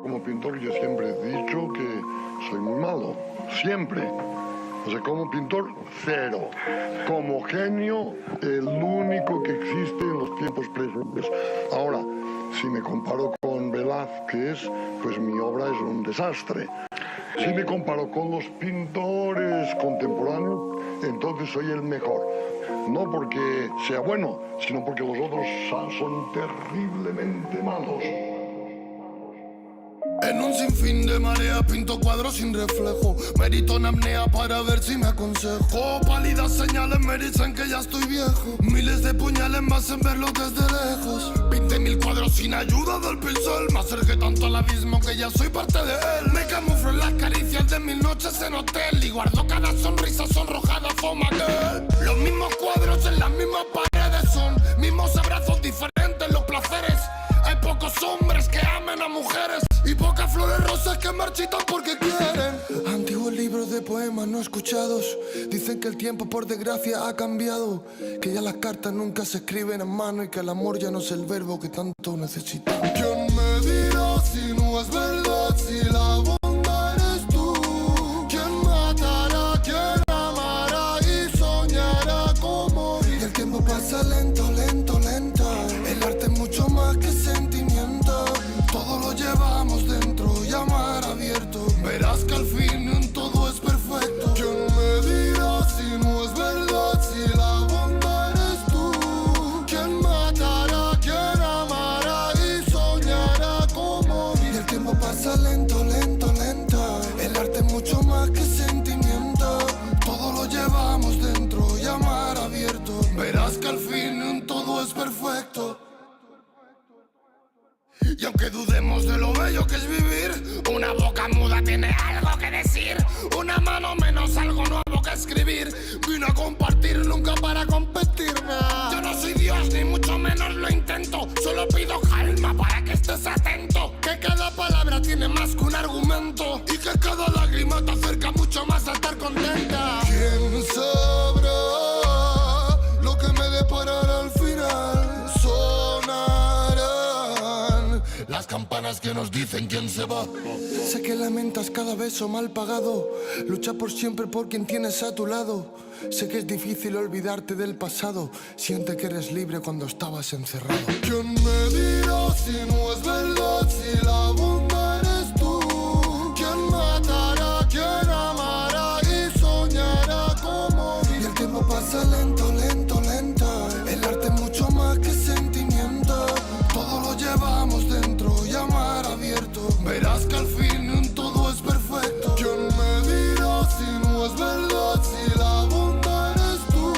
Como pintor yo siempre he dicho que soy muy malo, siempre. O sea, como pintor, cero. Como genio, el único que existe en los tiempos presentes. Ahora, si me comparo con Velázquez, pues mi obra es un desastre. Si me comparo con los pintores contemporáneos, entonces soy el mejor. No porque sea bueno, sino porque los otros son terriblemente malos. En un sinfín de marea pinto cuadros sin reflejo. Medito en apnea para ver si me aconsejo. Pálidas señales me dicen que ya estoy viejo. Miles de puñales me hacen verlo desde lejos. Pinté 1000 cuadros sin ayuda del pincel. Me acerqué tanto al abismo que ya soy parte de él. Me camuflo en las caricias de 1000 noches en hotel. Y guardo cada sonrisa sonrojada fomatel. Los mismos cuadros en las mismas paredes son mismos abrazos diferentes los placeres. Hay pocos hombres que amen a mujeres y pocas flores rosas que marchitan porque quieren. Antiguos libros de poemas no escuchados dicen que el tiempo por desgracia ha cambiado, que ya las cartas nunca se escriben en mano y que el amor ya no es el verbo que tanto necesitamos. ¿Quién me dirá si no es verdad, si la bondad eres tú? ¿Quién matará, quién amará y soñará como ir? Y el tiempo pasa lento, lento, lento. El arte es mucho más que sentimiento. Todo lo llevamos dentro y a mar abierto. Verás que al fin todo es perfecto. ¿Quién me dirá si no es verdad, si la bondad eres tú? ¿Quién matará, quién amará y soñará como ir? Y el tiempo pasa lento, lento, lento. El arte es mucho más que sentimiento. Todo lo llevamos dentro y a mar abierto. Verás que al fin todo es perfecto. Y aunque dudemos de lo bello que es vivir, una boca muda tiene algo que decir. Una mano menos, algo nuevo que escribir. Vino a compartir, nunca para competir. Yo no soy Dios, ni mucho menos lo intento. Solo pido calma para que estés atento. Que cada palabra tiene más que un argumento. Y que cada lágrima te acerca mucho más a estar contenta. ¿Quién sabrá lo que me deparará al final? Las campanas que nos dicen quién se va. Sé que lamentas cada beso mal pagado. Lucha por siempre por quien tienes a tu lado. Sé que es difícil olvidarte del pasado. Siente que eres libre cuando estabas encerrado. ¿Quién me dirá si no es verdad, si la bondad eres tú? ¿Quién matará, quién amará y soñará como ir? Y el tiempo pasa lento, lento, lento. El arte es mucho más que sentimiento. Todo lo llevamos dentro y a mar abierto. Verás que al fin todo es perfecto. ¿Quién me dirá si no es verdad, si la bondad eres tú?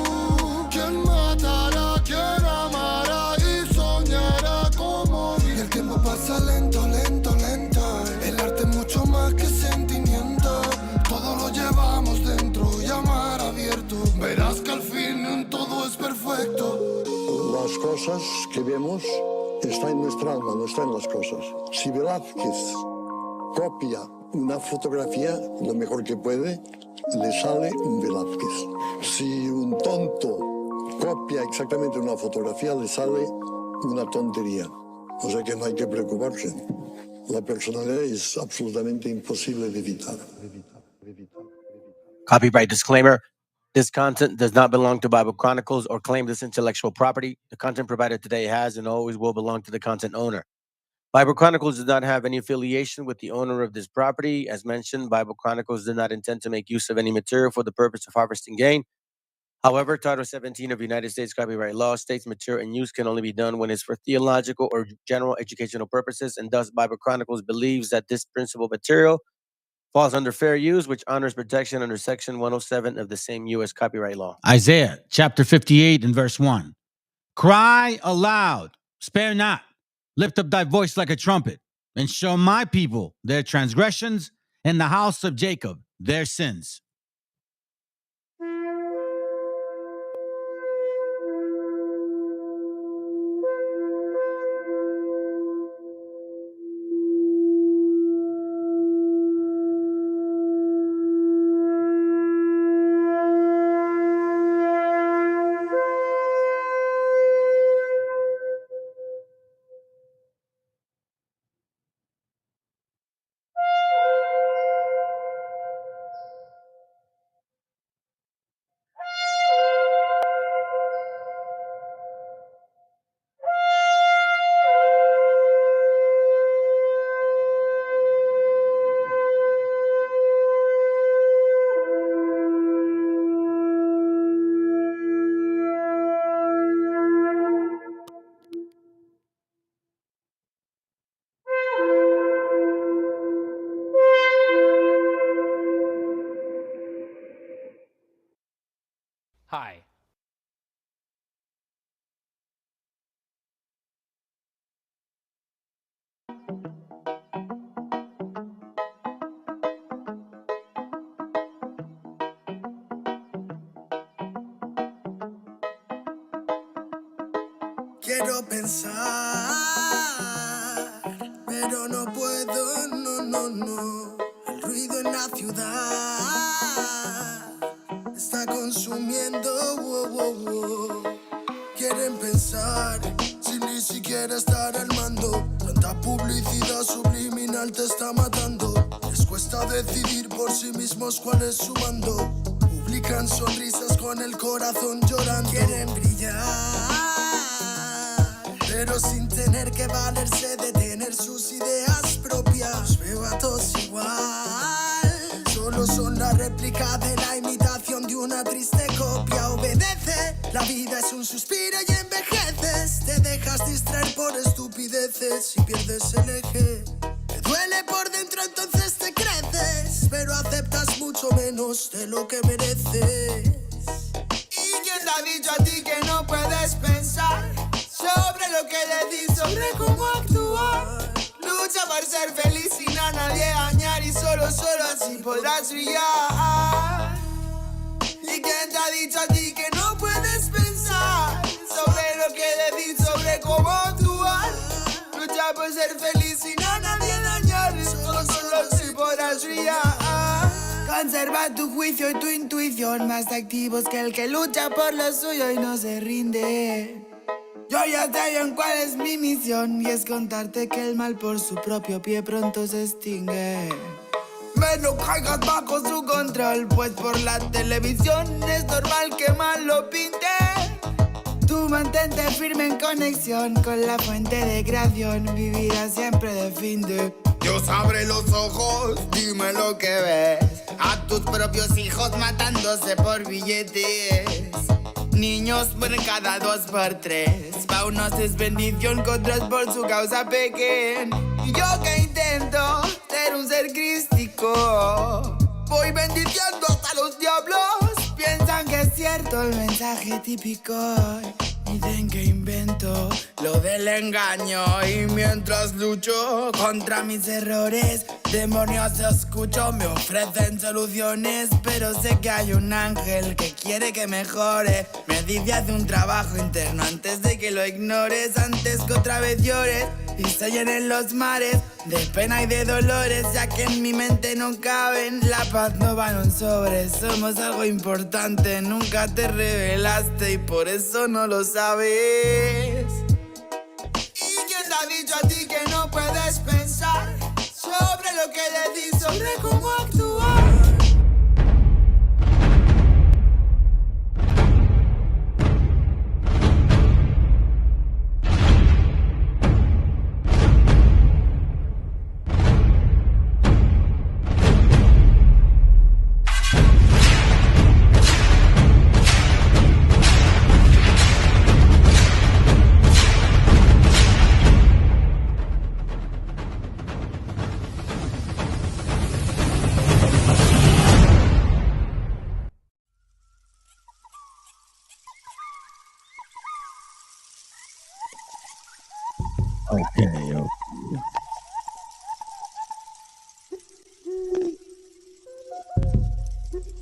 ¿Quién matará, quién amará y soñará como ir? Y el tiempo pasa lento, lento, lento. El arte es mucho más que sentimiento. Todo lo llevamos dentro y a mar abierto. Verás que al fin todo es perfecto. Las cosas que vemos están en nuestra alma, no están en las cosas. Si Velázquez copia una fotografía, lo mejor que puede, le sale un Velázquez. Si un tonto copia exactamente una fotografía, le sale una tontería. O sea que no hay que preocuparse. La personalidad es absolutamente imposible de evitar. Copyright disclaimer. This content does not belong to Bible Chronicles or claim this intellectual property. The content provided today has and always will belong to the content owner. Bible Chronicles does not have any affiliation with the owner of this property. As mentioned, Bible Chronicles did not intend to make use of any material for the purpose of harvesting gain. However, Title 17 of United States copyright law states material in use can only be done when it's for theological or general educational purposes, and thus Bible Chronicles believes that this principal material falls under fair use, which honors protection under Section 107 of the same U.S. copyright law. Isaiah chapter 58 and verse 1. Cry aloud, spare not, lift up thy voice like a trumpet, and show my people their transgressions, and the house of Jacob their sins. Quiero pensar, pero no puedo, no. El ruido en la ciudad está consumiendo, wow. Quieren pensar sin ni siquiera estar al mando. Tanta publicidad subliminal te está matando. Les cuesta decidir por sí mismos cuál es su mando. Publican sonrisas con el corazón llorando. Quieren brillar, pero sin tener que valerse de tener sus ideas propias. Los veo a todos igual, solo son la réplica de la imitación de una triste copia. Obedece, la vida es un suspiro y envejeces. Te dejas distraer por estupideces y pierdes el eje. Te duele por dentro, entonces te creces, pero aceptas mucho menos de lo que mereces. ¿Y quién te ha dicho a ti que no puedes pensar sobre lo que decís, sobre cómo actuar? Lucha por ser feliz sin a nadie dañar y solo así podrás brillar. ¿Y quién te ha dicho a ti que no puedes pensar sobre lo que decís, sobre cómo actuar? Lucha por ser feliz sin a nadie dañar y solo así podrás brillar. Conserva tu juicio y tu intuición, más activos que el que lucha por lo suyo y no se rinde. Yo ya sé bien cuál es mi misión, y es contarte que el mal por su propio pie pronto se extingue. No caigas bajo su control, pues por la televisión es normal que mal lo pinten. Tú mantente firme en conexión con la fuente de creación, vivirás siempre de fin de. Dios abre los ojos, dime lo que ves. A tus propios hijos matándose por billetes. Niños mueren cada 2 por 3. Pa' unos es bendición, con otros por su causa pequen. Y yo que intento ser un ser crístico, voy bendiciendo hasta los diablos. Piensan que es cierto el mensaje típico. Dicen que invento lo del engaño, y mientras lucho contra mis errores, demonios escucho, me ofrecen soluciones, pero sé que hay un ángel que quiere que mejore. Me dice haz un trabajo interno antes de que lo ignores, antes que otra vez llores y se llenen los mares de pena y de dolores, ya que en mi mente no caben. La paz no va en un sobre, somos algo importante. Nunca te revelaste y por eso no lo sabes. ¿Y quién te ha dicho a ti que no puedes pensar sobre lo que decís, sobre cómo actuar? Okay.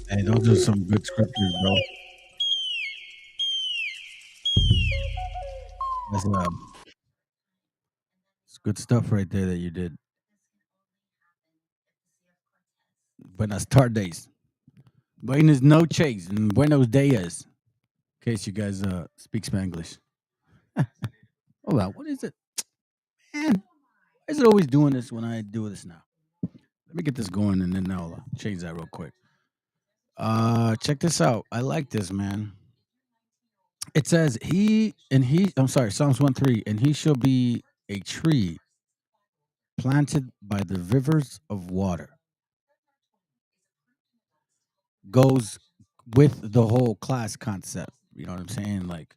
Hey, those are some good scriptures, bro. It's good stuff right there that you did. Buenas tardes. Buenas noches and buenos dias. In case you guys speak Spanglish. Hold on, what is it? Man, why is it always doing this when I do this now? Let me get this going and then I'll change that real quick. Check this out. I like this, man. It says Psalms 1:3, and he shall be a tree planted by the rivers of water. Goes with the whole class concept. You know what I'm saying? Like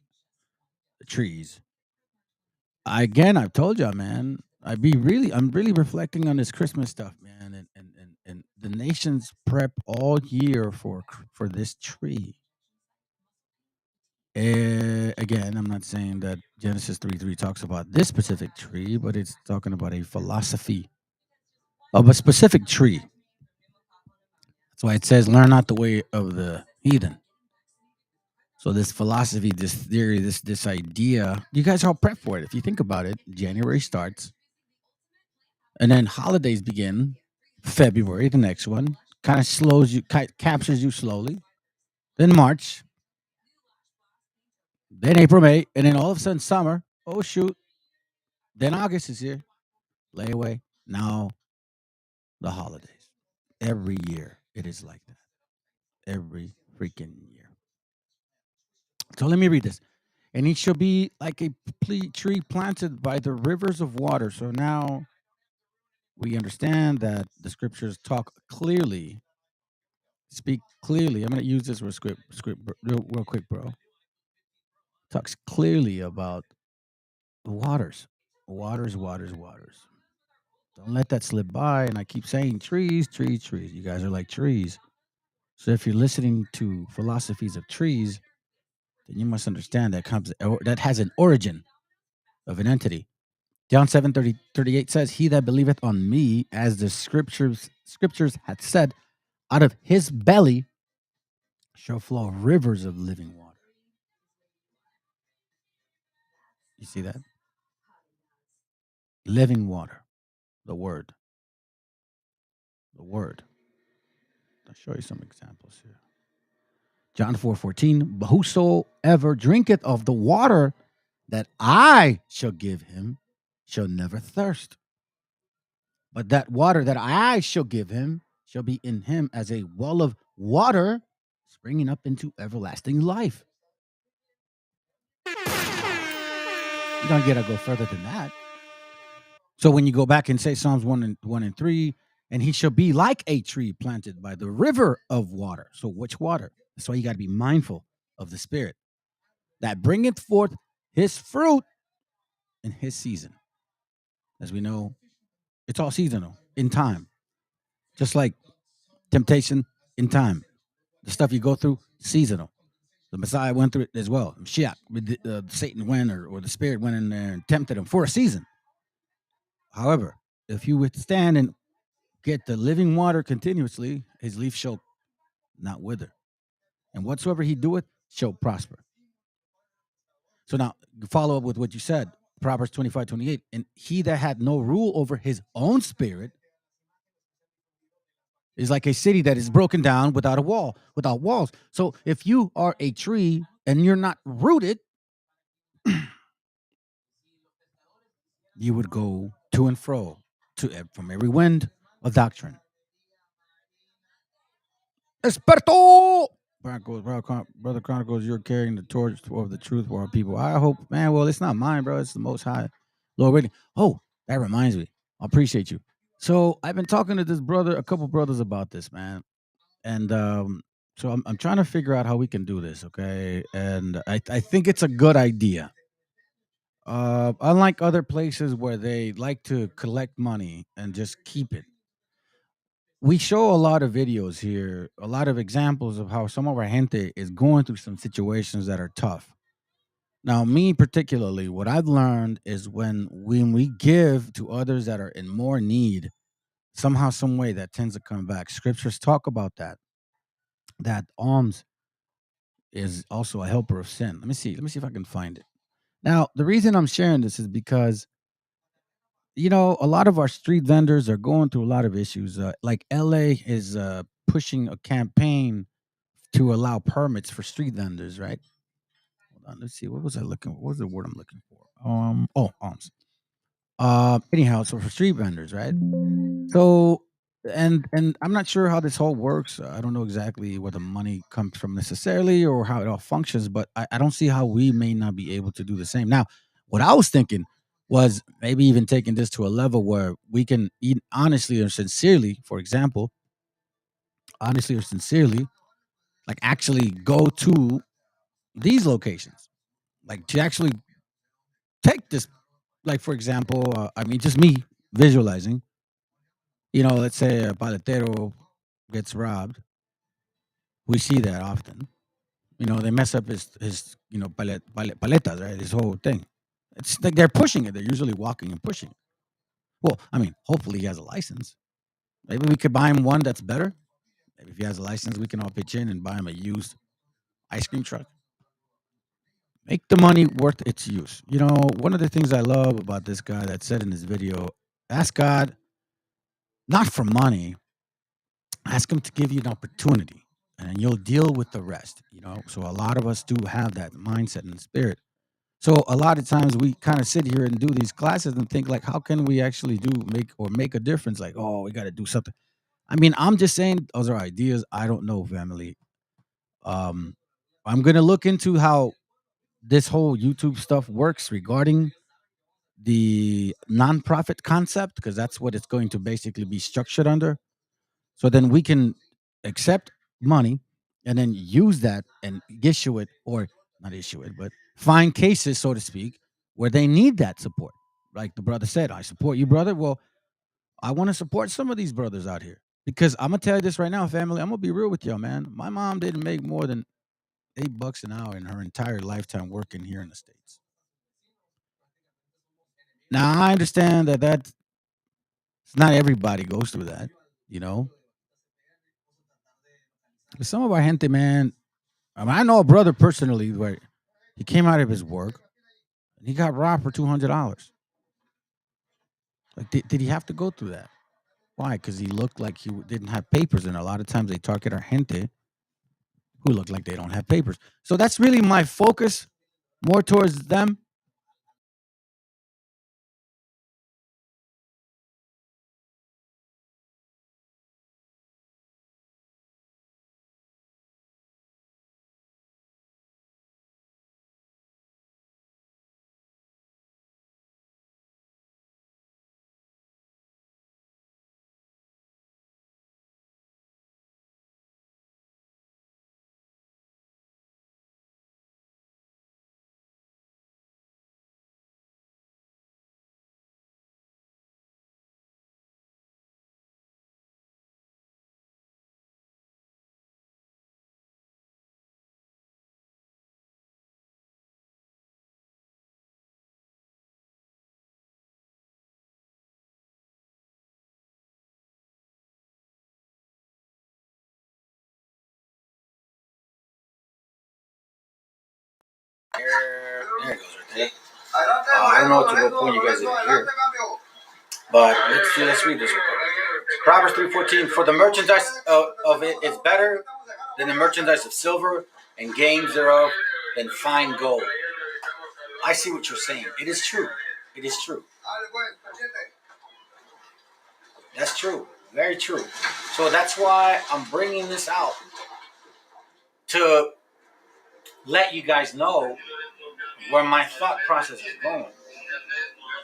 the trees. I've told y'all, man. I'm really reflecting on this Christmas stuff, man, and the nations prep all year for this tree. Again, I'm not saying that Genesis 3:3 talks about this specific tree, but it's talking about a philosophy of a specific tree. That's why it says, "Learn not the way of the heathen." So this philosophy, this theory, this idea, you guys are all prepped for it. If you think about it, January starts, and then holidays begin. February, the next one, kind of slows you, captures you slowly. Then March, then April, May, and then all of a sudden summer. Oh shoot! Then August is here. Layaway. Now the holidays. Every year it is like that. Every freaking year. So let me read this. And he shall be like a tree planted by the rivers of water. So now we understand that the scriptures talk clearly, speak clearly. I'm going to use this for script real quick, bro. Talks clearly about waters, waters. Don't let that slip by. And I keep saying trees. You guys are like trees. So if you're listening to philosophies of trees, then you must understand that has an origin of an entity. John 7:38 says, "He that believeth on me, as the scriptures hath said, out of his belly shall flow rivers of living water." You see that? Living water. The word. The word. I'll show you some examples here. John 4:14, "But whosoever drinketh of the water that I shall give him shall never thirst. But that water that I shall give him shall be in him as a well of water springing up into everlasting life." You don't get to go further than that. So when you go back and say Psalms 1 and 3, and he shall be like a tree planted by the river of water. So which water? That's why you got to be mindful of the Spirit that bringeth forth his fruit in his season. As we know, it's all seasonal in time. Just like temptation in time. The stuff you go through, seasonal. The Messiah went through it as well. Meshiacha, Satan went or the Spirit went in there and tempted him for a season. However, if you withstand and get the living water continuously, his leaf shall not wither. And whatsoever he doeth shall prosper. So now follow up with what you said, Proverbs 25:28. "And he that had no rule over his own spirit is like a city that is broken down without walls." So if you are a tree and you're not rooted, you would go to and fro from every wind of doctrine. Esperto! Brother Chronicles, you're carrying the torch of the truth for our people. I hope, man. Well, it's not mine, bro. It's the Most High Lord. Waiting. Oh, that reminds me. I appreciate you. So I've been talking to a couple brothers about this, man, and so I'm trying to figure out how we can do this, okay? And I think it's a good idea. Unlike other places where they like to collect money and just keep it, we show a lot of videos here, a lot of examples of how some of our gente is going through some situations that are tough. Now, me particularly, what I've learned is when we give to others that are in more need, somehow, some way that tends to come back. Scriptures talk about that alms is also a helper of sin. Let me see if I can find it. Now, the reason I'm sharing this is because a lot of our street vendors are going through a lot of issues. Like LA is pushing a campaign to allow permits for street vendors, right? Hold on, let's see. What was the word I'm looking for? Alms. Anyhow, so for street vendors, right? So and I'm not sure how this whole works. I don't know exactly where the money comes from necessarily or how it all functions, but I don't see how we may not be able to do the same. Now, what I was thinking was maybe even taking this to a level where we can eat honestly or sincerely, for example, honestly or sincerely, like actually go to these locations, like to actually take this, like for example, just me visualizing, let's say a paletero gets robbed. We see that often. They mess up his paletas, right? His whole thing. It's like they're pushing it. They're usually walking and pushing. Well, hopefully he has a license. Maybe we could buy him one that's better. Maybe if he has a license, we can all pitch in and buy him a used ice cream truck. Make the money worth its use. You know, one of the things I love about this guy that said in his video, ask God not for money, ask him to give you an opportunity and you'll deal with the rest. You know, so a lot of us do have that mindset and spirit. So a lot of times we kind of sit here and do these classes and think like, how can we actually make a difference? Like, oh, we got to do something. I mean, I'm just saying those are ideas. I don't know, family. Um, I'm gonna look into how this whole YouTube stuff works regarding the nonprofit concept because that's what it's going to basically be structured under. So then we can accept money and then use that and issue it or not issue it, but find cases, so to speak, where they need that support. Like the brother said, I support you, brother. Well, I want to support some of these brothers out here because I'm gonna tell you this right now, family. I'm gonna be real with y'all, man. My mom didn't make more than $8 an hour in her entire lifetime working here in the States. Now I understand that that's not everybody goes through that, you know. But some of our gente, man. I mean, I know a brother personally where he came out of his work and he got robbed for $200. Like, did he have to go through that? Why? Because he looked like he didn't have papers, and a lot of times they target our gente who look like they don't have papers. So that's really my focus, more towards them. There it goes right there. I don't know what point you guys didn't hear, but let's read this real quick. Proverbs 3:14. For the merchandise of it is better than the merchandise of silver, and gains thereof than fine gold. I see what you're saying. It is true. It is true. That's true. Very true. So that's why I'm bringing this out to let you guys know where my thought process is going.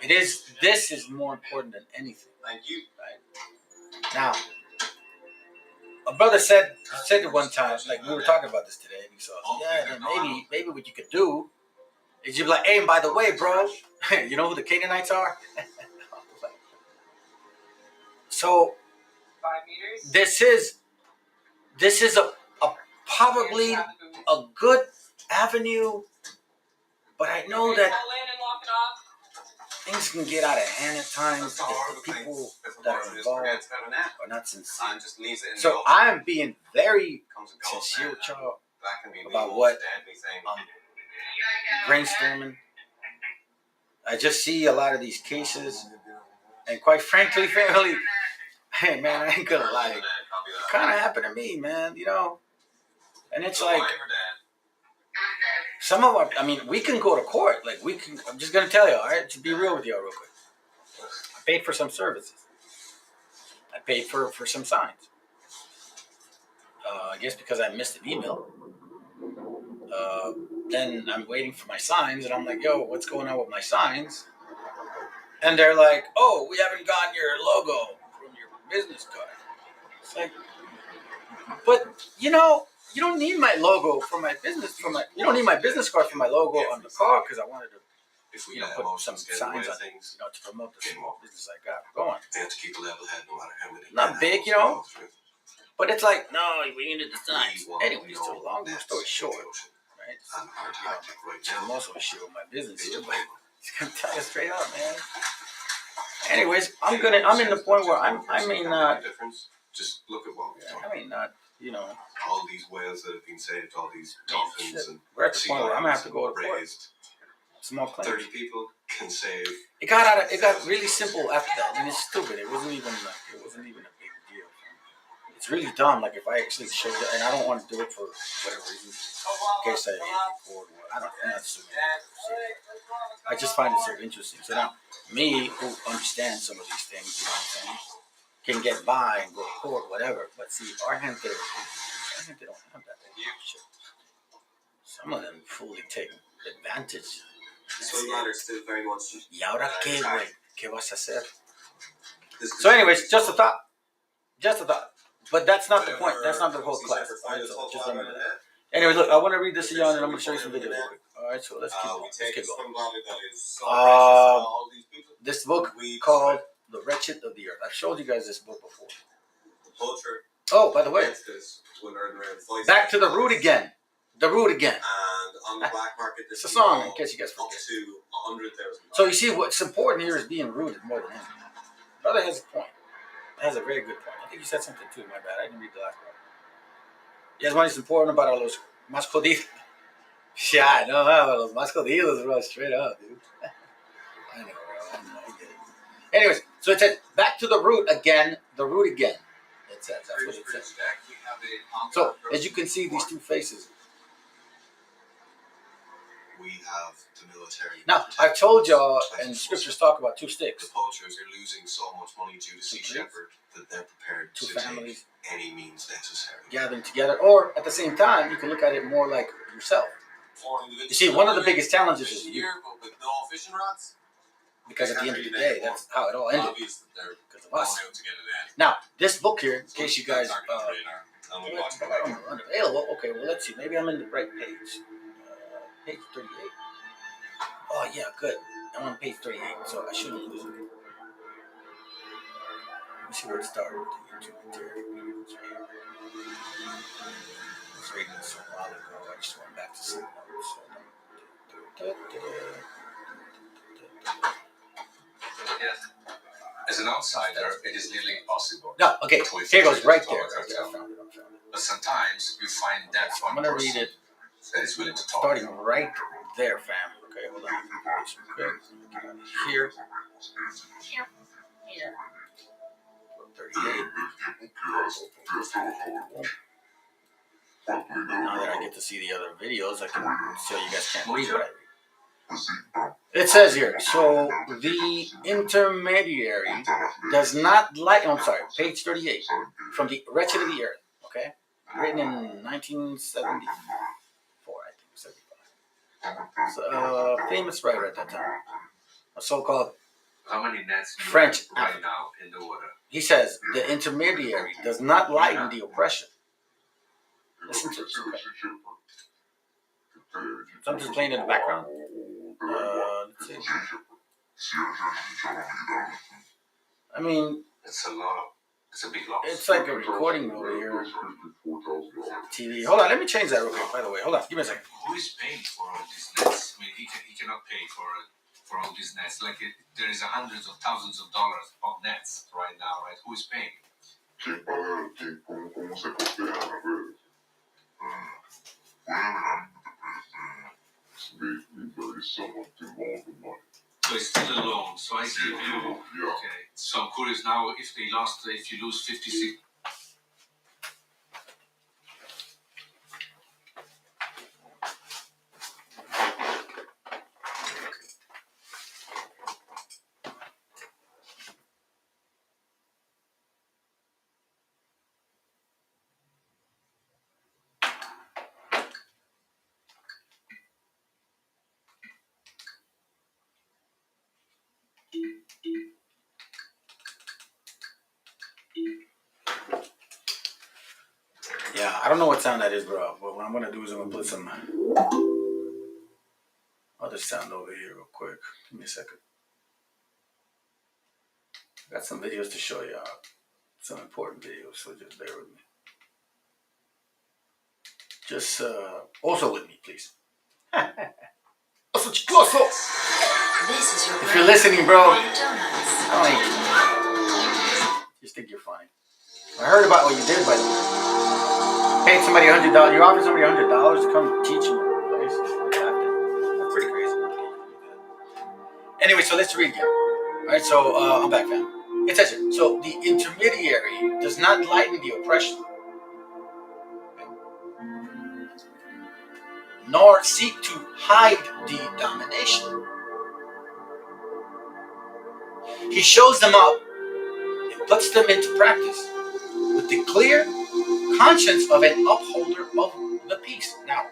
This is more important than anything. Thank you. Right? Now, a brother said it one time, like we were talking about this today, and he said, yeah, then maybe what you could do is you'd be like, hey, and by the way, bro, you know who the Canaanites are? So this is a probably a good avenue, but I know that things can get out of hand at times if the people that are involved are not sincere. So I am being very sincere with y'all about what I'm brainstorming. I just see a lot of these cases, and quite frankly, family, hey man, I ain't gonna lie, it kind of happened to me, man, you know, and it's like some of our, I mean, we can go to court, like I'm just gonna tell you, all right, to be real with y'all real quick. I paid for some services. I paid for some signs. I guess because I missed an email. Then I'm waiting for my signs, and I'm like, yo, what's going on with my signs? And they're like, oh, we haven't gotten your logo from your business card. It's like, but you know, you don't need my logo for my business. You don't need my business card for my logo on the car because I wanted to, you know, put some signs on it, you know, to promote the business I got going. Not big, you know, but it's like, no, we needed the signs. Anyways, so long story short, right? I'm also share with my business here, but it's gonna tell you straight up, man. Anyways, I'm in the point where I may not. Just look at what I may not you know. All these whales that have been saved, all these dolphins and we're at the point where I'm gonna have to go to court. raised. Small claim. 30 people can save. It got really simple after that. I mean, it's stupid. It wasn't even a big deal. It's really dumb. Like if I actually showed it, and I don't want to do it for whatever reason. In case I'm not suing. I just find it so interesting. So now, me who understands some of these things, you know what I'm saying, can get by and go to court, whatever. But see, our gente don't have that shit. Some of them fully take advantage. So matters still very much. ¿Y ahora qué, güey? ¿Qué vas a hacer? So anyways, just a thought. But that's not the point. That's not the whole class. Right? So just remember that. Anyway, look, I want to read this to y'all, and then I'm going to show you some videos. All right, so let's keep going. This book called The Wretched of the Earth. I've showed you guys this book before. Oh, by the way, back to the root again. The root again. And on the black market, it's a song, in case you guys forget. To 100,000. So you see, what's important here is being rooted more than anything. Brother has a point. Has a very good point. I think you said something too. My bad. I didn't read the last part. Yes, what is important about los más jodidos? Yeah, I know, los más jodidos, bro. Straight up, dude. I know, bro. I get it. Anyways, so it says back to the root again. The root again. It says that's what it says. So as you can see, these two faces. We have the military. Now, I've told y'all, and scriptures talk about two sticks. The poachers are losing so much money due to Sea Shepherd that they're prepared to families take any means necessary. Gathering together, or at the same time, you can look at it more like yourself. You see, one of the biggest challenges is you. With no fishing rods? Because at the end of the day, that's how it all ended. Because of us. To get it in. Now, this book here, in case you guys unavailable. Okay, well, let's see. Maybe I'm in the right page. Page 38. Oh, yeah, good. I'm on page 38, so I shouldn't lose it. Let me see where it started. I was reading this a while ago. I just went back to some notes. Yes. As an outsider, it is nearly impossible. No, okay. Here it goes, right there. But sometimes you find that I'm going to read it. That is willing to talk. Starting right there, fam. Okay, hold on. Get out of here. 38. Now that I get to see the other videos, I can show you guys can't read what I read. It says here, so the intermediary does not like, I'm sorry, page 38, from the Wretched of the Earth, okay? Written in 1974, I think, 75. So, famous writer at that time, a so-called how many nets French right now in the water? He says, the intermediary does not lighten the oppression. Listen to this, okay? Something's playing in the background. Let's see. I mean, it's a lot. It's a big loss. It's like a recording over here. TV. Hold on, let me change that real quick. By the way, hold on. Give me a second. Who is paying for all these nets? I mean, he cannot pay for all these nets. Like there is hundreds of thousands of dollars of nets right now, right? Who is paying? So it's still a loan. So I give you. Okay. So I'm curious now if you lose 56. Yeah, I don't know what sound that is, bro. But what I'm gonna do is I'm gonna put some other sound over here real quick. Give me a second. I got some videos to show y'all. Some important videos, so just bear with me. Just also with me, please. If you're listening, bro, just think you're funny. I heard about what you did, by the way. paid somebody $100. You offered somebody $100 to come teach in your place. That's pretty crazy. Anyway, so let's read again. All right, so I'm back, fam. It says here, so the intermediary does not lighten the oppression, nor seek to hide the domination. He shows them up and puts them into practice with the clear conscience of an upholder of the peace. Now,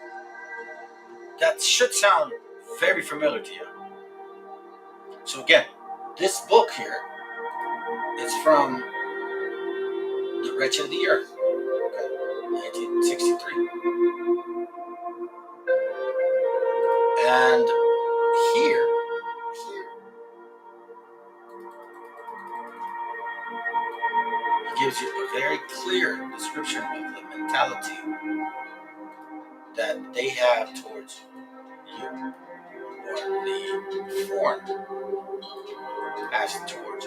that should sound very familiar to you. So again, this book here is from The Wretched of the Earth, okay, 1963. And here, he gives you a very clear description of the mentality that they have towards you, or the foreign has towards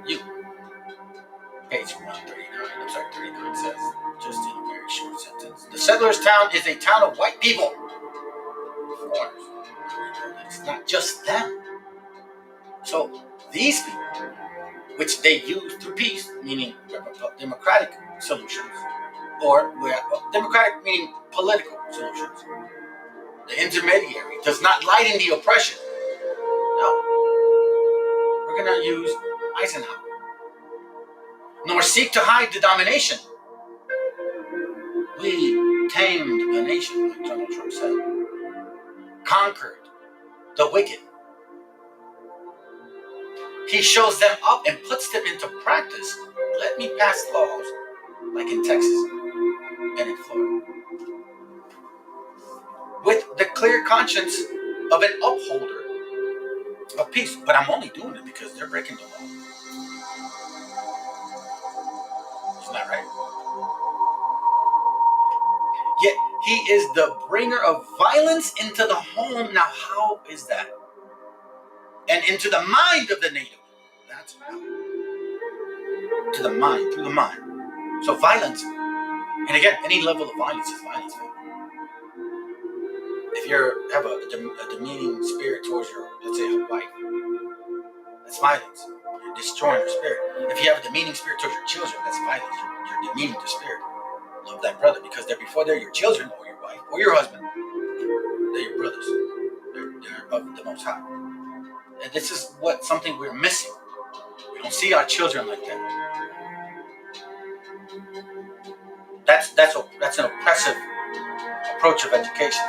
you. Page 39 says, just in a very short sentence, the settlers' town is a town of white people. Foreigners. It's not just them. So these people, which they use through peace, meaning democratic solutions, or democratic meaning political solutions, the intermediary does not lighten the oppression. No, we're going to use Eisenhower. Nor seek to hide the domination. We tamed the nation, like Donald Trump said. Conquered the wicked. He shows them up and puts them into practice. Let me pass laws like in Texas and in Florida, with the clear conscience of an upholder of peace. But I'm only doing it because they're breaking the law. Isn't that right? Yet he is the bringer of violence into the home. Now, how is that? And into the mind of the native. That's how. To the mind, through the mind. So violence, and again, any level of violence is violence. If you have a demeaning spirit towards your, let's say, a wife, that's violence. You're destroying your spirit. If you have a demeaning spirit towards your children, that's violence. You're demeaning the spirit. Love that brother, because before they're your children or your wife or your husband, they're your brothers. They're of the Most High. And this is something we're missing. We don't see our children like that. That's an oppressive approach of education.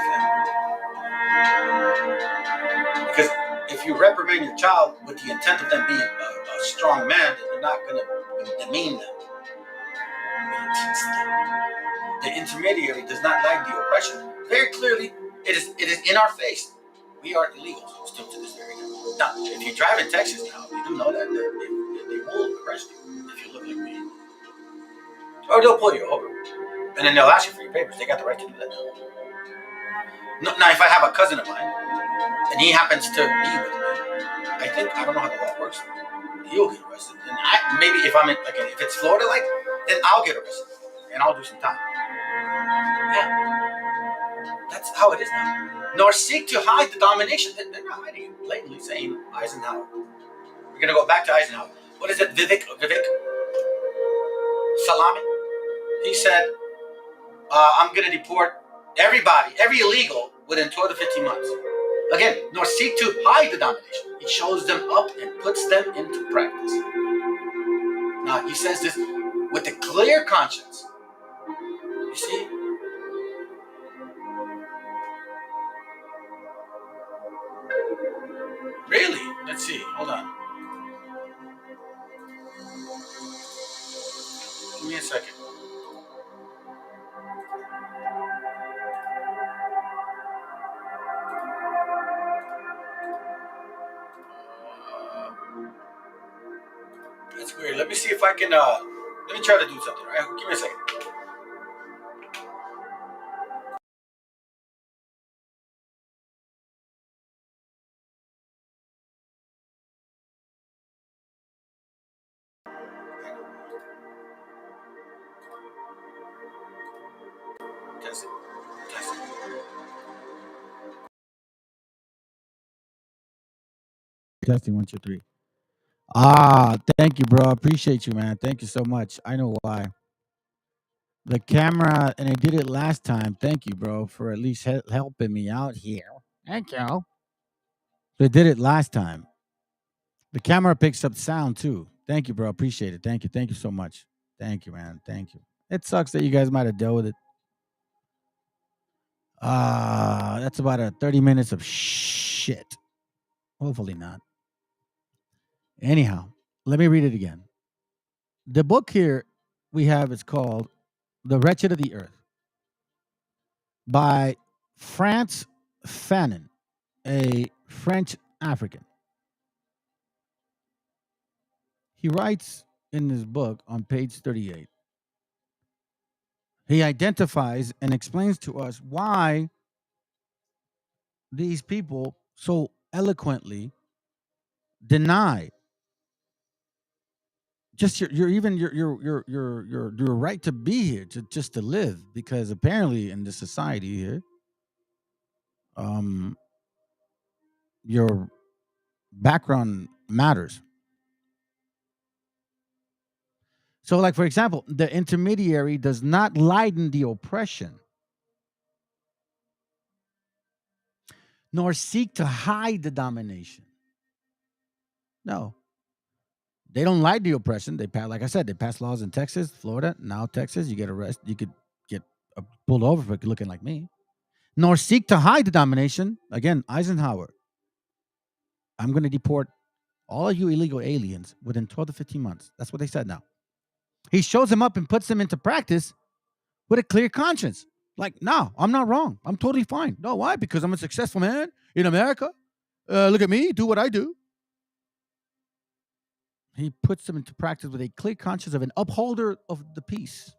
Because if you reprimand your child with the intent of them being a strong man, then you're not going to demean them. You're going to teach them. The intermediary does not like the oppression. Very clearly, it is in our face. We are illegals still to this very day. Now, if you drive in Texas now, you do know that they will arrest you if you look like me. Or they'll pull you over. And then they'll ask you for your papers. They got the right to do that now. Now, if I have a cousin of mine, and he happens to be with me, I don't know how the law works. He'll get arrested. And maybe if if it's Florida, then I'll get arrested. And I'll do some time. Yeah. That's how it is now. Nor seek to hide the domination. They're not hiding it. Blatantly saying Eisenhower. We're going to go back to Eisenhower. What is it? Vivek Salami? He said, I'm going to deport everybody, every illegal, within 12 to 15 months. Again, nor seek to hide the domination. He shows them up and puts them into practice. Now, he says this with a clear conscience. You see? Really? Let's see. Hold on. Give me a second. That's weird. Let me see if I can, let me try to do something, all right? Give me a second. Testing 1, 2, 3. Ah, thank you, bro. Appreciate you, man. Thank you so much. I know why. The camera, and I did it last time. Thank you, bro, for at least helping me out here. Thank you. They did it last time. The camera picks up sound too. Thank you, bro. Appreciate it. Thank you. Thank you so much. Thank you, man. Thank you. It sucks that you guys might have dealt with it. That's about a 30 minutes of shit. Hopefully not. Anyhow, let me read it again. The book here we have is called The Wretched of the Earth by France Fanon, a French African. He writes in his book on page 38. He identifies and explains to us why these people so eloquently deny just your right to be here, to just to live, because apparently in this society here, your background matters. So, like for example, the intermediary does not lighten the oppression, nor seek to hide the domination. No, they don't like the oppression. They pass, like I said, they pass laws in Texas, Florida, now Texas. You get arrested. You could get pulled over for looking like me. Nor seek to hide the domination. Again, Eisenhower. I'm going to deport all of you illegal aliens within 12 to 15 months. That's what they said now. He shows them up and puts them into practice with a clear conscience. Like, no, I'm not wrong. I'm totally fine. No, why? Because I'm a successful man in America. Look at me, do what I do. He puts them into practice with a clear conscience of an upholder of the peace.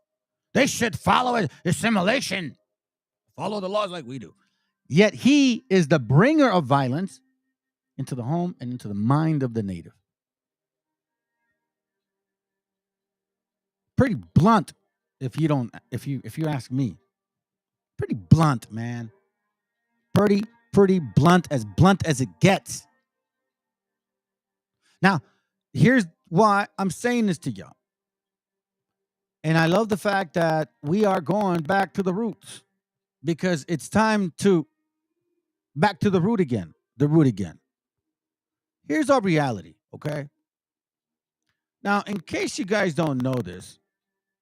They should follow assimilation, follow the laws like we do. Yet he is the bringer of violence into the home and into the mind of the native. Pretty blunt, if you ask me. Pretty blunt, man. Pretty blunt as it gets. Now, here's why I'm saying this to y'all. And I love the fact that we are going back to the roots, because it's time to back to the root again. Here's our reality, okay? Now, in case you guys don't know this,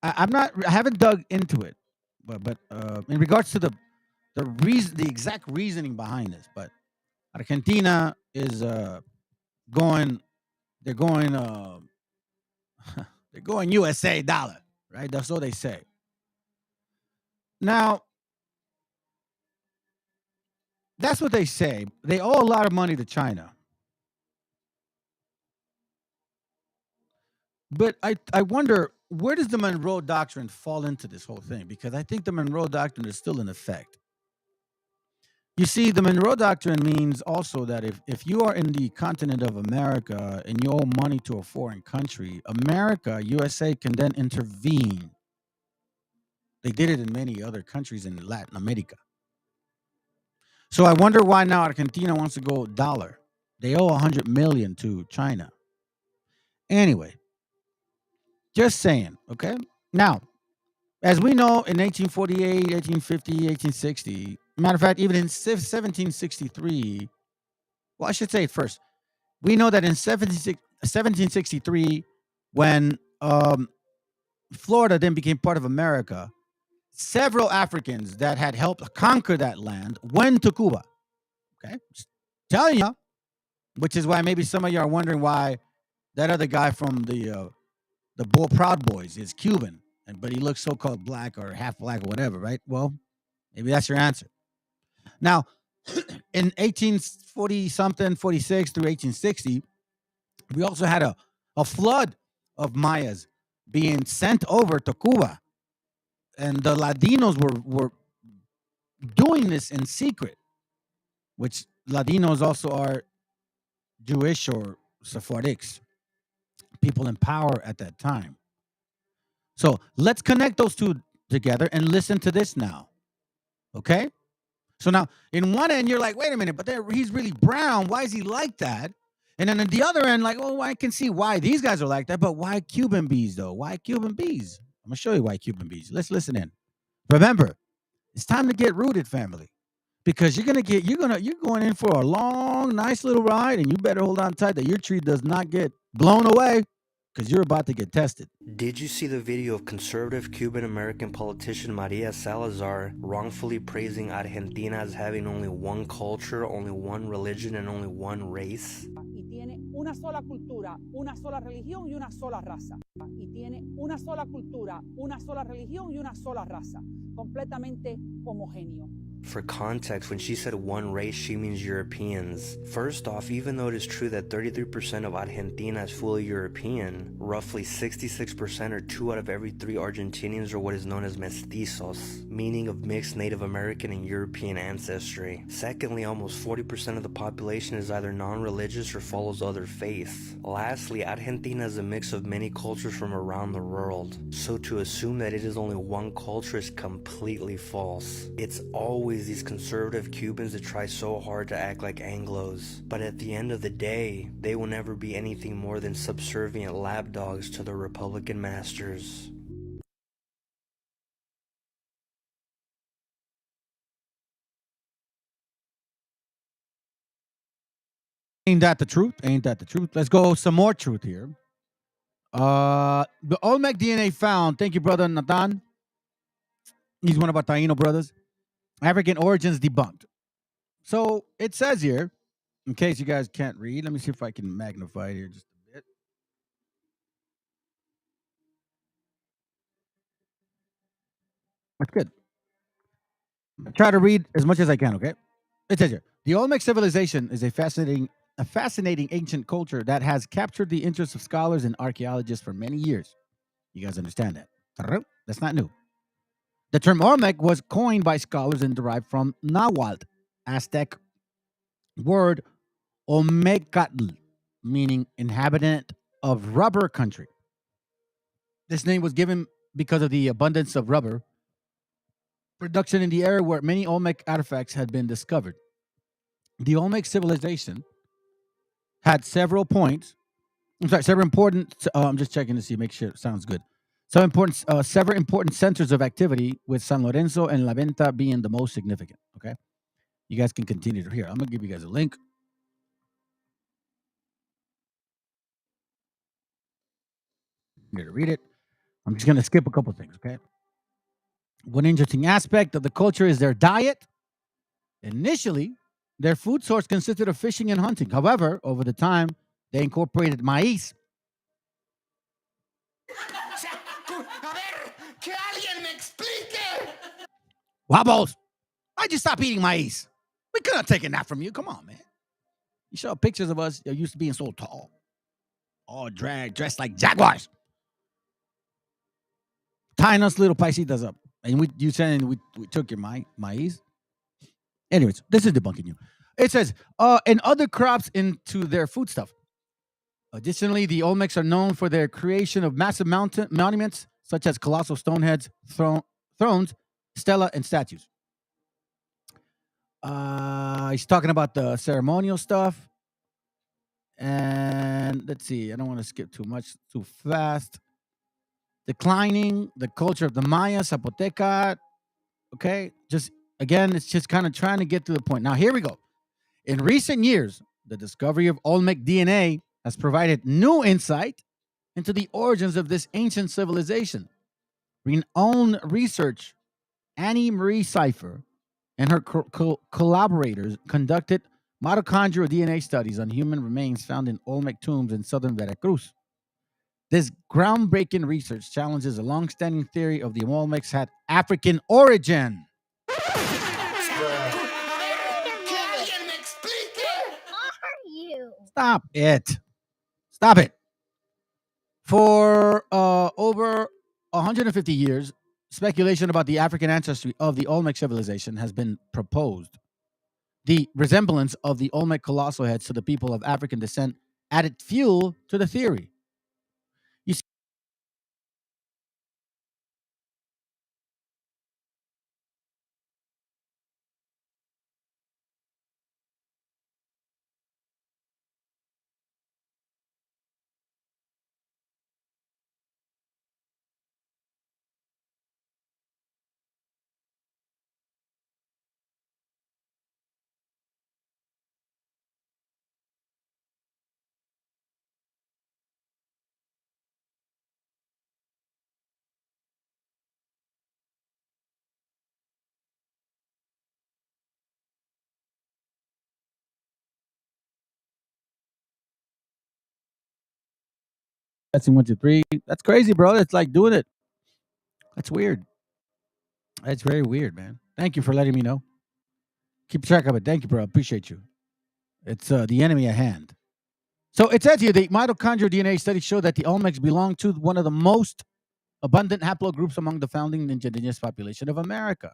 I haven't dug into it, but in regards to the exact reasoning behind this, but Argentina is going USA dollar, right? That's what they say. Now, that's what they say. They owe a lot of money to China. But I wonder, where does the Monroe Doctrine fall into this whole thing? Because I think the Monroe Doctrine is still in effect. You see, the Monroe Doctrine means also that if you are in the continent of America and you owe money to a foreign country, America, USA, can then intervene. They did it in many other countries in Latin America. So I wonder why now Argentina wants to go dollar. They owe 100 million to China. Anyway, just saying, okay? Now, as we know, in 1848, 1850, 1860, matter of fact, even in 1763, well, I should say it first. We know that in 1763, when Florida then became part of America, several Africans that had helped conquer that land went to Cuba. Okay? Just telling you, which is why maybe some of you are wondering why that other guy from the Proud Boys is Cuban, but he looks so-called black or half black or whatever, right? Well, maybe that's your answer. Now, in 1840-something, 46 through 1860, we also had a flood of Mayas being sent over to Cuba. And the Ladinos were doing this in secret, which Ladinos also are Jewish or Sephardics, people in power at that time. So let's connect those two together and listen to this now. Okay? So now, in one end, you're like, wait a minute, but he's really brown. Why is he like that? And then at the other end, like, oh, I can see why these guys are like that, but why Cuban bees, though? Why Cuban bees? I'm going to show you why Cuban bees. Let's listen in. Remember, it's time to get rooted, family, because you're going in for a long, nice little ride, and you better hold on tight that your tree does not get blown away, because you're about to get tested. Did you see the video of conservative Cuban-American politician Maria Salazar wrongfully praising Argentina as having only one culture, only one religion, and only one race? Y tiene una sola cultura, una sola religión y una sola raza. Y tiene una sola cultura, una sola religión y una sola raza. Completamente homogéneo. For context, when she said one race, she means Europeans. First off, even though it is true that 33% of Argentina is fully European, roughly 66% or 2 out of every 3 Argentinians are what is known as mestizos, meaning of mixed Native American and European ancestry. Secondly, almost 40% of the population is either non-religious or follows other faiths. Lastly, Argentina is a mix of many cultures from around the world, so to assume that it is only one culture is completely false. It's always these conservative Cubans that try so hard to act like Anglos, but at the end of the day, they will never be anything more than subservient lapdogs to their Republican masters. Ain't that the truth? Ain't that the truth? Let's go some more truth here. The Olmec DNA found, thank you, brother Nathan. He's one of our Taino brothers. African origins debunked. So it says here, in case you guys can't read, let me see if I can magnify it here just a bit. That's good. Try to read as much as I can, okay? It says here, the Olmec civilization is a fascinating ancient culture that has captured the interest of scholars and archaeologists for many years. You guys understand that? That's not new. The term Olmec was coined by scholars and derived from Nahuatl, Aztec word Omecatl, meaning inhabitant of rubber country. This name was given because of the abundance of rubber production in the area where many Olmec artifacts had been discovered. The Olmec civilization had several points. I'm sorry, several important. I'm just checking to see, make sure it sounds good. Several important centers of activity, with San Lorenzo and La Venta being the most significant. Okay, you guys can continue to hear. I'm gonna give you guys a link. Here to read it. I'm just gonna skip a couple things. Okay. One interesting aspect of the culture is their diet. Initially, their food source consisted of fishing and hunting. However, over the time, they incorporated maize. Wobbles, why'd you stop eating maize? We could have taken that from you. Come on, man. You show pictures of us used to being so tall, all dressed like jaguars, tying us little paisitas up. And you saying we took your maize? Anyways, this is debunking you. It says, and other crops into their foodstuff. Additionally, the Olmecs are known for their creation of massive monuments, such as colossal stone heads, thrones, stela, and statues. He's talking about the ceremonial stuff. And let's see, I don't want to skip too much too fast. Declining the culture of the Maya, Zapoteca. Okay, just again, it's just kind of trying to get to the point. Now, here we go. In recent years, the discovery of Olmec DNA has provided new insight into the origins of this ancient civilization. Renowned researcher Annie Marie Cipher and her collaborators conducted mitochondrial DNA studies on human remains found in Olmec tombs in southern Veracruz. This groundbreaking research challenges a long-standing theory of the Olmecs had African origin. Stop it. Stop it. For over 150 years, speculation about the African ancestry of the Olmec civilization has been proposed. The resemblance of the Olmec colossal heads to the people of African descent added fuel to the theory. You see, Testing 1, 2, 3. That's crazy, bro. It's like doing it. That's weird. That's very weird, man. Thank you for letting me know. Keep track of it. Thank you, bro. Appreciate you. It's the enemy at hand. So it says here the mitochondrial DNA studies show that the Olmecs belong to one of the most abundant haplogroups among the founding indigenous population of America.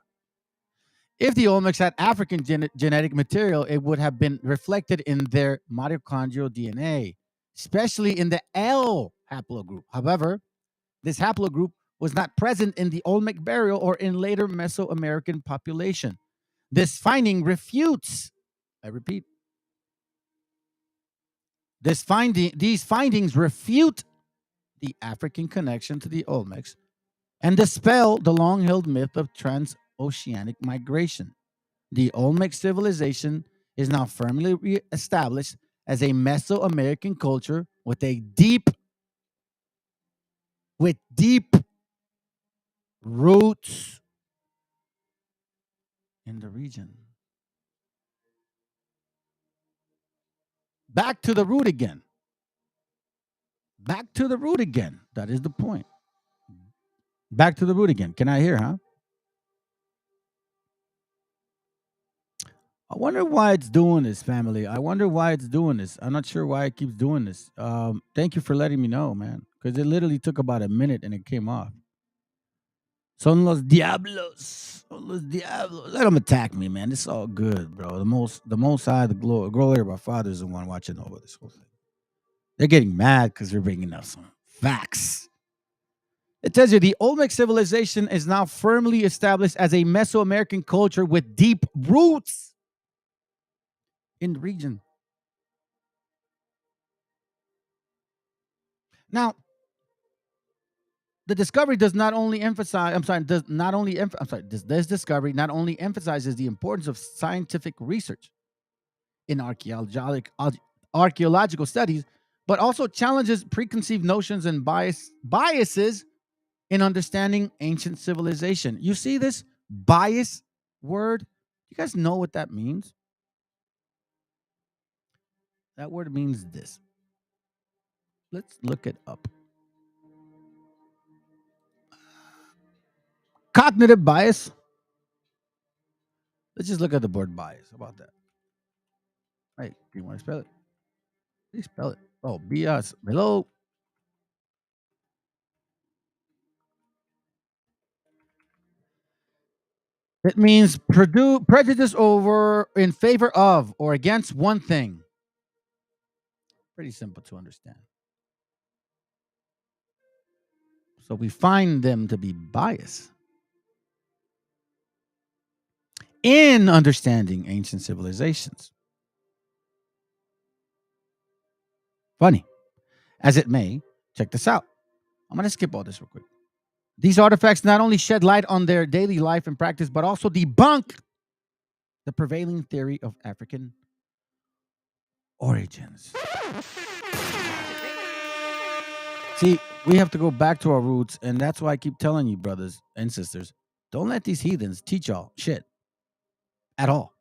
If the Olmecs had African genetic material, it would have been reflected in their mitochondrial DNA, especially in the L haplogroup. However, this haplogroup was not present in the Olmec burial or in later Mesoamerican population. This finding refutes, I repeat, these findings refute the African connection to the Olmecs and dispel the long-held myth of transoceanic migration. The Olmec civilization is now firmly established as a Mesoamerican culture with deep roots in the region. Back to the root again. Back to the root again. That is the point. Back to the root again. Can I hear, huh? I wonder why it's doing this, family. I wonder why it's doing this. I'm not sure why it keeps doing this. Thank you for letting me know, man. Because it literally took about a minute and it came off. Son los diablos. Son los diablos. Let them attack me, man. It's all good, bro. The most high, the glory of our Father is the one watching over this whole thing. They're getting mad because we're bringing up some facts. It tells you the Olmec civilization is now firmly established as a Mesoamerican culture with deep roots in the region. Now, the discovery does not only emphasize, this discovery not only emphasizes the importance of scientific research in archaeological studies, but also challenges preconceived notions and biases in understanding ancient civilization. You see this bias word? You guys know what that means? That word means this. Let's look it up. Cognitive bias. Let's just look at the word bias. How about that? Hey, do you want to spell it? Please spell it. Oh, BS. Hello. It means prejudice over, in favor of, or against one thing. Pretty simple to understand. So we find them to be biased in understanding ancient civilizations. Funny as it may, check this out. I'm going to skip all this real quick. These artifacts not only shed light on their daily life and practice, but also debunk the prevailing theory of African origins. See, we have to go back to our roots, and that's why I keep telling you, brothers and sisters, don't let these heathens teach y'all shit. At all.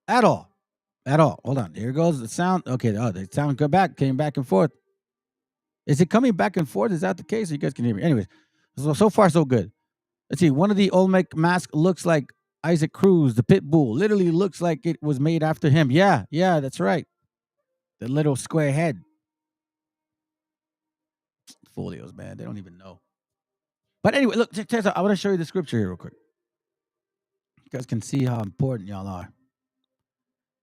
At all. At all. Hold on. Here goes the sound. Okay, the sound came back and forth. Is it coming back and forth? Is that the case? You guys can hear me. Anyways, so far so good. Let's see. One of the Olmec masks looks like Isaac Cruz, the pit bull. Literally looks like it was made after him. Yeah, that's right. The little square head. Folios, man. They don't even know. But anyway, look, check this out. I want to show you the scripture here real quick. You guys can see how important y'all are.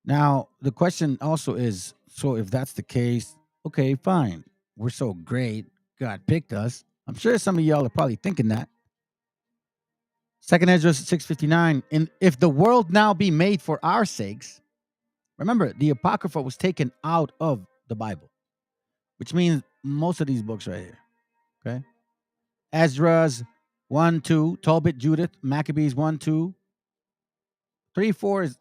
Now, the question also is, so if that's the case, okay, fine. We're so great. God picked us. I'm sure some of y'all are probably thinking that. 2nd Ezra 6:59, and if the world now be made for our sakes, remember, the Apocrypha was taken out of the Bible, which means most of these books right here, okay? Ezra's 1, 2, Tobit, Judith, Maccabees 1, 2, 3, 4 is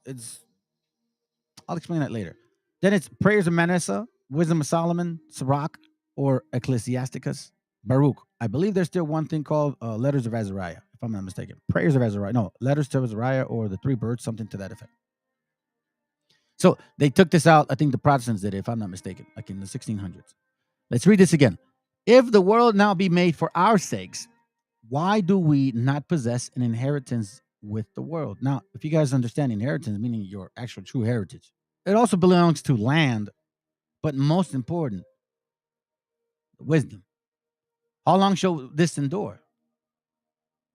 I'll explain that later. Then it's Prayers of Manasseh, Wisdom of Solomon, Sirach, or Ecclesiasticus, Baruch. I believe there's still one thing called Letters of Azariah, if I'm not mistaken. Prayers of Azariah. No, Letters to Azariah or the Three Birds, something to that effect. So they took this out. I think the Protestants did it, if I'm not mistaken, like in the 1600s. Let's read this again. If the world now be made for our sakes, why do we not possess an inheritance with the world? Now, if you guys understand inheritance, meaning your actual true heritage, it also belongs to land, but most important, wisdom. How long shall this endure?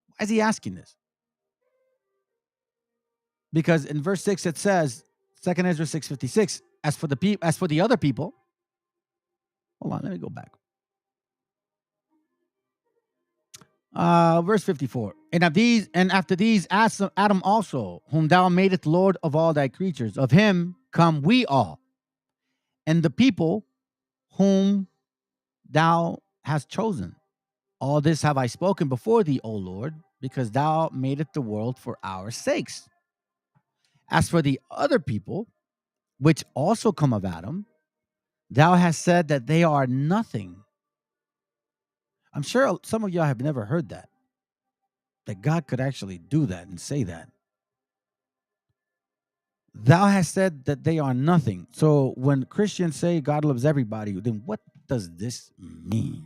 Why is he asking this? Because in verse 6 it says, 2nd Ezra 6:56, as for the other people, hold on, let me go back. Verse 54. And after these, Adam also, whom thou madest Lord of all thy creatures, of him come we all, and the people whom thou hast chosen. All this have I spoken before thee, O Lord, because thou madest the world for our sakes. As for the other people, which also come of Adam, thou hast said that they are nothing. I'm sure some of y'all have never heard that God could actually do that and say that. Thou hast said that they are nothing. So when Christians say God loves everybody, then what does this mean?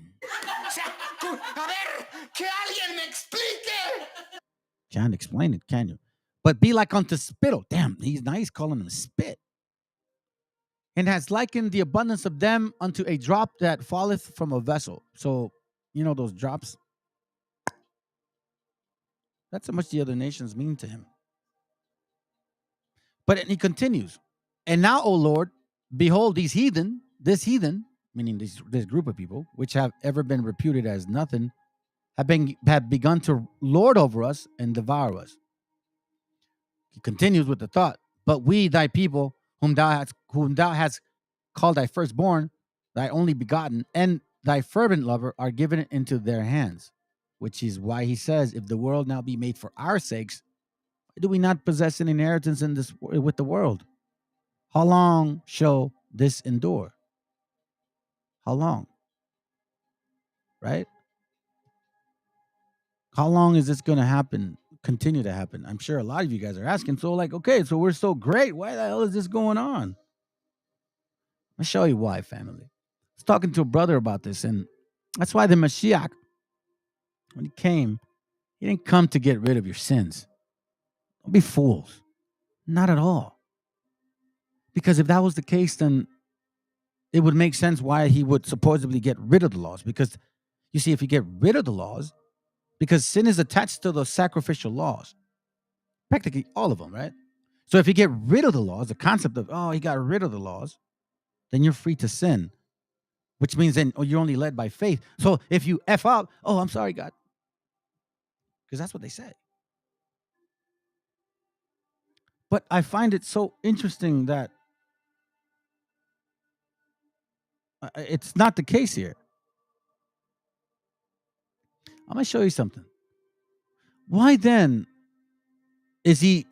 Can't explain it, can you? But be like unto spittle. Damn, he's calling them spit. And has likened the abundance of them unto a drop that falleth from a vessel. So, you know those drops? That's how much the other nations mean to him. But he continues. And now, O Lord, behold, this heathen, meaning this group of people, which have ever been reputed as nothing, have begun to lord over us and devour us. He continues with the thought, but we, thy people, whom thou hast called thy firstborn, thy only begotten, and thy fervent lover, are given into their hands. Which is why he says, if the world now be made for our sakes, why do we not possess an inheritance in this with the world? How long shall this endure? How long? Right? How long is this going to happen? Continue to happen? I'm sure a lot of you guys are asking. So, okay, so we're so great. Why the hell is this going on? I'll show you why, family. I was talking to a brother about this, and that's why the Meshiach, when he came, he didn't come to get rid of your sins. Don't be fools. Not at all. Because if that was the case, then it would make sense why he would supposedly get rid of the laws. Because, you see, if you get rid of the laws, because sin is attached to the sacrificial laws, practically all of them, right? So if you get rid of the laws, the concept of, he got rid of the laws, then you're free to sin, which means then you're only led by faith. So if you F up, I'm sorry, God, because that's what they say. But I find it so interesting that it's not the case here. I'm going to show you something. Why then is he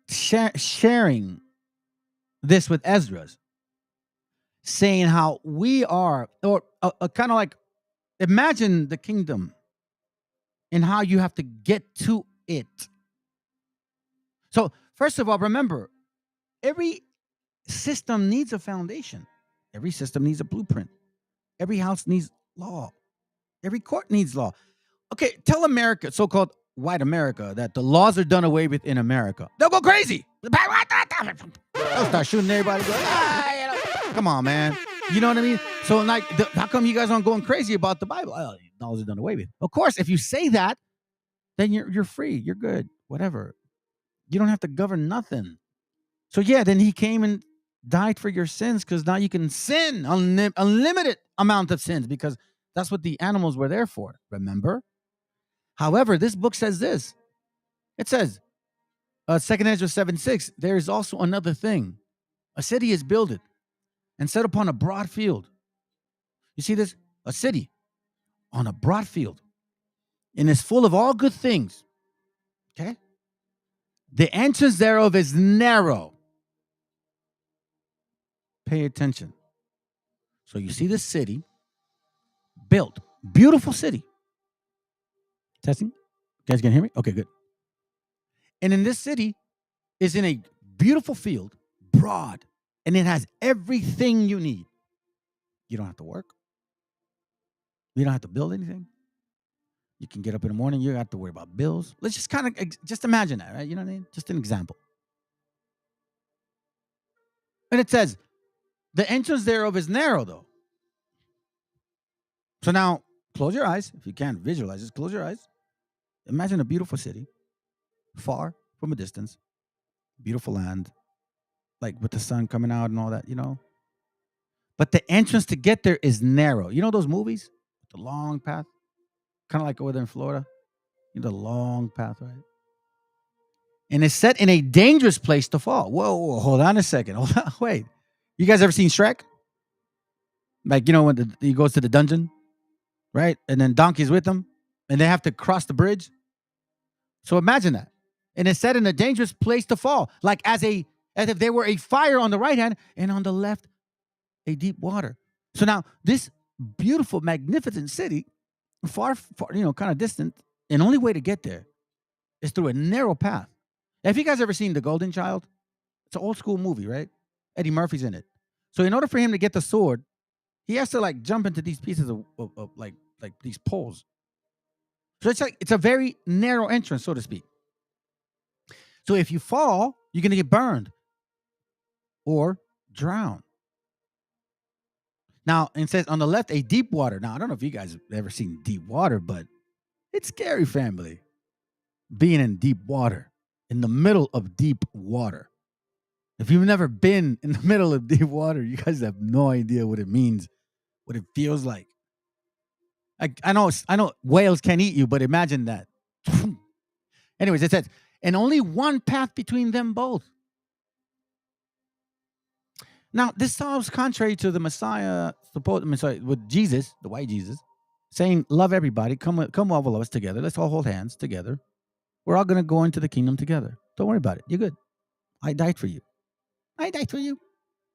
sharing this with Ezra's, saying how we are, or kind of like, imagine the kingdom and how you have to get to it. So first of all, remember, every system needs a foundation. Every system needs a blueprint. Every house needs law. Every court needs law. Okay, tell America, so-called white America, that the laws are done away with in America. They'll go crazy. They'll start shooting everybody. Come on, man. You know what I mean? So, how come you guys aren't going crazy about the Bible? Laws are done away with. Of course, if you say that, then you're free. You're good. Whatever. You don't have to govern nothing. So, yeah, then he came and died for your sins, because now you can sin unlimited amount of sins, because that's what the animals were there for. Remember? However, this book says this. It says, 2nd Ezra 7:6, there is also another thing. A city is builded and set upon a broad field. You see this? A city on a broad field, and is full of all good things. Okay? The entrance thereof is narrow. Pay attention. So you see this city built, beautiful city. Testing? You guys can hear me? Okay, good. And in this city is in a beautiful field, broad, and it has everything you need. You don't have to work. You don't have to build anything. You can get up in the morning. You don't have to worry about bills. Let's just kind of just imagine that, right? You know what I mean? Just an example. And it says, the entrance thereof is narrow, though. So now, close your eyes. If you can't visualize this, close your eyes. Imagine a beautiful city, far from a distance, beautiful land, like with the sun coming out and all that, you know. But the entrance to get there is narrow. You know those movies? The long path? Kind of like over there in Florida. You know, the long path, right? And it's set in a dangerous place to fall. Whoa, hold on a second. Hold on, wait. You guys ever seen Shrek? Like, you know, when he goes to the dungeon, right? And then Donkey's with him, and they have to cross the bridge. So imagine that. And it's set in a dangerous place to fall, like as if there were a fire on the right hand and on the left, a deep water. So now this beautiful, magnificent city, far, you know, kind of distant, and only way to get there is through a narrow path. Have you guys ever seen The Golden Child? It's an old school movie, right? Eddie Murphy's in it. So in order for him to get the sword, he has to like jump into these pieces of like these poles. So it's a very narrow entrance, so to speak. So if you fall, you're gonna get burned or drown. Now it says on the left a deep water. Now I don't know if you guys have ever seen deep water, but it's scary, family. Being in deep water, in the middle of deep water. If you've never been in the middle of deep water, you guys have no idea what it means, what it feels like. I know whales can't eat you, but imagine that. Anyways, it says, and only one path between them both. Now, this sounds contrary to the Messiah, with Jesus, the white Jesus, saying, love everybody, come all of us together. Let's all hold hands together. We're all going to go into the kingdom together. Don't worry about it. You're good. I died for you. I died for you.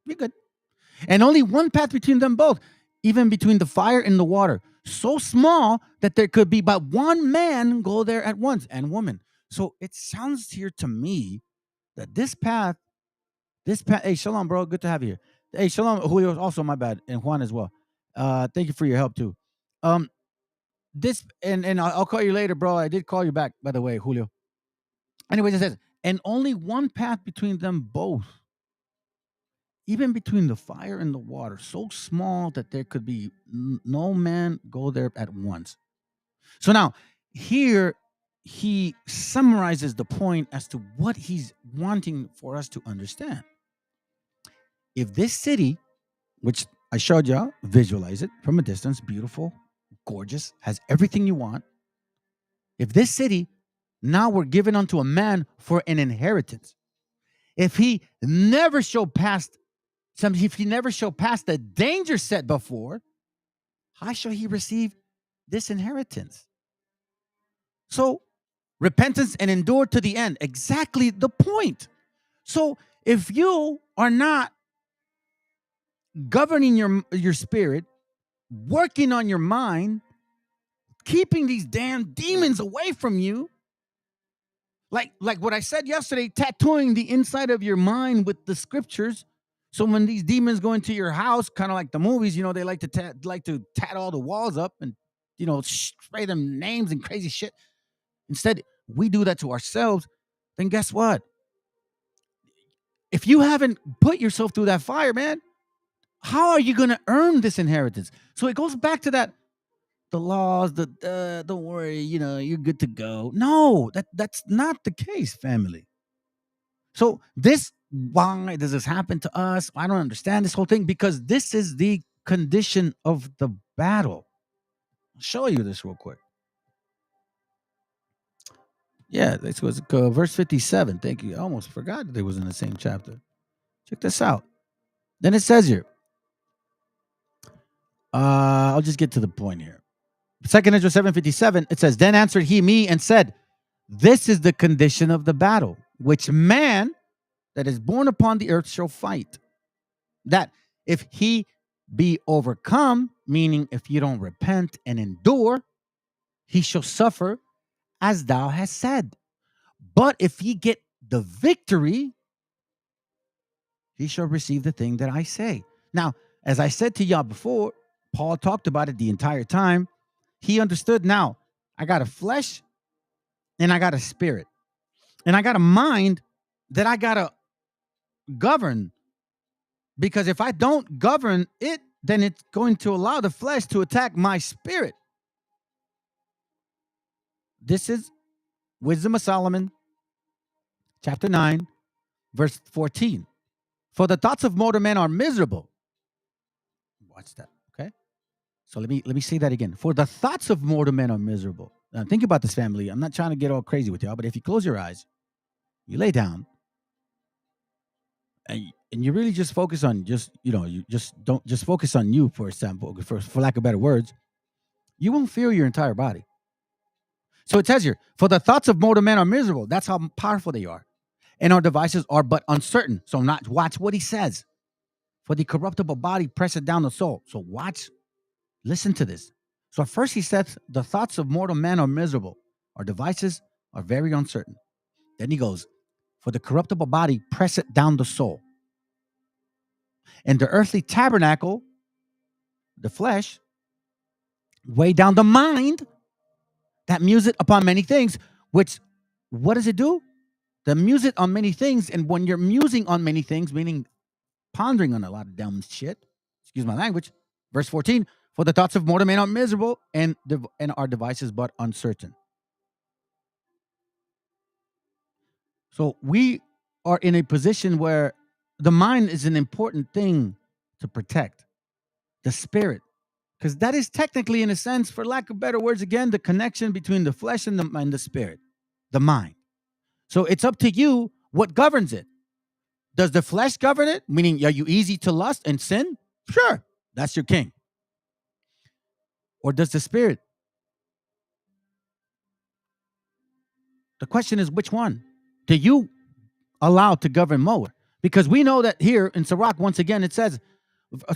You're good. And only one path between them both, even between the fire and the water, so small that there could be but one man go there at once, and woman. So it sounds here to me that this path, hey, shalom, bro. Good to have you here. Hey, shalom, Julio, also my bad, and Juan as well. Thank you for your help too. This and I'll call you later, bro. I did call you back, by the way, Julio. Anyways, it says, and only one path between them both, even between the fire and the water, so small that there could be no man go there at once. So now, here he summarizes the point as to what he's wanting for us to understand. If this city, which I showed y'all, visualize it from a distance, beautiful, gorgeous, has everything you want. If this city now were given unto a man for an inheritance, if he never showed past the danger set before, how shall he receive this inheritance? So repentance and endure to the end. Exactly the point. So if you are not governing your spirit, working on your mind, keeping these damn demons away from you, like what I said yesterday, tattooing the inside of your mind with the scriptures. So when these demons go into your house, kind of like the movies, you know, they like to tat all the walls up and, you know, spray them names and crazy shit. Instead, we do that to ourselves. Then guess what? If you haven't put yourself through that fire, man, how are you going to earn this inheritance? So it goes back to that, the laws, don't worry, you know, you're good to go. No, that's not the case, family. So why does this happen to us? I don't understand this whole thing, because this is the condition of the battle. I'll show you this real quick. Yeah, this was verse 57. Thank you. I almost forgot that it was in the same chapter. Check this out. Then it says here, I'll just get to the point here. 2 Ezra 7:57, it says, then answered he me and said, this is the condition of the battle, which man that is born upon the earth shall fight. That if he be overcome, meaning if you don't repent and endure, he shall suffer as thou hast said. But if he get the victory, he shall receive the thing that I say. Now, as I said to y'all before, Paul talked about it the entire time. He understood now, I got a flesh and I got a spirit. And I got a mind that I got to govern. Because if I don't govern it, then it's going to allow the flesh to attack my spirit. This is Wisdom of Solomon, chapter 9, verse 14. For the thoughts of mortal men are miserable. Watch that, okay? So let me say that again. For the thoughts of mortal men are miserable. Now think about this, family. I'm not trying to get all crazy with y'all, but if you close your eyes, you lay down, and you really just focus on you don't just focus on you, for example, for lack of better words, you won't feel your entire body. So it says here, for the thoughts of mortal men are miserable. That's how powerful they are. And our devices are but uncertain. So watch what he says. For the corruptible body presseth down the soul. So listen to this. So first he says, the thoughts of mortal men are miserable. Our devices are very uncertain. Then he goes, for the corruptible body presseth down the soul. And the earthly tabernacle, the flesh, weigh down the mind that museth upon many things, which, what does it do? The museth on many things. And when you're musing on many things, meaning pondering on a lot of dumb shit, excuse my language, verse 14, for the thoughts of mortal men are miserable and our devices but uncertain. So we are in a position where the mind is an important thing to protect. The spirit. Because that is technically, in a sense, for lack of better words, again, the connection between the flesh and the spirit, the mind. So it's up to you what governs it. Does the flesh govern it? Meaning, are you easy to lust and sin? Sure, that's your king. Or does the spirit? The question is, which one do you allow to govern more? Because we know that here in Sirach, once again, it says,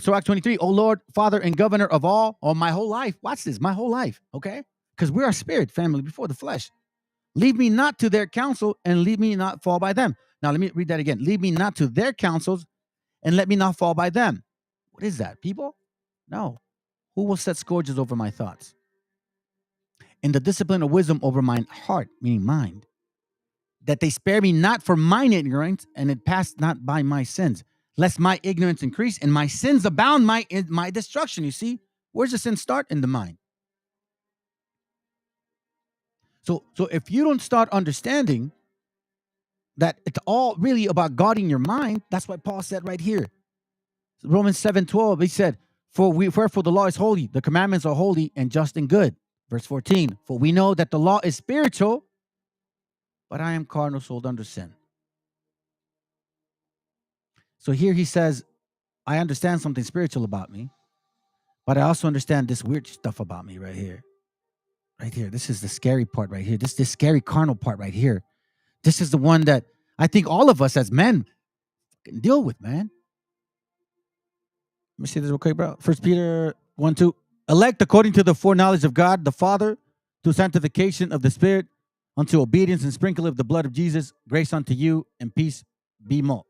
Sirach 23, O Lord, Father and Governor of all my whole life. Watch this, my whole life, okay? Because we're a spirit family before the flesh. Lead me not to their counsel and lead me not fall by them. Now, let me read that again. Lead me not to their counsels and let me not fall by them. What is that, people? No. Who will set scourges over my thoughts? And the discipline of wisdom over mine heart, meaning mind, that they spare me not for mine ignorance, and it pass not by my sins, lest my ignorance increase and my sins abound in my destruction. You see, where's the sin start? In the mind. So if you don't start understanding that it's all really about guarding your mind, that's what Paul said right here. Romans 7:12, he said, wherefore the law is holy, the commandments are holy and just and good. Verse 14, for we know that the law is spiritual, but I am carnal, sold under sin. So here he says, I understand something spiritual about me, but I also understand this weird stuff about me right here. Right here. This is the scary part right here. This scary carnal part right here. This is the one that I think all of us as men can deal with, man. Let me see this real quick, bro. 1 Peter 1:2. Elect according to the foreknowledge of God the Father, to sanctification of the Spirit, unto obedience and sprinkling of the blood of Jesus, grace unto you and peace be more.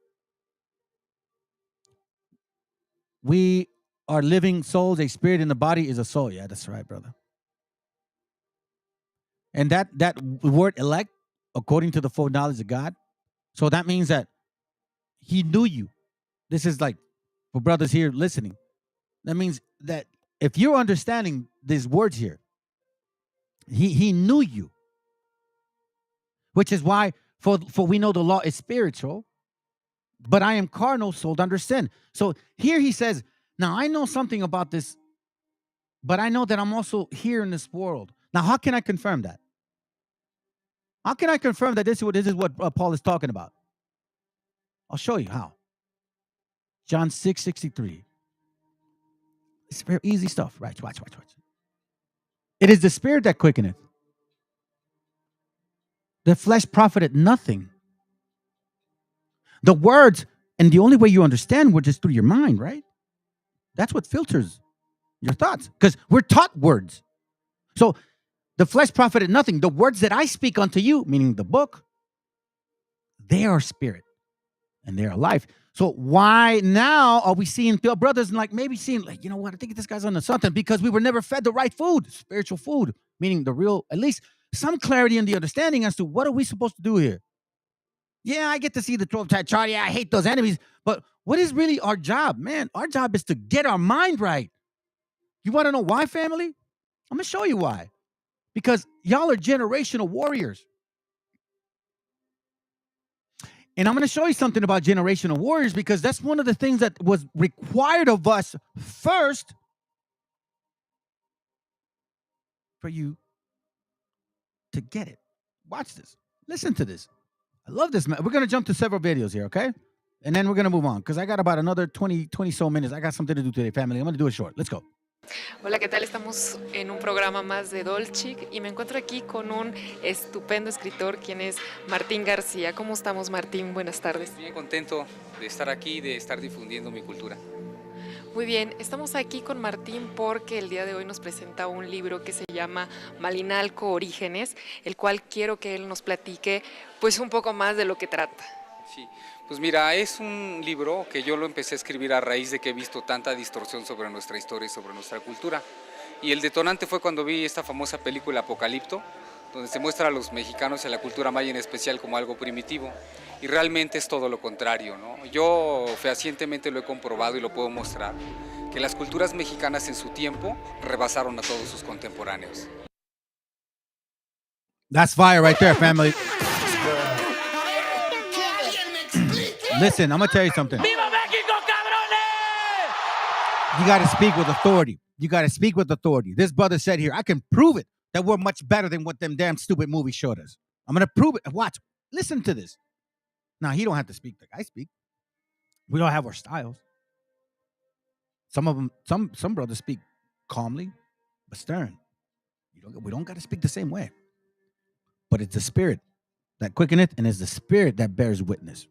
We are living souls. A spirit in the body is a soul. Yeah, that's right, brother. And that word elect, according to the foreknowledge of God. So that means that he knew you. This is like for brothers here listening. That means that if you're understanding these words here, he knew you. Which is why for we know the law is spiritual, but I am carnal, sold under sin. So here he says, now I know something about this, but I know that I'm also here in this world. Now, how can I confirm that? How can I confirm that this is what Paul is talking about? I'll show you how. John 6:63. It's very easy stuff. Right, watch. It is the spirit that quickeneth. The flesh profited nothing. The words, and the only way you understand words is through your mind, right? That's what filters your thoughts, because we're taught words. So the flesh profited nothing. The words that I speak unto you, meaning the book, they are spirit and they are life. So why now are we seeing brothers and like maybe seeing like, you know what, I think this guy's on something because we were never fed the right food, spiritual food, meaning the real, at least some clarity and the understanding as to what are we supposed to do here. Yeah, I get to see the 12 type chart. Yeah, I hate those enemies. But what is really our job? Man, our job is to get our mind right. You want to know why, family? I'm going to show you why. Because y'all are generational warriors. And I'm going to show you something about generational warriors because that's one of the things that was required of us first for you to get it. Watch this. Listen to this. I love this, man. We're going to jump to several videos here, okay? And then we're going to move on because I got about another 20 so minutes. I got something to do today, family. I'm going to do it short. Let's go. Hola, ¿qué tal? Estamos en un programa más de Dolchic y me encuentro aquí con un estupendo escritor, quien es Martín García. ¿Cómo estamos, Martín? Buenas tardes. Bien contento de estar aquí, de estar difundiendo mi cultura. Muy bien, estamos aquí con Martín porque el día de hoy nos presenta un libro que se llama Malinalco Orígenes, el cual quiero que él nos platique pues un poco más de lo que trata. Sí, pues mira, es un libro que yo lo empecé a escribir a raíz de que he visto tanta distorsión sobre nuestra historia y sobre nuestra cultura. Y el detonante fue cuando vi esta famosa película Apocalipto, donde se muestra a los mexicanos y a la cultura maya en especial como algo primitivo. Y realmente es todo lo contrario, ¿no? Yo fehacientemente lo he comprobado y lo puedo mostrar, que las culturas mexicanas en su tiempo rebasaron a todos sus contemporáneos. That's fire right there, family. Listen, I'm going to tell you something. ¡Viva México, cabrones! You got to speak with authority. You got to speak with authority. This brother said here, I can prove it, that we're much better than what them damn stupid movies showed us. I'm going to prove it. Watch. Listen to this. Now, he don't have to speak like I speak. We don't have our styles. Some of them, some brothers speak calmly, but stern. We don't got to speak the same way. But it's the spirit that quickeneth, and it's the spirit that bears witness.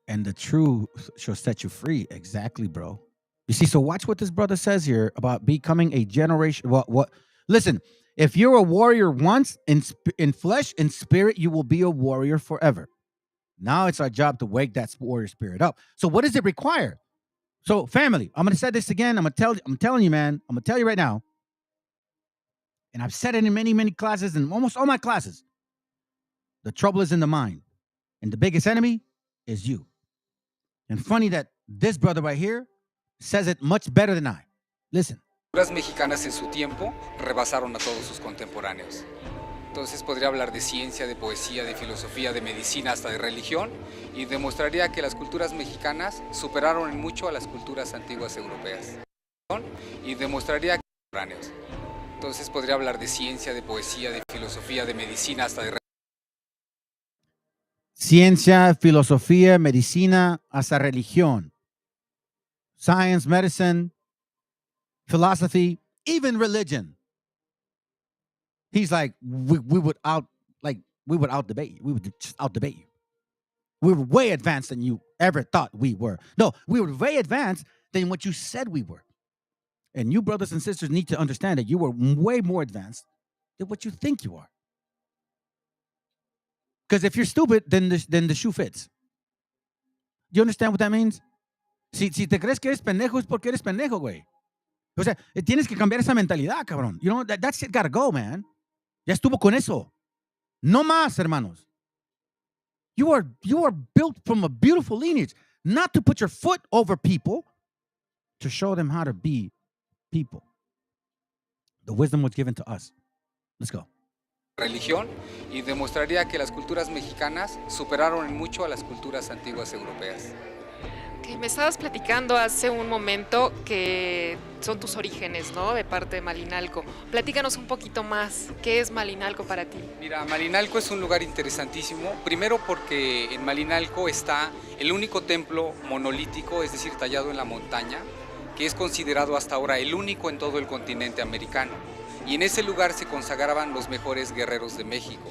And the truth shall set you free. Exactly, bro. You see, so watch what this brother says here about becoming a generation. What? Listen, if you're a warrior once in flesh and spirit, you will be a warrior forever. Now it's our job to wake that warrior spirit up. So what does it require? So family, I'm going to say this again. I'm telling you, man. I'm going to tell you right now. And I've said it in many, many classes, and almost all my classes. The trouble is in the mind. And the biggest enemy is you. And funny that this brother right here says it much better than I. Listen. Las mexicanas en su tiempo rebasaron a todos sus contemporáneos. Entonces podría hablar de ciencia, de poesía, de filosofía, de medicina, hasta de religión, y demostraría que las culturas mexicanas superaron en mucho a las culturas antiguas europeas. Y demostraría que contemporáneos. Entonces podría hablar de ciencia, de poesía, de filosofía, de medicina, hasta de ciencia, filosofía, medicina, hasta religión. Science, medicine, philosophy, even religion. He's like, we would out debate you. We would just out debate you. We were way advanced than you ever thought we were. No, we were way advanced than what you said we were. And you brothers and sisters need to understand that you were way more advanced than what you think you are. Because if you're stupid, then the shoe fits. Do you understand what that means? Si te crees que eres pendejo es porque eres pendejo, güey. O sea, tienes que cambiar esa mentalidad, cabrón. You know, that shit gotta go, man. Ya estuvo con eso. No más, hermanos. You are built from a beautiful lineage, not to put your foot over people, to show them how to be people. The wisdom was given to us. Let's go. Religión, y demostraría que las culturas mexicanas superaron en mucho a las culturas antiguas europeas. Okay, me estabas platicando hace un momento que son tus orígenes, ¿no? De parte de Malinalco. Platícanos un poquito más. ¿Qué es Malinalco para ti? Mira, Malinalco es un lugar interesantísimo. Primero porque en Malinalco está el único templo monolítico, es decir, tallado en la montaña, que es considerado hasta ahora el único en todo el continente americano. Y en ese lugar se consagraban los mejores guerreros de México.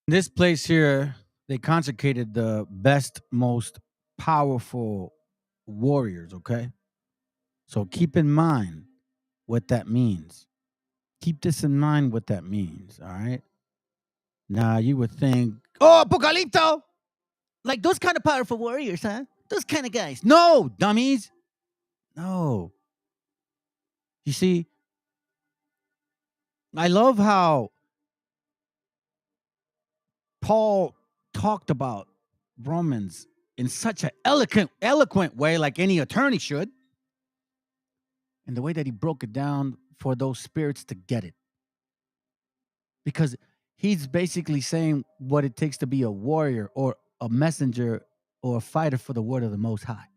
In this place here, they consecrated the best, most powerful warriors, okay? So keep in mind what that means. Keep this in mind what that means, all right? Now, you would think, oh, Apocalypto! Like those kind of powerful warriors, huh? Those kind of guys. No, dummies. No. You see, I love how Paul talked about Romans in such an eloquent way, like any attorney should, and the way that he broke it down for those spirits to get it. Because he's basically saying what it takes to be a warrior or a messenger or a fighter for the word of the Most High.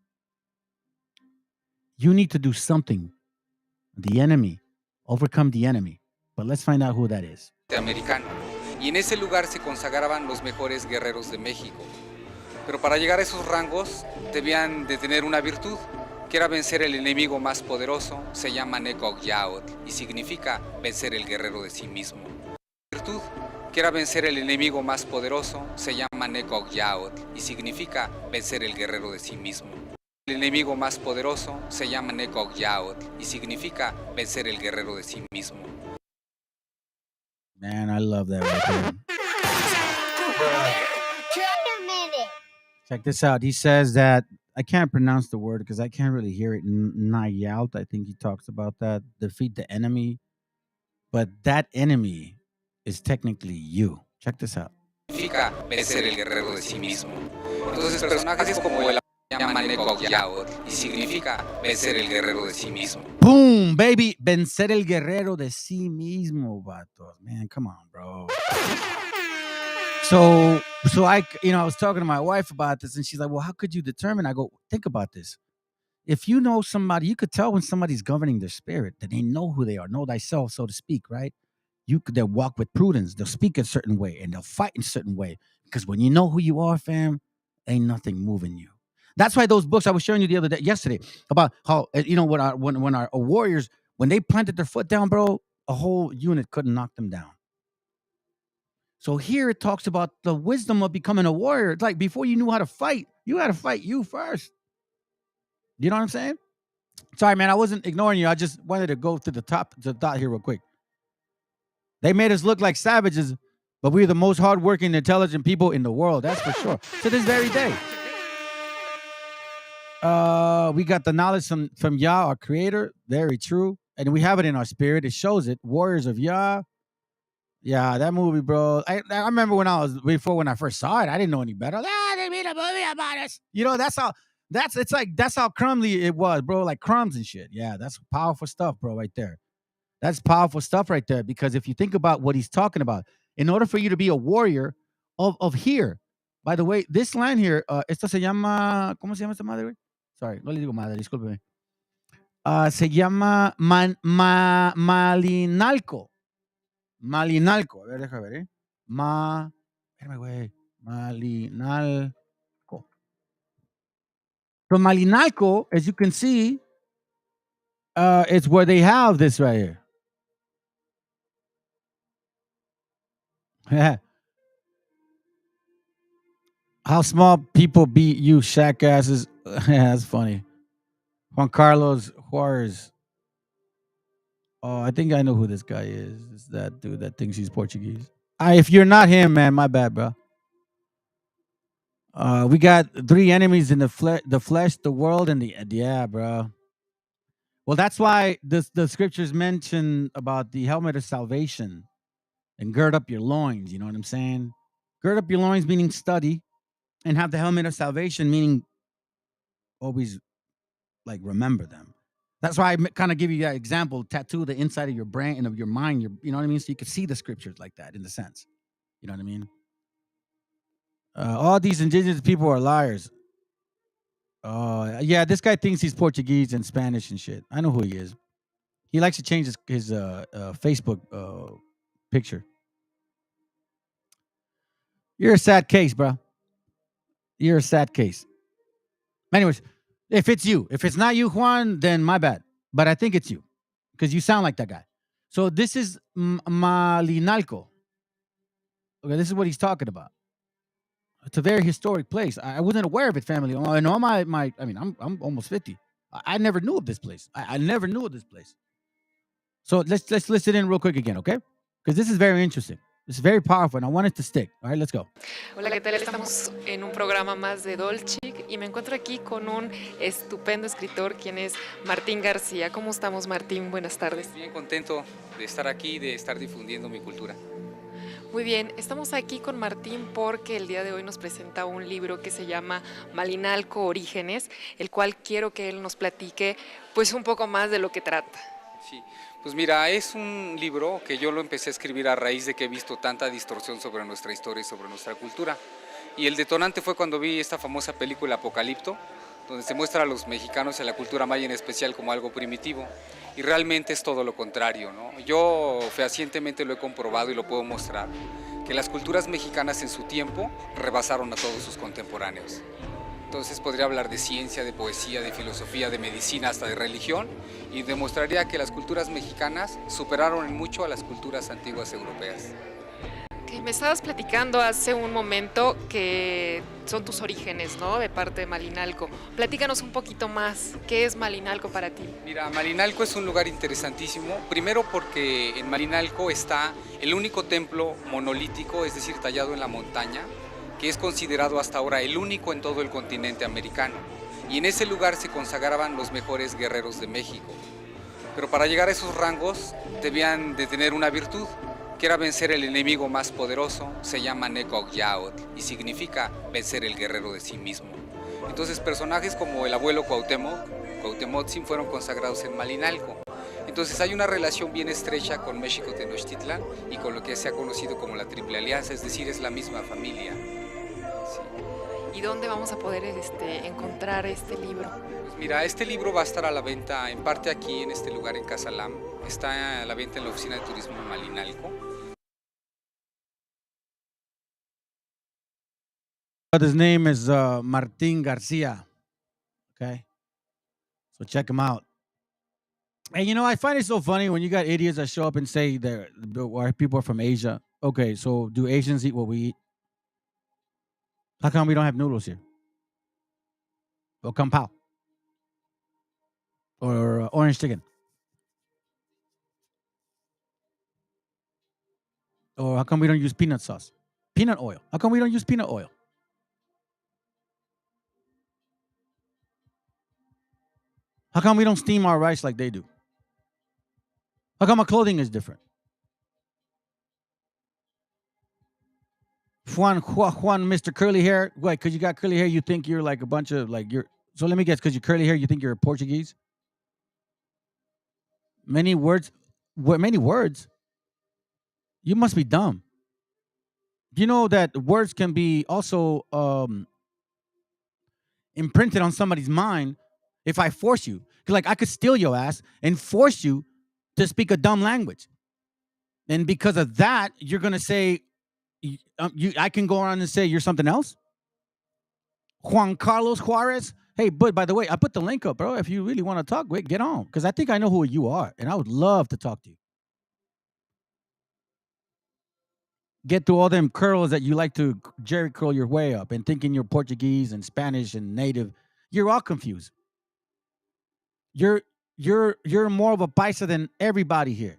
You need to do something. The enemy, overcome the enemy. But let's find out who that is. Americano. Y en ese lugar se consagraban los mejores guerreros de México. Pero para llegar a esos rangos debían de tener una virtud, que era vencer el enemigo más poderoso, se llama Nekog Yaot, y significa vencer el guerrero de sí mismo. Virtud, que era vencer el enemigo más poderoso, se llama Nekog Yaot, y significa vencer el guerrero de sí mismo. El enemigo más poderoso se llama Nekog Yaot, y significa vencer el guerrero de sí mismo. Man, I love that right there. Check this out. He says that, I can't pronounce the word because I can't really hear it. Nayalt, I think he talks about that. Defeat the enemy. But that enemy is technically you. Check this out. Significa vencer el guerrero de sí mismo. Entonces personajes como el llaman Nekog Yaot, y significa vencer el guerrero de sí mismo. Boom, baby. Vencer el guerrero de sí mismo, vatos. Man, come on, bro. So I was talking to my wife about this, and she's like, well, how could you determine? I go, think about this. If you know somebody, you could tell when somebody's governing their spirit, that they know who they are, know thyself, so to speak, right? They'll walk with prudence. They'll speak a certain way, and they'll fight in a certain way. Because when you know who you are, fam, ain't nothing moving you. That's why those books I was showing you yesterday, about how, when our warriors, when they planted their foot down, bro, a whole unit couldn't knock them down. So here it talks about the wisdom of becoming a warrior. It's like before you knew how to fight, you had to fight you first. You know what I'm saying? Sorry, man, I wasn't ignoring you. I just wanted to go to the dot here real quick. They made us look like savages, but we're the most hardworking, intelligent people in the world. That's for sure. To this very day. We got the knowledge from Yah, our creator. Very true. And we have it in our spirit. It shows it. Warriors of Yah. Yeah, that movie, bro. I remember when I first saw it, I didn't know any better. They made a movie about us. That's how crumbly it was, bro. Like crumbs and shit. Yeah, that's powerful stuff, bro, right there. That's powerful stuff right there. Because if you think about what he's talking about, in order for you to be a warrior of here, by the way, this land here, esto se llama, ¿cómo se llama esta madre, güey? Sorry, no le digo madre, discúlpeme. Se llama Malinalco. Malinalco. A ver, déjame ver, Espérame, güey. Malinalco. So Malinalco, as you can see, it's where they have this right here. How small people beat you, shackasses. That's funny. Juan Carlos Juarez. Oh, I think I know who this guy is. It's that dude that thinks he's Portuguese. If you're not him, man, my bad, bro. We got three enemies in the flesh, the world, and yeah, bro. Well, that's why the scriptures mention about the helmet of salvation and gird up your loins. You know what I'm saying? Gird up your loins, meaning study, and have the helmet of salvation, meaning always like remember them. That's why I kind of give you that example, tattoo the inside of your brain and of your mind, you know what I mean? So you can see the scriptures like that in the sense. You know what I mean? All these indigenous people are liars. Yeah, this guy thinks he's Portuguese and Spanish and shit. I know who he is. He likes to change his Facebook picture. You're a sad case, bro. You're a sad case. Anyways, if it's you, if it's not you, Juan, then my bad. But I think it's you because you sound like that guy. So this is Malinalco. Okay, this is what he's talking about. It's a very historic place. I wasn't aware of it, family. I know I'm almost 50. I never knew of this place. I never knew of this place. So let's listen in real quick again, okay? Because this is very interesting. This is very powerful, and I want it to stick. All right, let's go. Hola, ¿qué tal? Estamos en un programa más de Dolchic y me encuentro aquí con un estupendo escritor, quien es Martín García. ¿Cómo estamos, Martín? Buenas tardes. Bien contento de estar aquí, de estar difundiendo mi cultura. Muy bien, estamos aquí con Martín porque el día de hoy nos presenta un libro que se llama Malinalco Orígenes, el cual quiero que él nos platique pues un poco más de lo que trata. Sí, pues mira, es un libro que yo lo empecé a escribir a raíz de que he visto tanta distorsión sobre nuestra historia y sobre nuestra cultura. Y el detonante fue cuando vi esta famosa película Apocalipto, donde se muestra a los mexicanos y a la cultura maya en especial como algo primitivo. Y realmente es todo lo contrario, ¿no? Yo fehacientemente lo he comprobado y lo puedo mostrar, que las culturas mexicanas en su tiempo rebasaron a todos sus contemporáneos. Entonces podría hablar de ciencia, de poesía, de filosofía, de medicina, hasta de religión, y demostraría que las culturas mexicanas superaron en mucho a las culturas antiguas europeas. Okay, me estabas platicando hace un momento que son tus orígenes, ¿no? De parte de Malinalco. Platícanos un poquito más. ¿Qué es Malinalco para ti? Mira, Malinalco es un lugar interesantísimo, primero porque en Malinalco está el único templo monolítico, es decir, tallado en la montaña, que es considerado hasta ahora el único en todo el continente americano. Y en ese lugar se consagraban los mejores guerreros de México. Pero para llegar a esos rangos debían de tener una virtud, que era vencer el enemigo más poderoso. Se llama Necocyaotl y significa vencer el guerrero de sí mismo. Entonces personajes como el abuelo Cuauhtémoc fueron consagrados en Malinalco. Entonces hay una relación bien estrecha con México Tenochtitlan y con lo que se ha conocido como la Triple Alianza, es decir, es la misma familia. Sí. ¿Y dónde vamos a poder encontrar este libro? Pues mira, este libro va a estar a la venta en parte aquí en este lugar en Casalam. Está a la venta en la oficina de turismo de Malinalco. His name is Martin Garcia. Okay, so check him out. And you know, I find it so funny when you got idiots that show up and say why people are from Asia. Okay, so do Asians eat what we eat? How come we don't have noodles here? Or kung pao? Or orange chicken? Or how come we don't use peanut sauce? Peanut oil. How come we don't use peanut oil? How come we don't steam our rice like they do? How come our clothing is different? Juan, Mr. Curly Hair. Wait, because you got curly hair, you think you're like a bunch of like you're. So let me guess, because you curly hair, you think you're Portuguese? Many words. What? Many words? You must be dumb. Do you know that words can be also imprinted on somebody's mind if I force you? Like I could steal your ass and force you to speak a dumb language, and because of that, you're gonna say, I can go around and say you're something else. Juan Carlos Juarez. Hey, but by the way, I put the link up, bro. If you really want to talk, wait, get on, because I think I know who you are, and I would love to talk to you. Get through all them curls that you like to jerry curl your way up, and thinking you're Portuguese and Spanish and native. You're all confused. You're more of a paisa than everybody here.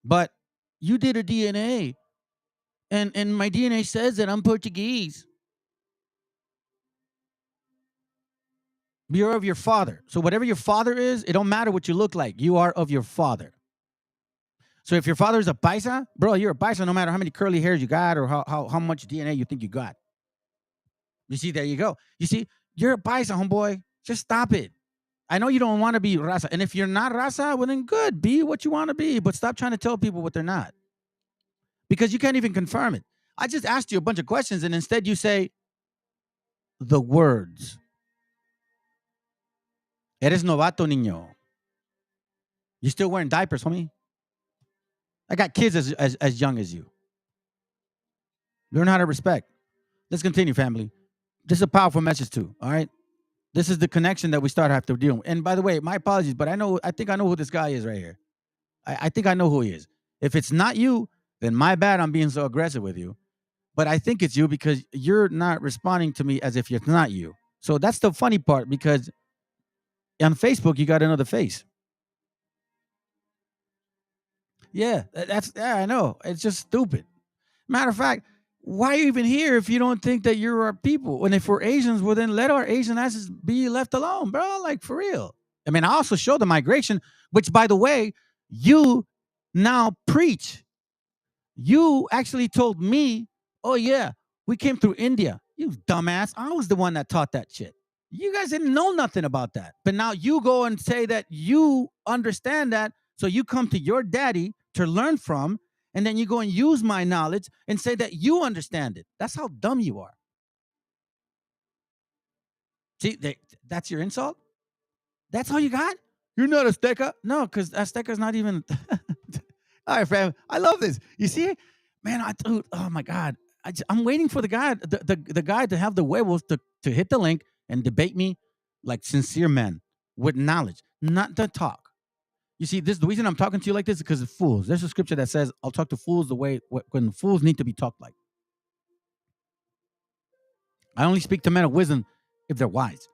But you did a DNA, and my DNA says that I'm Portuguese. You're of your father. So whatever your father is, it don't matter what you look like. You are of your father. So if your father is a paisa, bro, you're a paisa no matter how many curly hairs you got or how much DNA you think you got. You see, there you go. You see, you're a paisa, homeboy. Just stop it. I know you don't want to be raza. And if you're not raza, well then good. Be what you want to be. But stop trying to tell people what they're not. Because you can't even confirm it. I just asked you a bunch of questions and instead you say the words. Eres novato, niño. You still wearing diapers, homie? I got kids as young as you. Learn how to respect. Let's continue, family. This is a powerful message too, all right? This is the connection that we start to have to deal with. And by the way, my apologies, but I think I know who this guy is right here. I think I know who he is. If it's not you, then my bad, I'm being so aggressive with you. But I think it's you because you're not responding to me as if it's not you. So that's the funny part, because on Facebook, you got another face. Yeah, I know. It's just stupid. Matter of fact, why are you even here if you don't think that you're our people? And if we're Asians, well, then let our Asian asses be left alone, bro. Like, for real. I mean, I also show the migration, which, by the way, you now preach. You actually told me, oh, yeah, we came through India. You dumbass. I was the one that taught that shit. You guys didn't know nothing about that. But now you go and say that you understand that. So you come to your daddy to learn from, and then you go and use my knowledge and say that you understand it. That's how dumb you are. See, that's your insult? That's all you got? You're not Azteca? No, because Azteca's not even. All right, fam. I love this. You see? Man, oh my God. I'm waiting for the guy to have the werewolves to hit the link and debate me like sincere men with knowledge, not to talk. You see, the reason I'm talking to you like this is because of fools. There's a scripture that says, I'll talk to fools the way when fools need to be talked like. I only speak to men of wisdom if they're wise.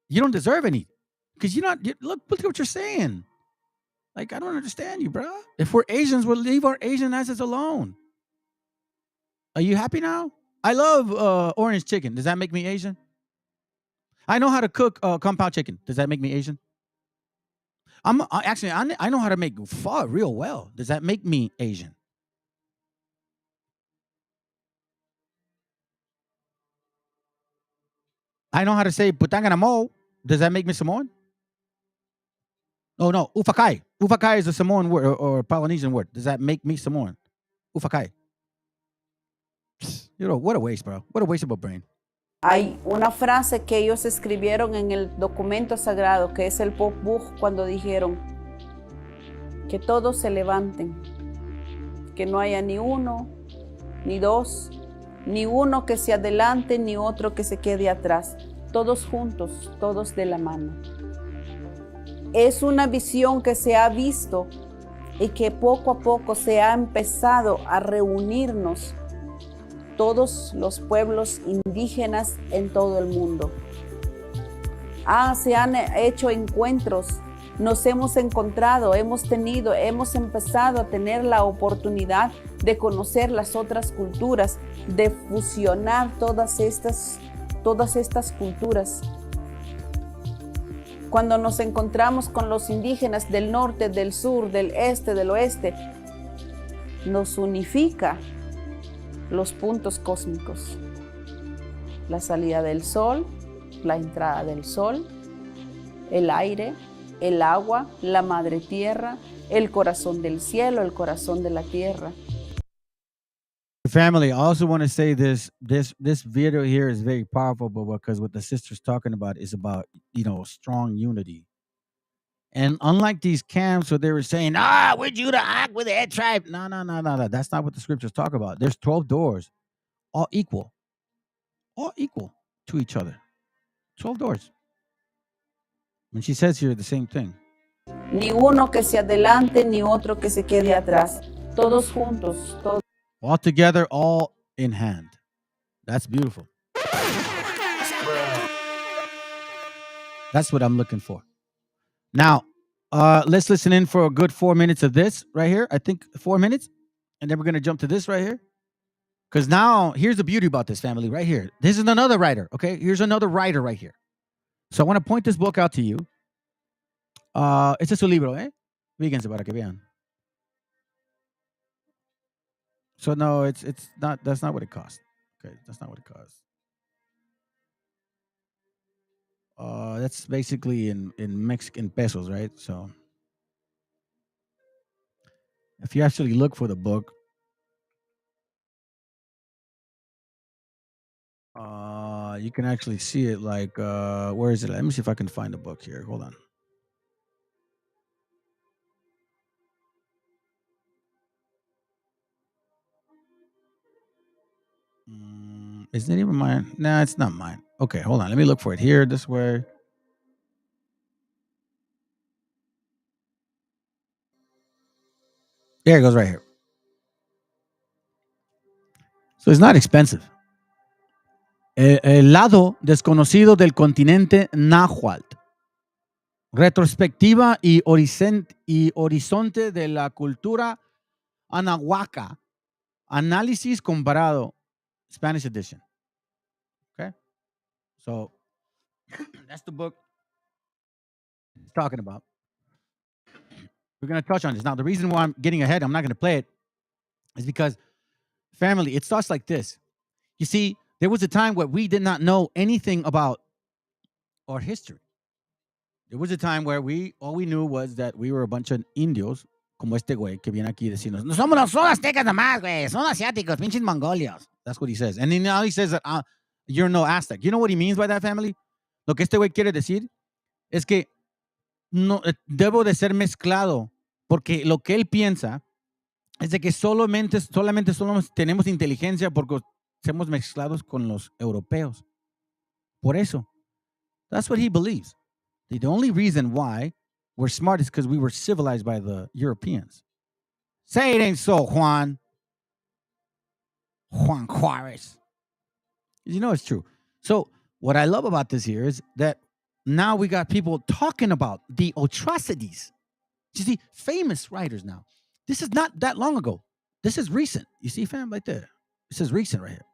You don't deserve any because look at what you're saying. Like, I don't understand you, bro. If we're Asians, we'll leave our Asian asses alone. Are you happy now? I love orange chicken. Does that make me Asian? I know how to cook compound chicken. Does that make me Asian? I know how to make pho real well. Does that make me Asian? I know how to say putanganamo. Does that make me Samoan? Oh, no. Ufakai. Ufakai is a Samoan word or Polynesian word. Does that make me Samoan? Ufakai. You know, what a waste, bro. What a waste of a brain. Hay una frase que ellos escribieron en el documento sagrado, que es el Popol Vuh, cuando dijeron que todos se levanten, que no haya ni uno, ni dos, ni uno que se adelante, ni otro que se quede atrás. Todos juntos, todos de la mano. Es una visión que se ha visto y que poco a poco se ha empezado a reunirnos todos los pueblos indígenas en todo el mundo. Se han hecho encuentros, nos hemos encontrado, hemos empezado a tener la oportunidad de conocer las otras culturas, de fusionar todas estas culturas. Cuando nos encontramos con los indígenas del norte, del sur, del este, del oeste, nos unifica los puntos cósmicos, la salida del sol, la entrada del sol, el aire, el agua, la madre tierra, el corazón del cielo, el corazón de la tierra. Family, I also want to say this video here is very powerful, but because what the sister's talking about is about, strong unity. And unlike these camps where they were saying, we're Judah, we're the head tribe. No. That's not what the scriptures talk about. There's 12 doors, all equal to each other. 12 doors. And she says here the same thing. Ni uno que se adelante, ni otro que se quede atrás. Todos juntos, todos. All together, all in hand. That's beautiful. That's what I'm looking for. Now, let's listen in for a good 4 minutes of this right here. I think 4 minutes. And then we're going to jump to this right here. Because now, here's the beauty about this, family, right here. This is another writer, okay? Here's another writer right here. So I want to point this book out to you. Este es su libro, ¿eh? Fíjense para que vean. So no, it's not. That's not what it costs. Okay, that's not what it costs. That's basically in Mexican pesos, right? So if you actually look for the book, you can actually see it. Like, where is it? Let me see if I can find the book here. Hold on. Isn't it even mine? No, it's not mine. Okay, hold on. Let me look for it here. This way. There it goes right here. So it's not expensive. El lado desconocido del continente náhuatl. Retrospectiva y horizonte de la cultura Anahuaca, Análisis Comparado, Spanish edition. Okay? So that's the book it's talking about. We're going to touch on this. Now, the reason why I'm getting ahead, I'm not going to play it, is because, family, it starts like this. You see, there was a time where we did not know anything about our history. There was a time where all we knew was that we were a bunch of indios, como este güey que viene aquí a decirnos, no somos los son aztecas nomás, güey, son asiáticos, pinches mongolios. That's what he says. And then now he says that you're no Aztec. You know what he means by that, family? Lo que este güey quiere decir es que no debo de ser mezclado, porque lo que él piensa es de que solamente tenemos inteligencia porque somos mezclados con los europeos. Por eso. That's what he believes. The only reason why we're smart is because we were civilized by the Europeans. Say it ain't so, Juan Juarez. You know it's true. So what I love about this here is that now we got people talking about the atrocities. You see, famous writers now. This is not that long ago. This is recent. You see, fam, right there. This is recent right here.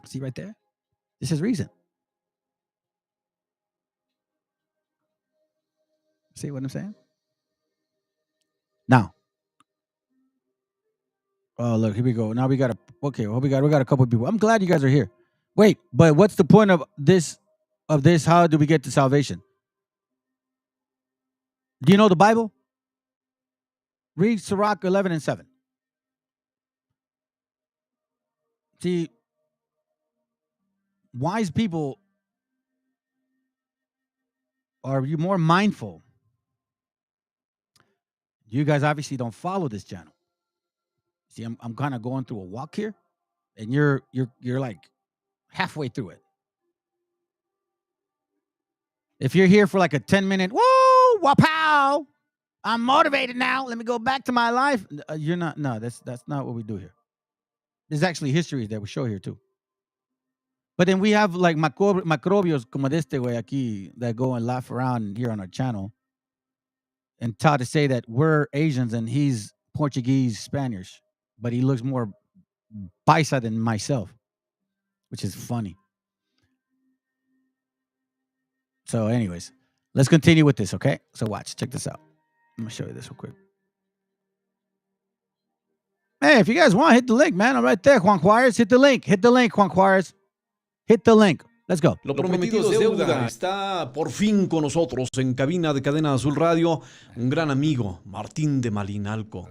See right there? This is recent. See what I'm saying? Now. Oh, look, here we go. Now we got we got a couple of people. I'm glad you guys are here. Wait, but what's the point of this? How do we get to salvation? Do you know the Bible? Read Sirach 11:7. See, wise people are you more mindful. You guys obviously don't follow this channel. See, I'm kind of going through a walk here, and you're like halfway through it. If you're here for like a 10-minute, whoa, wapow, I'm motivated now. Let me go back to my life. You're not. No, that's not what we do here. There's actually history that we show here too. But then we have like macrobios como de este güey aquí that go and laugh around here on our channel and try to say that we're Asians and he's Portuguese, Spanish, but he looks more paisa than myself, which is funny. So anyways, let's continue with this, okay? So watch, check this out. I'm going to show you this real quick. Hey, if you guys want, hit the link, man. I'm right there, Juan Juarez. Hit the link, Juan Juarez. Hit the link. Let's go. Lo prometido es deuda. Está por fin con nosotros en cabina de Cadena Azul Radio un gran amigo, Martín de Malinalco.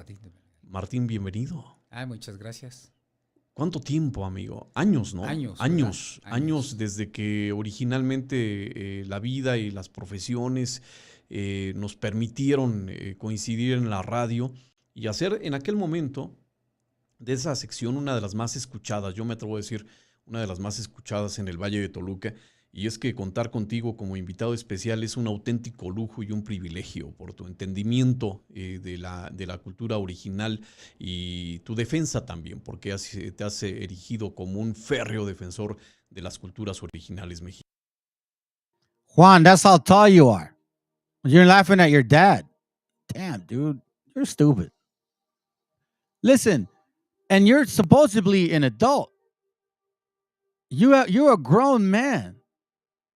Martín, bienvenido. Muchas gracias. ¿Cuánto tiempo, amigo? Años, ¿no? Años desde que originalmente la vida y las profesiones nos permitieron coincidir en la radio y hacer en aquel momento de esa sección una de las más escuchadas, yo me atrevo a decir una de las más escuchadas en el Valle de Toluca, y es que contar contigo como invitado especial es un auténtico lujo y un privilegio por tu entendimiento de la cultura original y tu defensa también, porque te has erigido como un férreo defensor de las culturas originales mexicanas. Juan, that's how tall you are. You're laughing at your dad. Damn, dude, you're stupid. Listen, and you're supposedly an adult. You're a grown man.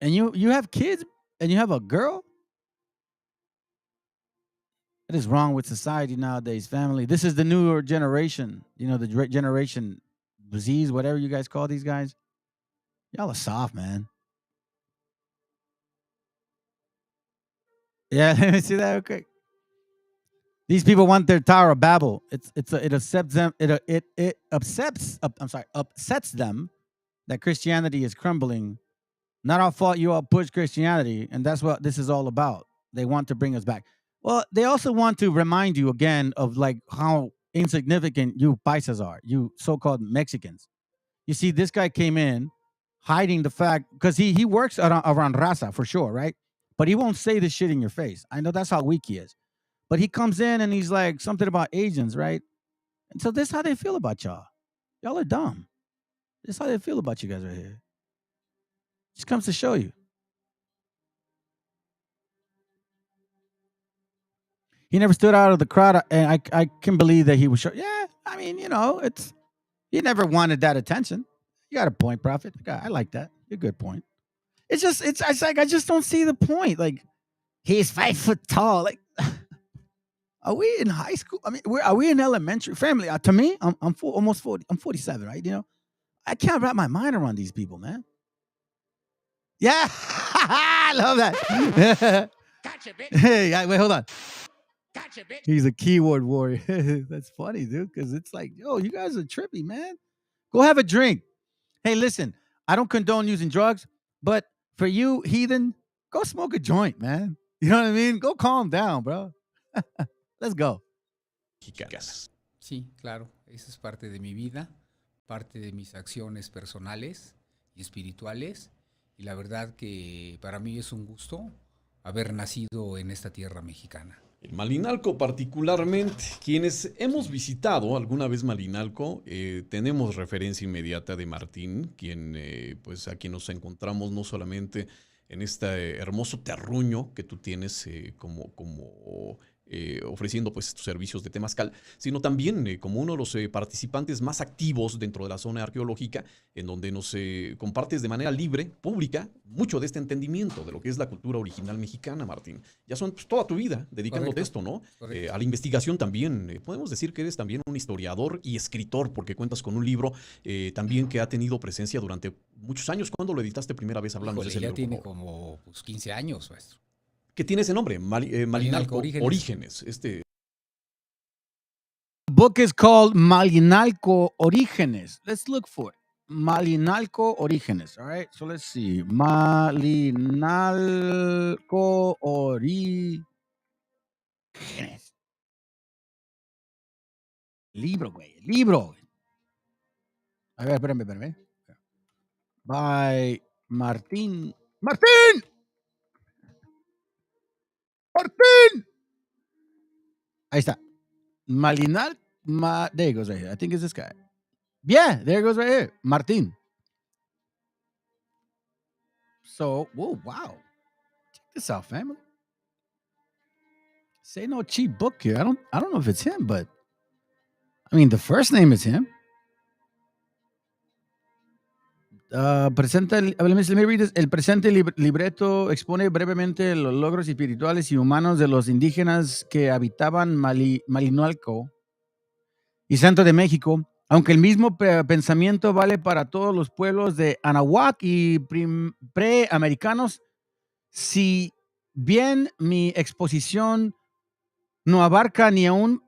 And you have kids and you have a girl? What is wrong with society nowadays, family? This is the newer generation. You know, the generation disease, whatever you guys call these guys. Y'all are soft, man. Yeah, let me see that real quick. These people want their Tower of Babel. It upsets them. It upsets them that Christianity is crumbling. Not our fault you all push Christianity, and that's what this is all about. They want to bring us back. Well, they also want to remind you again of like how insignificant you paisas are, you so-called Mexicans. You see, this guy came in hiding the fact, because he works around raza for sure, right? But he won't say this shit in your face. I know that's how weak he is. But he comes in and he's like something about Asians, right? And so this is how they feel about y'all. Y'all are dumb. This is how they feel about you guys right here. Just comes to show you. He never stood out of the crowd, and I can believe that he was sure. Yeah, I mean, he never wanted that attention. You got a point, Prophet. I like that. You're a good point. It's like I just don't see the point. Like, he's 5 foot tall. Like, are we in high school? I mean, are we in elementary? Family, to me, I'm almost 40. I'm 47, right? I can't wrap my mind around these people, man. Yeah, I love that. Gotcha, bitch. Hey, wait, hold on. Gotcha, bitch. He's a keyboard warrior. That's funny, dude, because it's like, yo, you guys are trippy, man. Go have a drink. Hey, listen, I don't condone using drugs, but for you, heathen, go smoke a joint, man. You know what I mean? Go calm down, bro. Let's go. Sí, claro, esa es parte de mi vida, parte de mis acciones personales y espirituales, y la verdad que para mí es un gusto haber nacido en esta tierra mexicana. El Malinalco particularmente, quienes hemos visitado alguna vez Malinalco, tenemos referencia inmediata de Martín, pues a quien nos encontramos no solamente en este hermoso terruño que tú tienes como ofreciendo pues tus servicios de temazcal, sino también como uno de los participantes más activos dentro de la zona arqueológica, en donde nos compartes de manera libre, pública, mucho de este entendimiento de lo que es la cultura original mexicana, Martín. Ya son pues, toda tu vida dedicándote a esto, ¿no? A la investigación también. Podemos decir que eres también un historiador y escritor, porque cuentas con un libro también que ha tenido presencia durante muchos años. ¿Cuándo lo editaste primera vez hablando de ese libro? Ya tiene como 15 años, maestro. ¿Qué tiene ese nombre? Malinalco Orígenes. The book is called Malinalco Orígenes. Let's look for it. Malinalco Orígenes. All right. So let's see. Malinalco Orígenes. Libro, güey. Libro. A ver, espérame. By Martín. ¡Martín! Ahí está. There it goes right here. I think it's this guy. Yeah, there it goes right here. Martín. So, whoa, wow. Check this out, family. Say no cheap book here. I don't know if it's him, but I mean the first name is him. Let me read this. El presente libreto expone brevemente los logros espirituales y humanos de los indígenas que habitaban Malinalco y Centro de México, aunque el mismo pensamiento vale para todos los pueblos de Anahuac y preamericanos. Si bien mi exposición no abarca ni un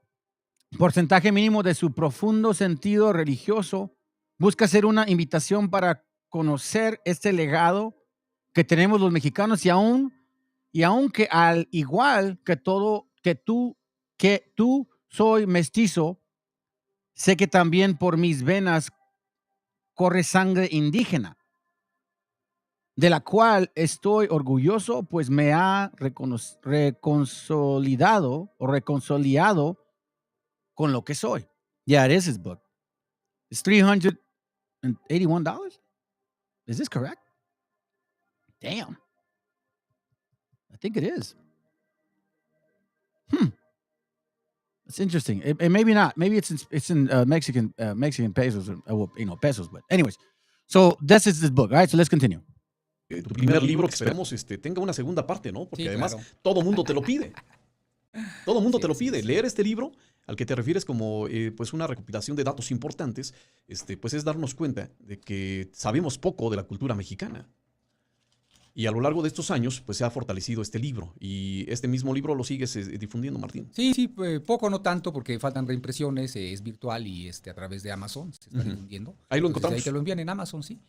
porcentaje mínimo de su profundo sentido religioso, busca ser una invitación para conocer este legado que tenemos los mexicanos y aunque al igual que tú soy mestizo, sé que también por mis venas corre sangre indígena, de la cual estoy orgulloso, pues me ha reconciliado con lo que soy. Yeah, it is his book. It's $381. Is this correct? Damn. I think it is. That's interesting. It maybe not. Maybe it's in Mexican pesos, pesos. But anyways, so this is this book. All right, so let's continue. Tu primer libro que esperemos tenga una segunda parte, ¿no? Porque sí, además claro, todo mundo te lo pide. Todo mundo te lo pide. Leer este libro al que te refieres como pues una recopilación de datos importantes, pues es darnos cuenta de que sabemos poco de la cultura mexicana. Y a lo largo de estos años, pues se ha fortalecido este libro. Y este mismo libro lo sigues difundiendo, Martín. Sí, poco, no tanto, porque faltan reimpresiones, es virtual y a través de Amazon se está difundiendo. Ahí lo encontramos. Ahí te lo envían en Amazon, sí.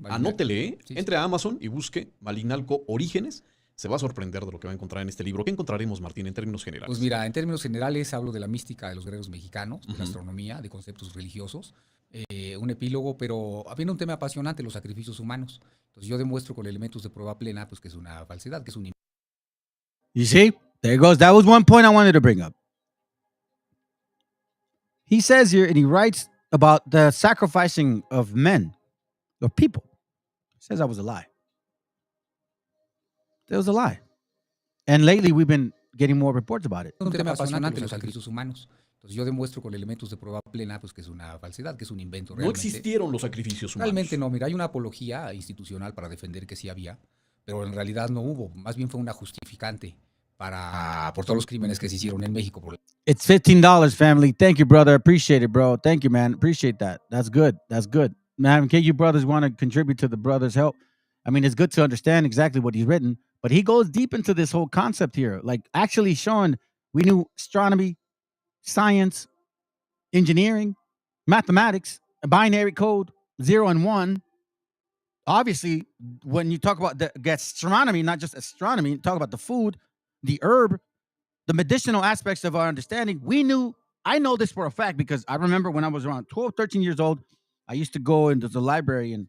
Anótele, entre a Amazon y busque Malinalco Orígenes. Se va a sorprender de lo que va a encontrar en este libro. ¿Qué encontraremos, Martín, en términos generales? Pues mira, en términos generales hablo de la mística de los guerreros mexicanos, de la astronomía, de conceptos religiosos, un epílogo, pero habiendo un tema apasionante, los sacrificios humanos. Entonces yo demuestro con elementos de prueba plena pues que es una falsedad, que es un... You see? There it goes. That was one point I wanted to bring up. He says here, and he writes about the sacrificing of men, of people. He says that was a lie. That was a lie. And lately we've been getting more reports about it. Es un tema apasionante los sacrificios humanos. Entonces yo demuestro con elementos de prueba plena pues que es una falsedad, que es un invento No realmente. existieron los sacrificios humanos. Realmente no, mira, hay una apología institucional para defender que sí había, pero en realidad no hubo, más bien fue una justificante por todos los crímenes que se hicieron en México. It's $15, family. Thank you, brother. Appreciate it, bro. Thank you, man. Appreciate that. That's good. That's good. Man, in case you brothers want to contribute to the brothers' help, I mean, it's good to understand exactly what he's written, but he goes deep into this whole concept here, like actually showing we knew astronomy, science, engineering, mathematics, binary code, 0 and 1. Obviously, when you talk about the gastronomy, not just astronomy, talk about the food, the herb, the medicinal aspects of our understanding, I know this for a fact because I remember when I was around 12, 13 years old, I used to go into the library and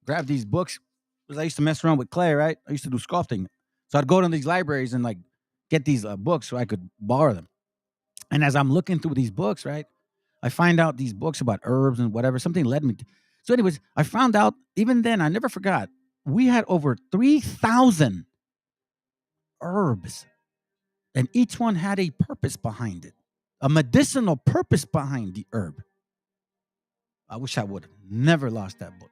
grab these books because I used to mess around with clay, right? I used to do sculpting. So I'd go to these libraries and like get these books so I could borrow them. And as I'm looking through these books, right, I find out these books about herbs and whatever, something led me to. So anyways, I found out, even then, I never forgot, we had over 3,000 herbs. And each one had a purpose behind it, a medicinal purpose behind the herb. I wish I would have never lost that book.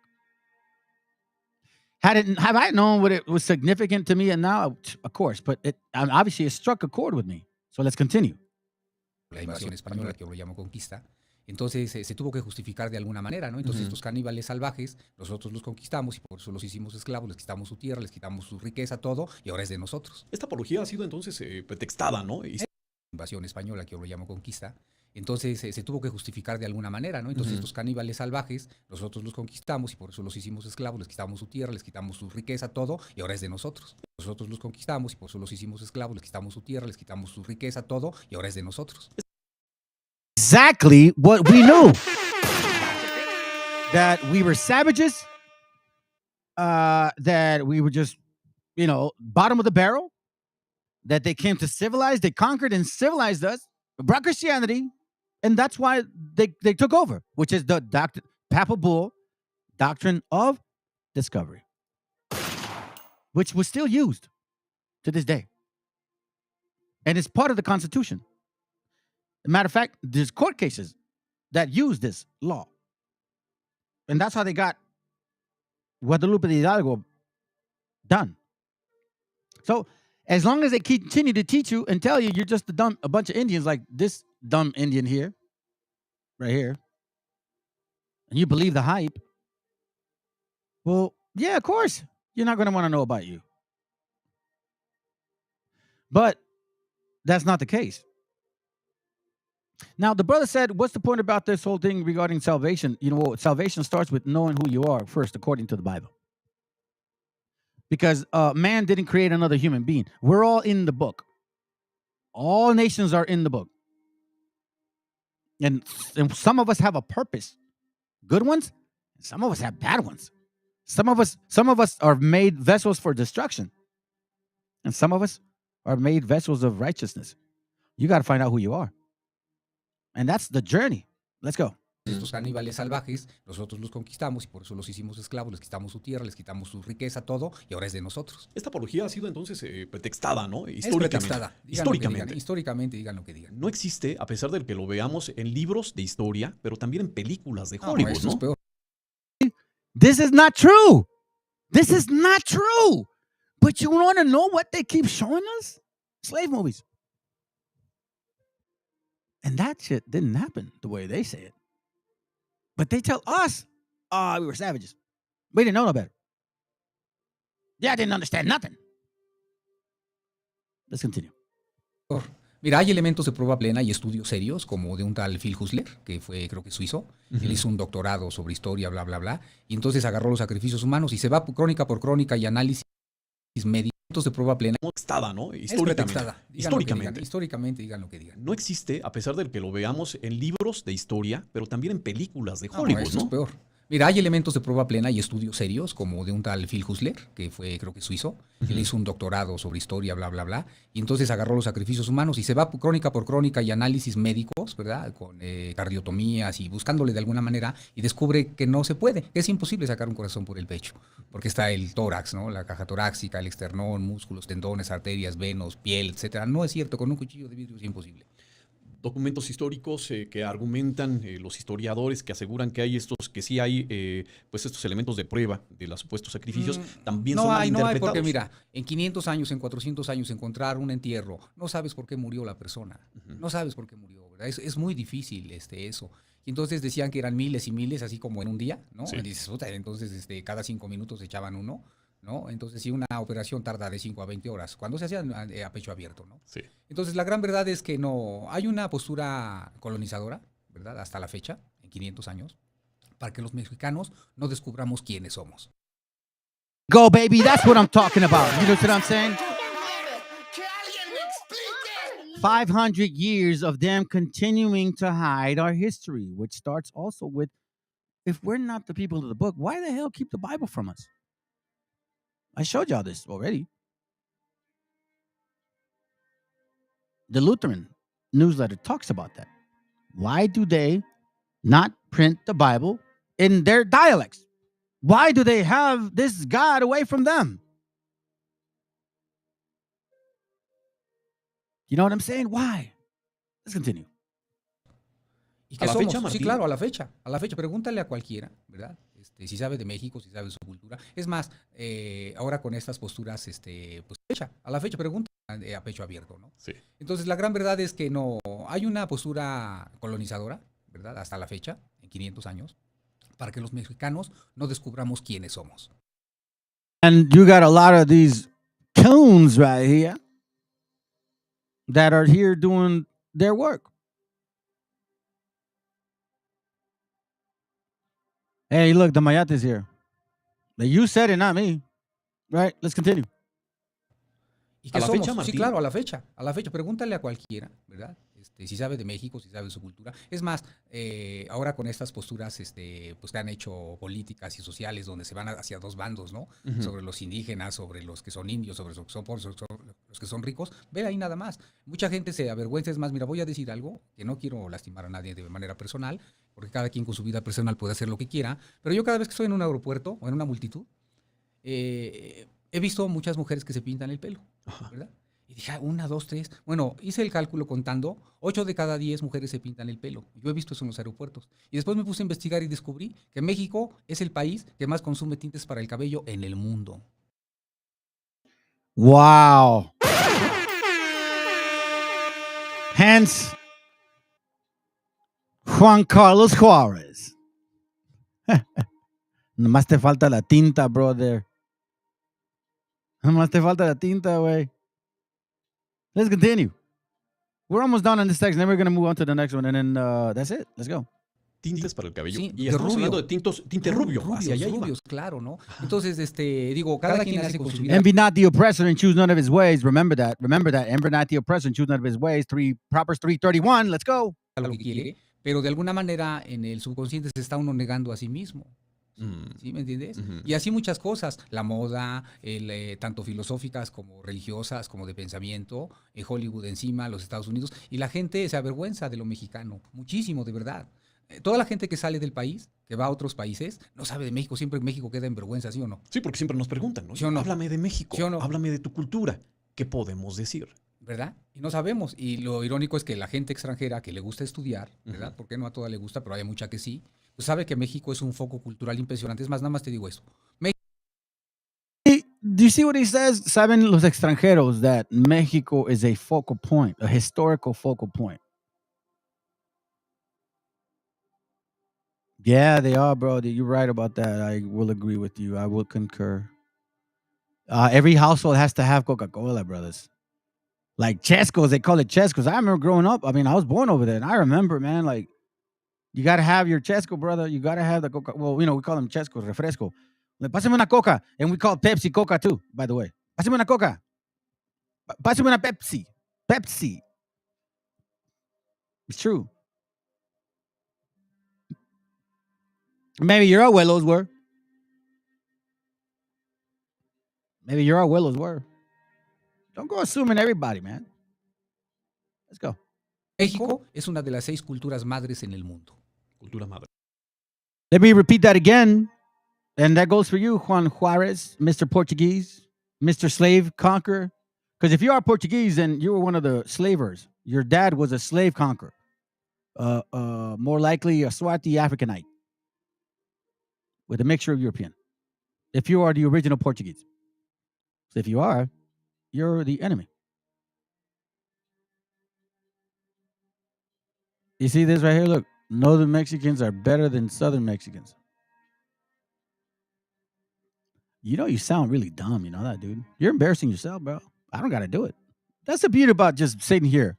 Have I known what it was significant to me? And now, of course, but obviously it struck a chord with me. So let's continue. La invasión española, que yo lo llamo conquista, entonces se tuvo que justificar de alguna manera, ¿no? Entonces estos caníbales salvajes, nosotros los conquistamos y por eso los hicimos esclavos, les quitamos su tierra, les quitamos su riqueza, todo, y ahora es de nosotros. Esta apología ha sido entonces pretextada, ¿no? Invasión española, que yo lo llamo conquista, entonces se tuvo que justificar de alguna manera, ¿no? Entonces estos caníbales salvajes, nosotros los conquistamos y por eso los hicimos esclavos, les quitamos su tierra, les quitamos su riqueza, todo, y ahora es de nosotros. Nosotros los conquistamos y por eso los hicimos esclavos, les quitamos su tierra, les quitamos su riqueza, todo, y ahora es de nosotros. Exactly what we knew. That we were savages, that we were just, bottom of the barrel, that they came to civilize, they conquered and civilized us, brought Christianity, and that's why they took over, which is the Papal Bull doctrine of discovery, which was still used to this day. And it's part of the Constitution. As a matter of fact, there's court cases that use this law. And that's how they got Guadalupe de Hidalgo done. So as long as they continue to teach you and tell you you're just a bunch of Indians like this dumb Indian here, right here, and you believe the hype, well, yeah, of course, you're not going to want to know about you. But that's not the case. Now, the brother said, what's the point about this whole thing regarding salvation? Salvation starts with knowing who you are first, according to the Bible. Because man didn't create another human being. We're all in the book. All nations are in the book. And some of us have a purpose. Good ones, and some of us have bad ones. Some of us are made vessels for destruction. And some of us are made vessels of righteousness. You got to find out who you are. And that's the journey. Let's go. Estos caníbales salvajes, nosotros los conquistamos y por eso los hicimos esclavos, les quitamos su tierra, les quitamos su riqueza, todo, y ahora es de nosotros. Esta apología ha sido entonces pretextada, ¿no? Históricamente, digan lo que digan. No existe, a pesar de que lo veamos en libros de historia, pero también en películas de Hollywood, ¿no? Es peor. This is not true. This is not true. But you want to know what they keep showing us? Slave movies. And that shit didn't happen the way they say it. But they tell us, we were savages. We didn't know no better. Yeah, I didn't understand nothing. Let's continue. Mira, hay elementos de prueba plena y estudios serios, como de un tal Phil Husler, que fue, creo que suizo. Él hizo un doctorado sobre historia, bla, bla, bla. Y entonces agarró los sacrificios humanos y se va crónica por crónica y análisis médicos de prueba plena. Pretextada, ¿no? Históricamente, digan lo que digan. No existe, a pesar de que lo veamos en libros de historia, pero también en películas de Hollywood, ¿no? Es peor. Mira, hay elementos de prueba plena y estudios serios, como de un tal Phil Husler, que fue, creo que suizo. Él hizo un doctorado sobre historia, bla, bla, bla, y entonces agarró los sacrificios humanos y se va crónica por crónica y análisis médicos, ¿verdad? Con cardiotomías y buscándole de alguna manera, y descubre que no se puede, que es imposible sacar un corazón por el pecho, porque está el tórax, ¿no? La caja torácica, el esternón, músculos, tendones, arterias, venos, piel, etcétera. No es cierto, con un cuchillo de vidrio es imposible. Documentos históricos que argumentan los historiadores que aseguran que hay que sí hay pues estos elementos de prueba de los supuestos sacrificios también son mal interpretados. No hay, porque mira, en 500 años, en 400 años encontrar un entierro, no sabes por qué murió la persona, no sabes por qué murió, ¿verdad? Es muy difícil eso. Y entonces decían que eran miles y miles, así como en un día, ¿no? Sí. Y dices, entonces cada 5 minutos echaban uno, ¿no? Entonces, si una operación tarda de 5 a 20 horas, cuando se hacía a pecho abierto, ¿no? Sí. Entonces, la gran verdad es que no hay una postura colonizadora, ¿verdad? Hasta la fecha, en 500 años, para que los mexicanos no descubramos quiénes somos. Go, baby, that's what I'm talking about. You know what I'm saying? 500 years of them continuing to hide our history, which starts also with, if we're not the people of the book, why the hell keep the Bible from us? I showed y'all this already. The Lutheran newsletter talks about that. Why do they not print the Bible in their dialects? Why do they have this God away from them? You know what I'm saying? Why? Let's continue. ¿Y qué somos? Fecha, sí, claro, a la fecha. Pregúntale a cualquiera, ¿verdad? Si sabe de México, si sabe de su cultura. Es más, ahora con estas posturas, pues a la fecha, pregunta a pecho abierto, ¿no? Sí. Entonces, la gran verdad es que no hay una postura colonizadora, ¿verdad? Hasta la fecha, en 500 años, para que los mexicanos no descubramos quiénes somos. And you got a lot of these coons right here that are here doing their work. Hey, look, the Mayate is here. You said it, not me. Right? Let's continue. ¿Y qué somos? Fecha, sí, claro, a la fecha. Pregúntale a cualquiera, ¿verdad? Si sabe de México, si sabe de su cultura. Es más, ahora con estas posturas pues que han hecho políticas y sociales donde se van hacia dos bandos, ¿no? Sobre los indígenas, sobre los que son indios, sobre los que son pobres, sobre los que son ricos. Ve ahí nada más. Mucha gente se avergüenza. Es más, mira, voy a decir algo que no quiero lastimar a nadie de manera personal, porque cada quien con su vida personal puede hacer lo que quiera. Pero yo cada vez que estoy en un aeropuerto o en una multitud, he visto muchas mujeres que se pintan el pelo, ¿verdad? Y dije, 1, 2, 3. Bueno, hice el cálculo contando, 8 de cada 10 mujeres se pintan el pelo. Yo he visto eso en los aeropuertos. Y después me puse a investigar y descubrí que México es el país que más consume tintes para el cabello en el mundo. Wow. Hence, Juan Carlos Juárez. Nomás te falta la tinta, brother. Nomás te falta la tinta, güey. Let's continue. We're almost done on this text, and then we're going to move on to the next one, and then that's it. Let's go. Tintes para el cabello. Sí, y estamos hablando de tinte rubio. Hacia allá rubios, claro, ¿no? Entonces, digo, cada quien hace con su vida. Envy not the oppressor and choose none of his ways. Remember that. Envy not the oppressor and choose none of his ways. Proverbs 3:31. Let's go. Lo que quiere, pero de alguna manera en el subconsciente se está uno negando a sí mismo. ¿Sí me entiendes? Y así muchas cosas, la moda, tanto filosóficas como religiosas, como de pensamiento, Hollywood encima, los Estados Unidos, y la gente se avergüenza de lo mexicano, muchísimo, de verdad. Toda la gente que sale del país, que va a otros países, no sabe de México, siempre México queda en vergüenza, ¿sí o no? Sí, porque siempre nos preguntan, ¿no? ¿Sí o no? Háblame de México, ¿sí o no? Háblame de tu cultura, ¿qué podemos decir? ¿Verdad? Y no sabemos, y lo irónico es que la gente extranjera que le gusta estudiar, ¿verdad? Porque no a toda le gusta, pero hay mucha que sí, pues sabe que México es un foco cultural impresionante. Es más, nada más te digo esto. Do you see what he says? Saben los extranjeros that Mexico is a focal point, a historical focal point. Yeah, they are, bro. You're right about that. I will agree with you. I will concur. Every household has to have Coca-Cola, brothers. Like Chescos, they call it Chescos. I remember growing up. I mean, I was born over there, and I remember, man, like, you got to have your Chesco, brother. You got to have the Coca. Well, we call them Chescos, refresco. Like, pásame una Coca. And we call Pepsi Coca too, by the way. Pásame una Coca. Pásame una Pepsi. Pepsi. It's true. Maybe your abuelos were. Maybe your abuelos were. Don't go assuming everybody, man. Let's go. México es una de las 6 culturas madres en el mundo. Cultura madre. Let me repeat that again. And that goes for you, Juan Juarez, Mr. Portuguese, Mr. Slave Conqueror. Because if you are Portuguese, then you were one of the slavers. Your dad was a slave conqueror. More likely a Swati Africanite with a mixture of European. If you are the original Portuguese. So if you are, you're the enemy. You see this right here? Look, Northern Mexicans are better than Southern Mexicans. You know, you sound really dumb. You know that, dude? You're embarrassing yourself, bro. I don't got to do it. That's the beauty about just sitting here.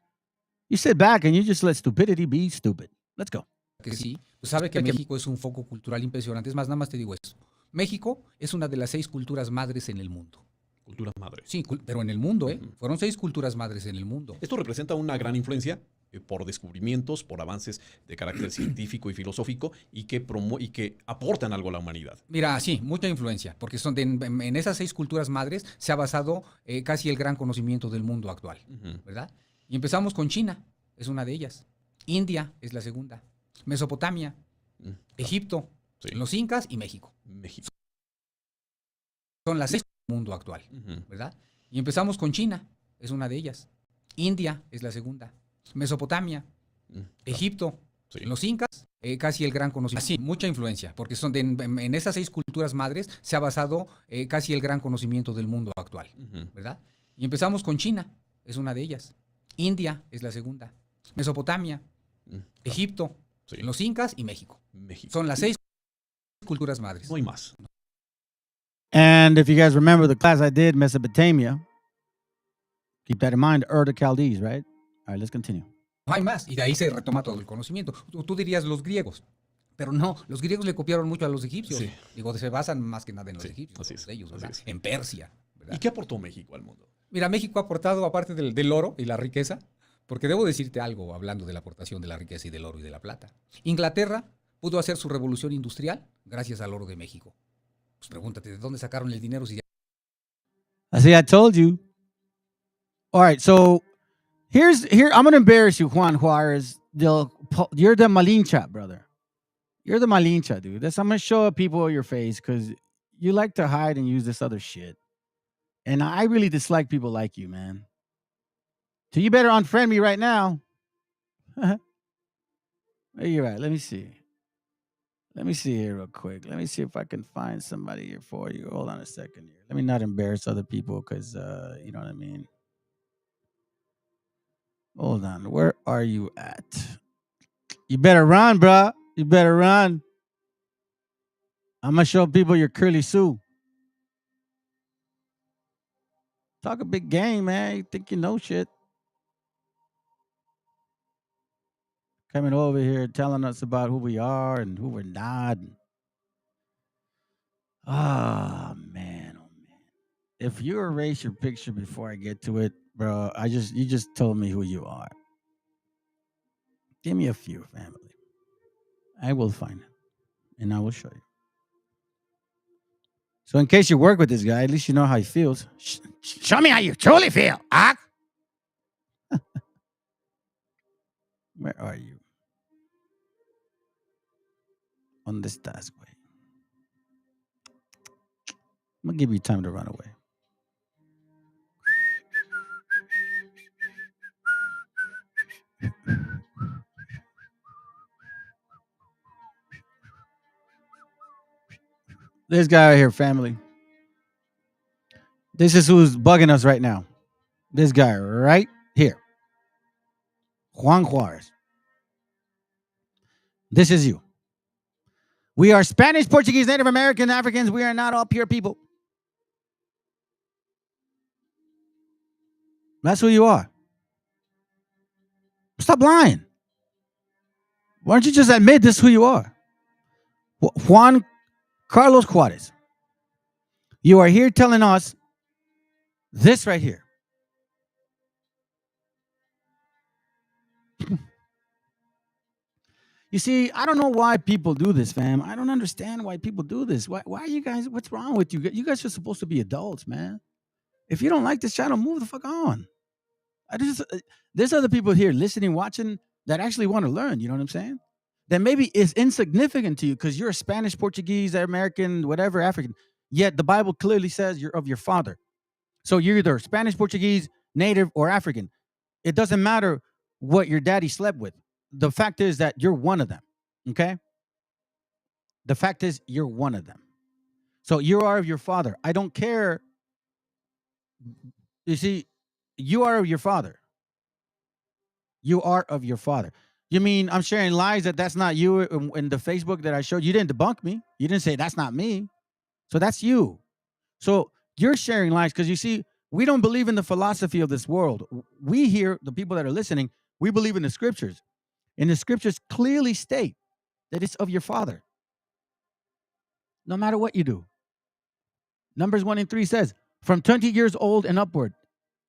You sit back and you just let stupidity be stupid. Let's go. Que sí, pues sabe que México es un foco cultural impresionante. Es más, nada más te digo esto. México es una de las 6 culturas madres en el mundo. Cultura madre. Sí, pero en el mundo, ¿eh? Fueron 6 culturas madres en el mundo. Esto representa una gran influencia por descubrimientos, por avances de carácter científico y filosófico y que aportan algo a la humanidad. Mira, sí, mucha influencia, porque en esas 6 culturas madres se ha basado casi el gran conocimiento del mundo actual, ¿verdad? Y empezamos con China, es una de ellas. India es la segunda. Mesopotamia, Egipto, los incas y México. Son las 6 del mundo actual, ¿verdad? Y empezamos con China, es una de ellas. India es la segunda. Mesopotamia, Egipto, los incas, casi el gran conocimiento. Sí, mucha influencia, porque en esas 6 culturas madres se ha basado casi el gran conocimiento del mundo actual, ¿verdad? Y empezamos con China, es una de ellas. India es la segunda. Mesopotamia, Egipto, los incas y México. Son las 6 culturas madres. No hay más. And if you guys remember the class I did, Mesopotamia, keep that in mind, the Chaldees, right? All right, let's continue. No hay más, y de ahí se retoma todo el conocimiento. Tú dirías los griegos, pero no, los griegos le copiaron mucho a los egipcios. Sí. Digo, se basan más que nada en los egipcios, así es, ellos, ¿verdad? En Persia, ¿verdad? ¿Y qué aportó México al mundo? Mira, México ha aportado, aparte del oro y la riqueza, porque debo decirte algo hablando de la aportación de la riqueza y del oro y de la plata. Inglaterra pudo hacer su revolución industrial gracias al oro de México. Pues pregúntate, ¿de dónde sacaron el dinero? Si I see, I told you. All right, so here I'm going to embarrass you, Juan Juarez. You're the Malincha, brother. You're the Malincha, dude. I'm going to show people your face because you like to hide and use this other shit. And I really dislike people like you, man. So you better unfriend me right now. Where you at? Let me see. Let me see here real quick. Let me see if I can find somebody here for you. Hold on a second here. Let me not embarrass other people because, you know what I mean? Hold on. Where are you at? You better run, bro. You better run. I'm going to show people your curly Sue. Talk a big game, man. You think you know shit. Coming over here telling us about who we are and who we're not. Oh, man. If you erase your picture before I get to it, bro, you just told me who you are. Give me a few, family. I will find it, and I will show you. So in case you work with this guy, at least you know how he feels. Show me how you truly feel, huh? Where are you? ¿Dónde estás, güey? I'm going to give you time to run away. This guy right here, family. This is who's bugging us right now. This guy right here. Juan Juarez. This is you. We are Spanish, Portuguese, Native American, Africans. We are not all pure people. That's who you are. Stop lying. Why don't you just admit this is who you are? Juan Carlos Juarez. You are here telling us this right here. You see, I don't know why people do this, fam. I don't understand why people do this. Why are you guys, what's wrong with you? You guys are supposed to be adults, man. If you don't like this channel, move the fuck on. There's other people here listening, watching that actually want to learn. You know what I'm saying? That maybe is insignificant to you because you're a Spanish, Portuguese, American, whatever, African. Yet the Bible clearly says you're of your father. So you're either Spanish, Portuguese, native, or African. It doesn't matter what your daddy slept with. The fact is that you're one of them. Okay? The fact is you're one of them. So you are of your father. I don't care. You see, you are of your father. You are of your father. You mean I'm sharing lies that's not you in the Facebook that I showed? You didn't debunk me. You didn't say that's not me. So that's you. So you're sharing lies because you see, we don't believe in the philosophy of this world. We here, the people that are listening, we believe in the scriptures. And the scriptures clearly state that it's of your father. No matter what you do. Numbers 1:3 says, from 20 years old and upward,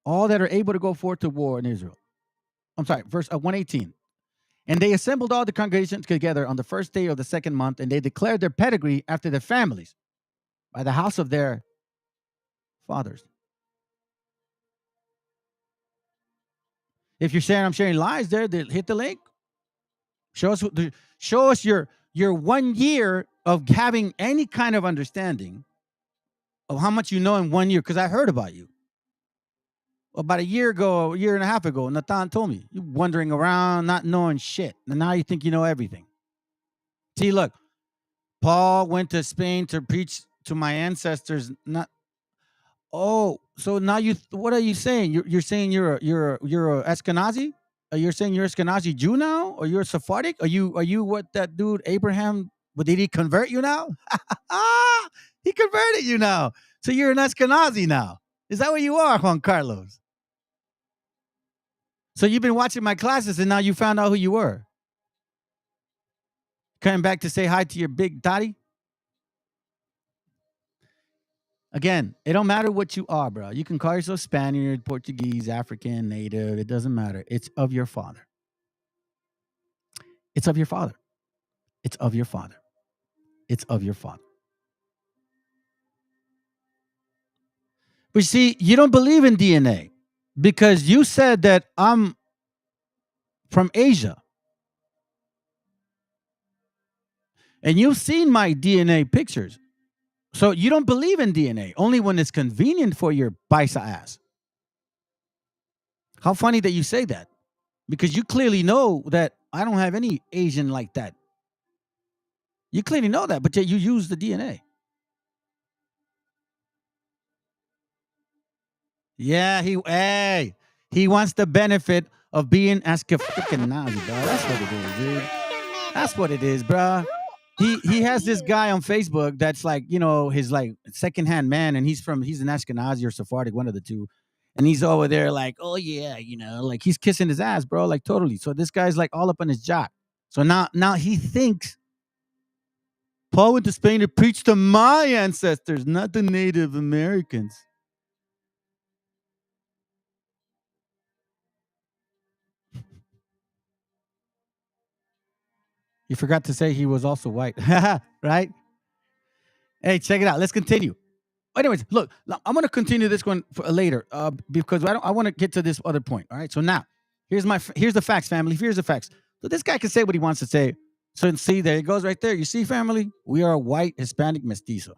all that are able to go forth to war in Israel. I'm sorry, verse 118. And they assembled all the congregation together on the first day of the second month, and they declared their pedigree after their families by the house of their fathers. If you're saying I'm sharing lies there, hit the link. Show us your 1 year of having any kind of understanding of how much you know in 1 year, because I heard about you. About a year and a half ago, Nathan told me, you're wandering around, not knowing shit. And now you think you know everything. See, look, Paul went to Spain to preach to my ancestors. So now what are you saying? You're saying you're a Ashkenazi? You're saying you're Ashkenazi Jew now? Or you're Sephardic? Are you what that dude Abraham, did he convert you now? He converted you now. So you're an Ashkenazi now. Is that what you are, Juan Carlos? So you've been watching my classes and now you found out who you were. Coming back to say hi to your big daddy. Again, it don't matter what you are, bro. You can call yourself Spaniard, Portuguese, African, native. It doesn't matter. It's of your father. It's of your father. It's of your father. It's of your father. But you see, you don't believe in DNA because you said that I'm from Asia. And you've seen my DNA pictures. So you don't believe in DNA, only when it's convenient for your paisa ass. How funny that you say that. Because you clearly know that I don't have any Asian like that. You clearly know that, but yet you use the DNA. Yeah, he wants the benefit of being freaking Nazi, bro. That's what it is, dude. That's what it is, bro. He has this guy on Facebook that's like, his like secondhand man, and he's an Ashkenazi or Sephardic, one of the two. And he's over there like, oh yeah, like he's kissing his ass, bro, like totally. So this guy's like all up on his jock. So now he thinks Paul went to Spain to preach to my ancestors, not the Native Americans. You forgot to say he was also white, right? Hey, check it out. Let's continue. Anyways, look, I'm going to continue this one for later because I want to get to this other point. All right. So now here's the facts, family. Here's the facts. So this guy can say what he wants to say. So see, there it goes right there. You see, family, we are a white Hispanic mestizo.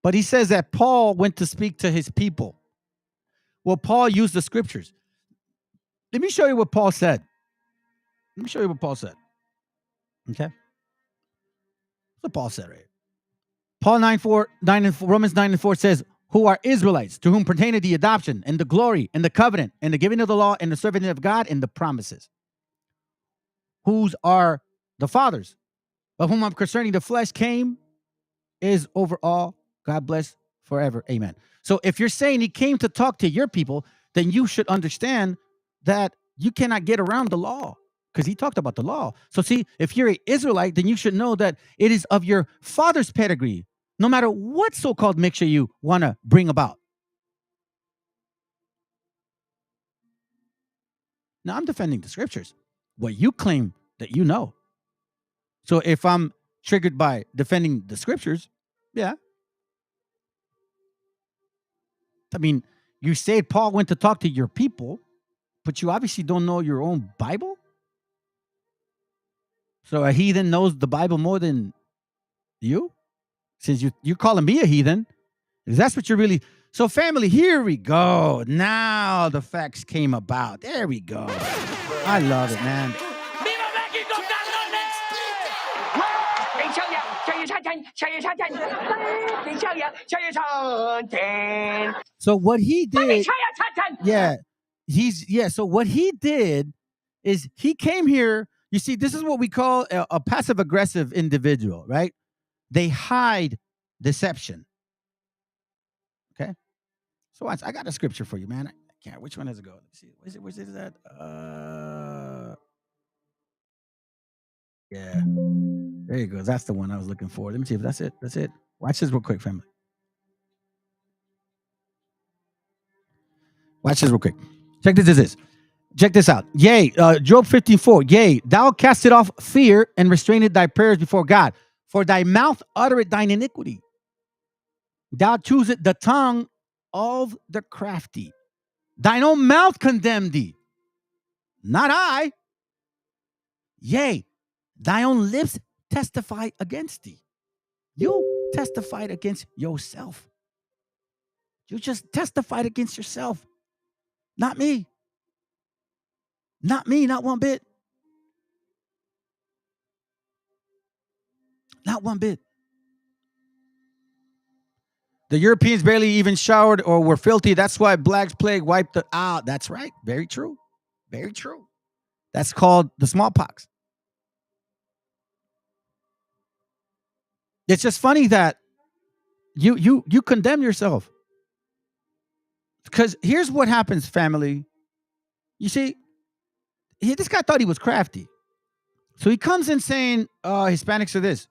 But he says that Paul went to speak to his people. Well, Paul used the scriptures. Let me show you what Paul said. Okay. What Paul said right here. Paul 9:4, Romans 9:4 says, who are Israelites, to whom pertain the adoption and the glory and the covenant and the giving of the law and the serving of God and the promises. Whose are the fathers, of whom I'm concerning the flesh came, is over all. God bless forever. Amen. So if you're saying he came to talk to your people, then you should understand that you cannot get around the law. Because he talked about the law. So see, if you're an Israelite, then you should know that it is of your father's pedigree, no matter what so-called mixture you want to bring about. Now, I'm defending the scriptures. What you claim that you know. So if I'm triggered by defending the scriptures, yeah. I mean, you said Paul went to talk to your people, but you obviously don't know your own Bible. So a heathen knows the Bible more than you? Since you're calling me a heathen, if that's what you're really. So family, here we go. Now the facts came about. There we go. I love it, man. So what he did, so what he did is he came here. You see, this is what we call a passive aggressive individual, right? They hide deception. Okay. So watch, I got a scripture for you, man. I can't. Which one does it go? Let's see. Where's it at? Yeah. There you go. That's the one I was looking for. Let me see if that's it. That's it. Watch this real quick, family. Watch this real quick. Check this. Check this out. Yea, Job 54. Yea, thou castest off fear and restrained thy prayers before God. For thy mouth uttereth thine iniquity. Thou choosest the tongue of the crafty. Thine own mouth condemned thee, not I. Yea, thy own lips testify against thee. You testified against yourself. You just testified against yourself. Not me. Not me, not one bit. Not one bit. The Europeans barely even showered or were filthy. That's why Black's plague wiped it out. That's right. Very true. Very true. That's called the smallpox. It's just funny that you condemn yourself. Because here's what happens, family. You see, this guy thought he was crafty. So he comes in saying, Hispanics are this.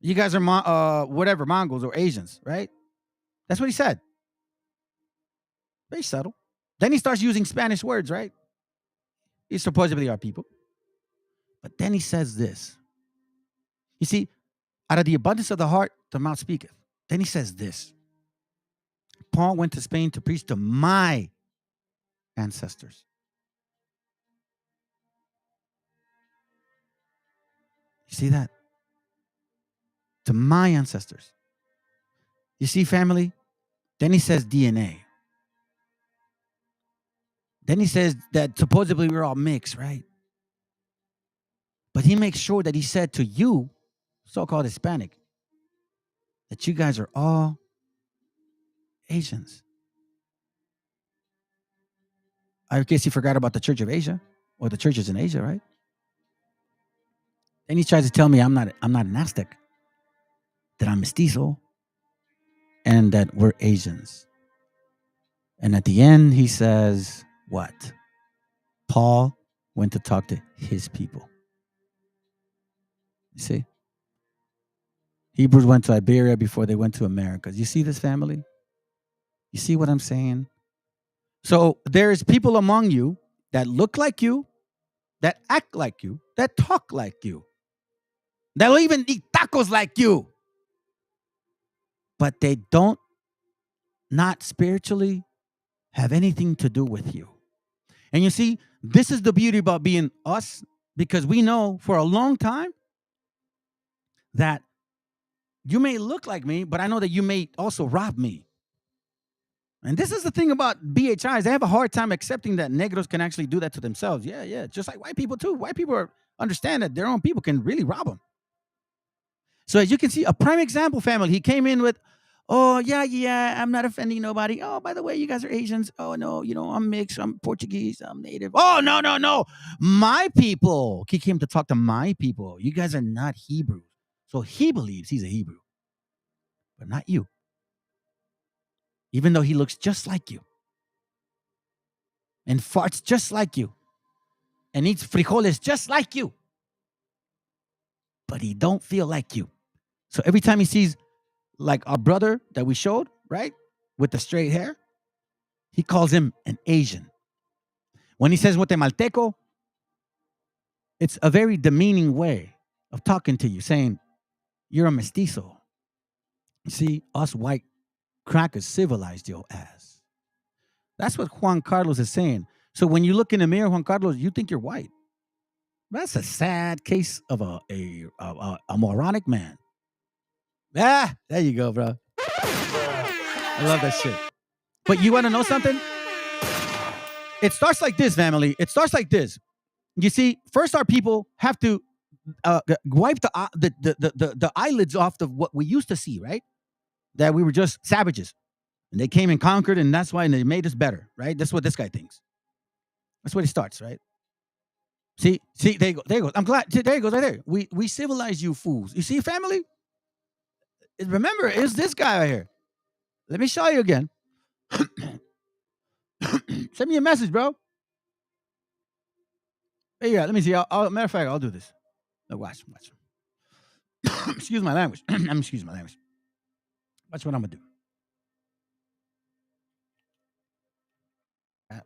You guys are whatever, Mongols or Asians, right? That's what he said. Very subtle. Then he starts using Spanish words, right? These supposedly are people. But then he says this. You see, out of the abundance of the heart, the mouth speaketh. Then he says this. Paul went to Spain to preach to my ancestors. You see that? To my ancestors. You see, family? Then he says DNA. Then he says that supposedly we're all mixed, right? But he makes sure that he said to you, so-called Hispanic, that you guys are all Asians. I guess he forgot about the Church of Asia or the churches in Asia, right? Then he tries to tell me I'm not an Aztec, that I'm mestizo, and that we're Asians. And at the end, he says, what? Paul went to talk to his people. You see? Hebrews went to Iberia before they went to America. You see this, family? You see what I'm saying? So there's people among you that look like you, that act like you, that talk like you, that'll even eat tacos like you. But they don't, not spiritually, have anything to do with you. And you see, this is the beauty about being us, because we know for a long time that you may look like me, but I know that you may also rob me. And this is the thing about BHIs. They have a hard time accepting that negros can actually do that to themselves. Yeah. Just like white people too. White people understand that their own people can really rob them. So as you can see, a prime example, family, he came in with, oh, yeah, I'm not offending nobody. Oh, by the way, you guys are Asians. Oh, no, I'm mixed. I'm Portuguese. I'm native. Oh, no. My people. He came to talk to my people. You guys are not Hebrew. So he believes he's a Hebrew, but not you. Even though he looks just like you and farts just like you and eats frijoles just like you, but he don't feel like you. So every time he sees like our brother that we showed, right, with the straight hair, he calls him an Asian. When he says Guatemalteco, It's a very demeaning way of talking to you, saying you're a mestizo. You see, us white crackers civilized your ass. That's what Juan Carlos is saying. So when you look in the mirror, Juan Carlos, you think you're white. That's a sad case of a moronic man. Ah, there you go, bro. I love that shit. But you want to know something? It starts like this, family. It starts like this. You see, first our people have to wipe the eyelids off of what we used to see, right? That we were just savages. And they came and conquered, and that's why they made us better, right? That's what this guy thinks. That's what he starts, right? See, there you go. There you go. I'm glad. There he goes right there. We civilize you fools. You see, family? Remember, it's this guy right here. Let me show you again. Send me a message, bro. Hey, yeah, let me see. Matter of fact, I'll do this. Watch. Excuse my language. Excuse my language. Watch what I'm going to do.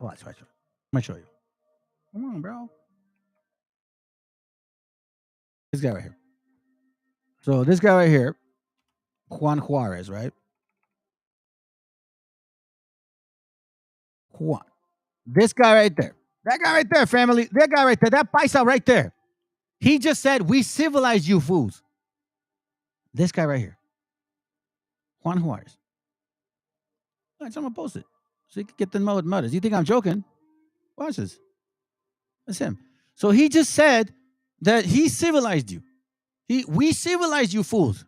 Watch. I'm going to show you. Come on, bro. This guy right here. So this guy right here, Juan Juarez, right? Juan. This guy right there. That guy right there, family. That guy right there. That paisa right there. He just said, we civilized you fools. This guy right here. Juan Juarez. All right, so I'm going to post it. So you can get the mothers. You think I'm joking? Watch this. That's him. So he just said that he civilized you. We civilized you fools.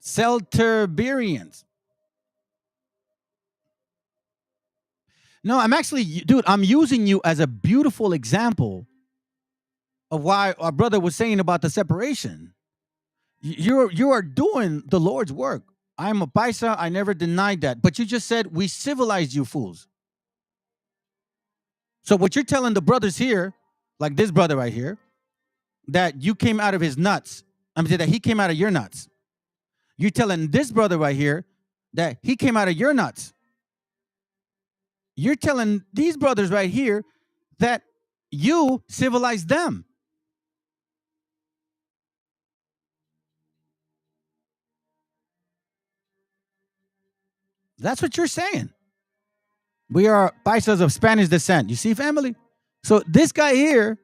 Celtiberians. No, I'm actually, dude, I'm using you as a beautiful example of why our brother was saying about the separation. You are doing the Lord's work. I'm a paisa. I never denied that. But you just said we civilized you fools. So what you're telling the brothers here, like this brother right here, that you came out of his nuts. I'm saying that he came out of your nuts. You're telling this brother right here that he came out of your nuts. You're telling these brothers right here that you civilized them. That's what you're saying. We are paisas of Spanish descent. You see, family? So this guy here,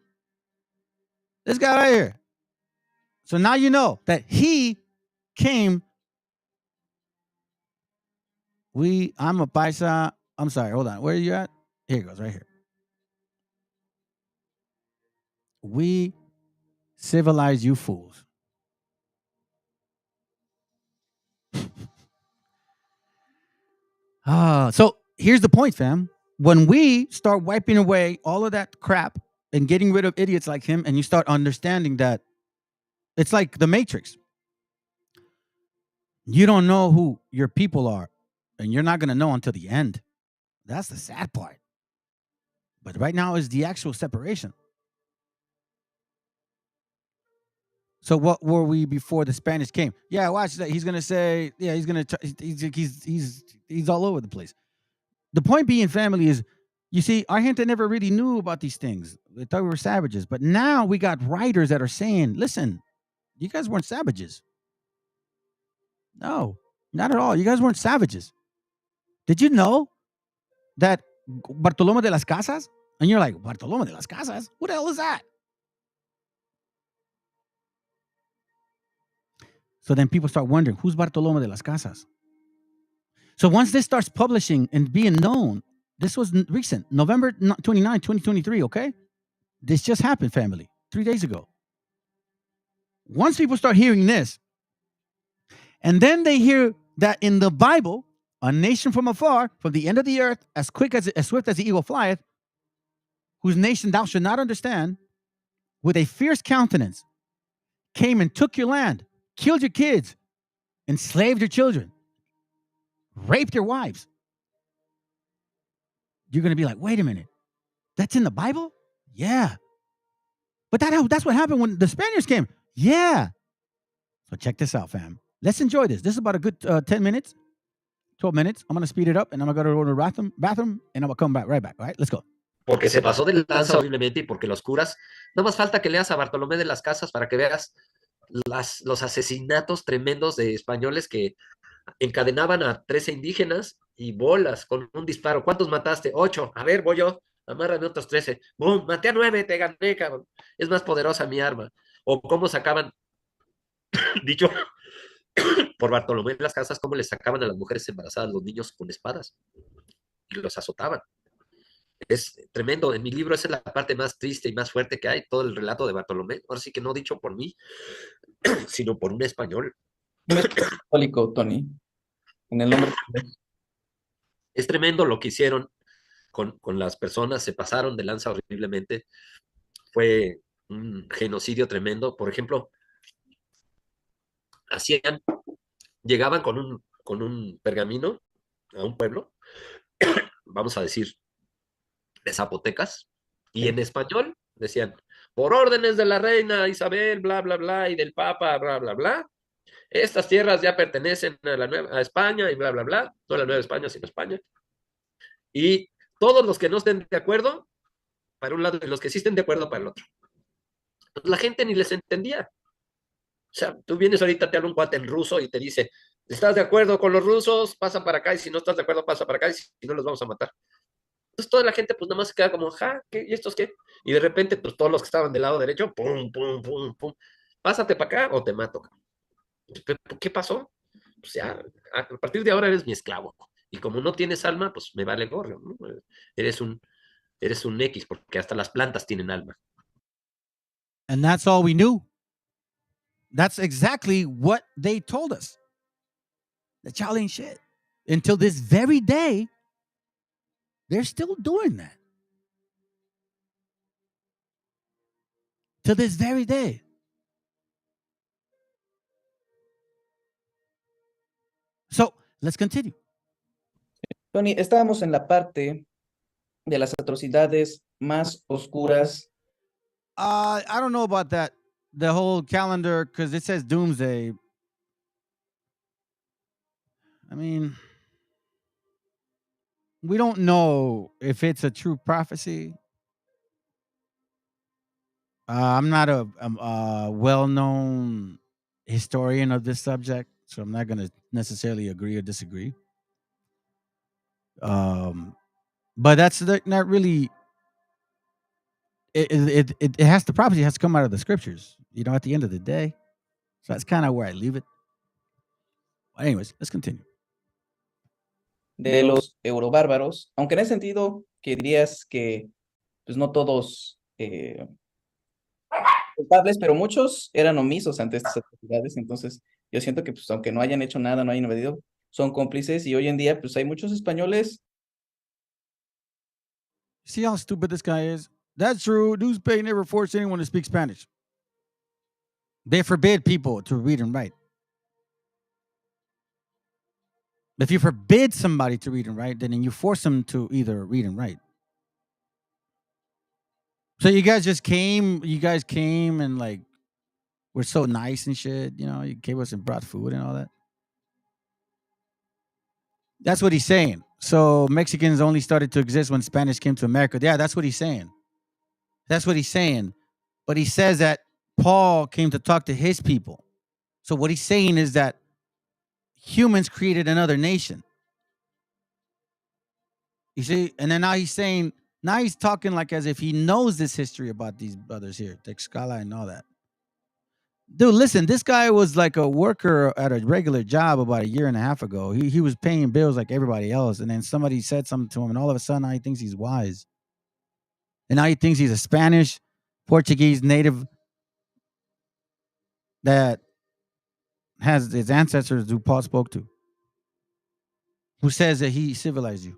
this guy right here. So now you know that he came. I'm a paisa. I'm sorry, hold on. Where are you at? Here it goes, right here. We civilize you fools. So here's the point, fam. When we start wiping away all of that crap and getting rid of idiots like him, and you start understanding that it's like the Matrix. You don't know who your people are, and you're not going to know until the end. That's the sad part. But right now is the actual separation. So what were we before the Spanish came? Yeah, watch that. He's going to say, yeah, he's going to, he's all over the place. The point being, family, is, you see, our gente never really knew about these things. They thought we were savages. But now we got writers that are saying, listen, you guys weren't savages. No, not at all. You guys weren't savages. Did you know that Bartolomé de las Casas? And you're like, Bartolomé de las Casas? Who the hell is that? So then people start wondering, who's Bartolomé de las Casas? So once this starts publishing and being known, this was recent, November 29, 2023, okay? This just happened, family, 3 days ago. Once people start hearing this, and then they hear that in the Bible, a nation from afar, from the end of the earth, as swift as the eagle flieth, whose nation thou should not understand, with a fierce countenance, came and took your land, killed your kids, enslaved your children, raped your wives. You're going to be like, wait a minute, that's in the Bible? Yeah. But that's what happened when the Spaniards came. Yeah. So check this out, fam. Let's enjoy this. This is about a good 10 minutes, 12 minutes. I'm going to speed it up, and I'm going to go to the bathroom, and I'm going to come back right back. All right, let's go. porque se pasó de lanza horriblemente y porque los curas, no más falta que leas a Bartolomé de las Casas para que veas los asesinatos tremendos de españoles que encadenaban a 13 indígenas y bolas con un disparo. ¿Cuántos mataste? 8. A ver, voy yo. Amárrame otros 13. ¡Bum! Maté a 9, te gané, cabrón. Es más poderosa mi arma. O cómo sacaban, dicho por Bartolomé de las Casas, cómo les sacaban a las mujeres embarazadas, los niños con espadas y los azotaban. Es tremendo. En mi libro esa es la parte más triste y más fuerte que hay, todo el relato de Bartolomé. Ahora sí que no dicho por mí, sino por un español. Un católico, Tony, en el nombre de Dios. Es tremendo lo que hicieron con las personas, se pasaron de lanza horriblemente. Fue un genocidio tremendo. Por ejemplo, hacían, llegaban con un pergamino a un pueblo, vamos a decir, de zapotecas, y en español decían, por órdenes de la reina Isabel, bla, bla, bla, y del papa, bla, bla, bla, estas tierras ya pertenecen a España y bla, bla, bla, no a la Nueva España, sino España. Y todos los que no estén de acuerdo, para un lado, y los que sí estén de acuerdo, para el otro. Pues la gente ni les entendía. O sea, tú vienes ahorita, te habla un cuate en ruso y te dice, ¿estás de acuerdo con los rusos? Pasa para acá, y si no estás de acuerdo, pasa para acá, y si no, los vamos a matar. Entonces toda la gente pues nada más se queda como, ja, ¿qué? ¿Y estos qué? Y de repente pues todos los que estaban del lado derecho, pum, pum, pum, pum, pásate para acá o te mato. ¿Qué pasó? Pues ya, a partir de ahora eres mi esclavo. Y como no tienes alma, pues me vale gorro, ¿no? Eres un X, porque hasta las plantas tienen alma. And that's all we knew. That's exactly what they told us. That y'all ain't shit. Until this very day, they're still doing that. To this very day. So, let's continue. Tony, estábamos en la parte de las atrocidades más oscuras. I don't know about that. The whole calendar, because it says doomsday. I mean, we don't know if it's a true prophecy. I'm not a well-known historian of this subject, so I'm not going to necessarily agree or disagree. But that's not really. It has the prophecy has to come out of the scriptures, at the end of the day. So that's kind of where I leave it. Anyways, let's continue. De los eurobárbaros, aunque en ese sentido que dirías que pues no todos culpables, pero muchos eran omisos ante estas atrocidades. Entonces yo siento que pues aunque no hayan hecho nada, no hayan invadido, son cómplices, y hoy en día pues hay muchos españoles. See how stupid this guy is? That's true. Newspaper never forced anyone to speak Spanish. They forbid people to read and write. If you forbid somebody to read and write, then you force them to either read and write. So you guys came and like were so nice and shit, you gave us and brought food and all that. That's what he's saying. So Mexicans only started to exist when Spanish came to America. Yeah, that's what he's saying. That's what he's saying. But he says that Paul came to talk to his people. So what he's saying is that humans created another nation. You see? And then now he's talking like as if he knows this history about these brothers here, Texcala and all that. Dude, listen, this guy was like a worker at a regular job about a year and a half ago. He was paying bills like everybody else. And then somebody said something to him, and all of a sudden now he thinks he's wise. And now he thinks he's a Spanish, Portuguese native that has his ancestors who Paul spoke to, who says that he civilized you.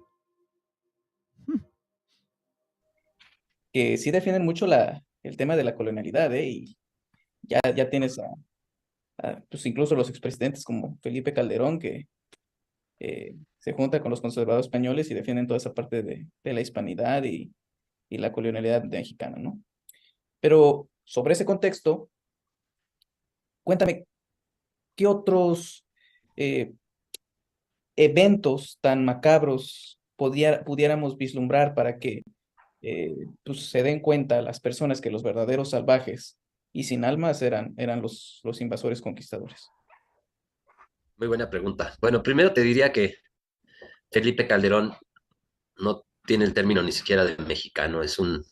Que sí defienden mucho el tema de la colonialidad, y ya tienes pues incluso los expresidentes como Felipe Calderón, que se junta con los conservadores españoles y defienden toda esa parte de la hispanidad y la colonialidad mexicana, ¿no? Pero sobre ese contexto, cuéntame, ¿qué otros eventos tan macabros pudiéramos vislumbrar para que pues se den cuenta las personas que los verdaderos salvajes y sin almas eran los invasores conquistadores. Muy buena pregunta. Bueno, primero te diría que Felipe Calderón no tiene el término ni siquiera de mexicano, es un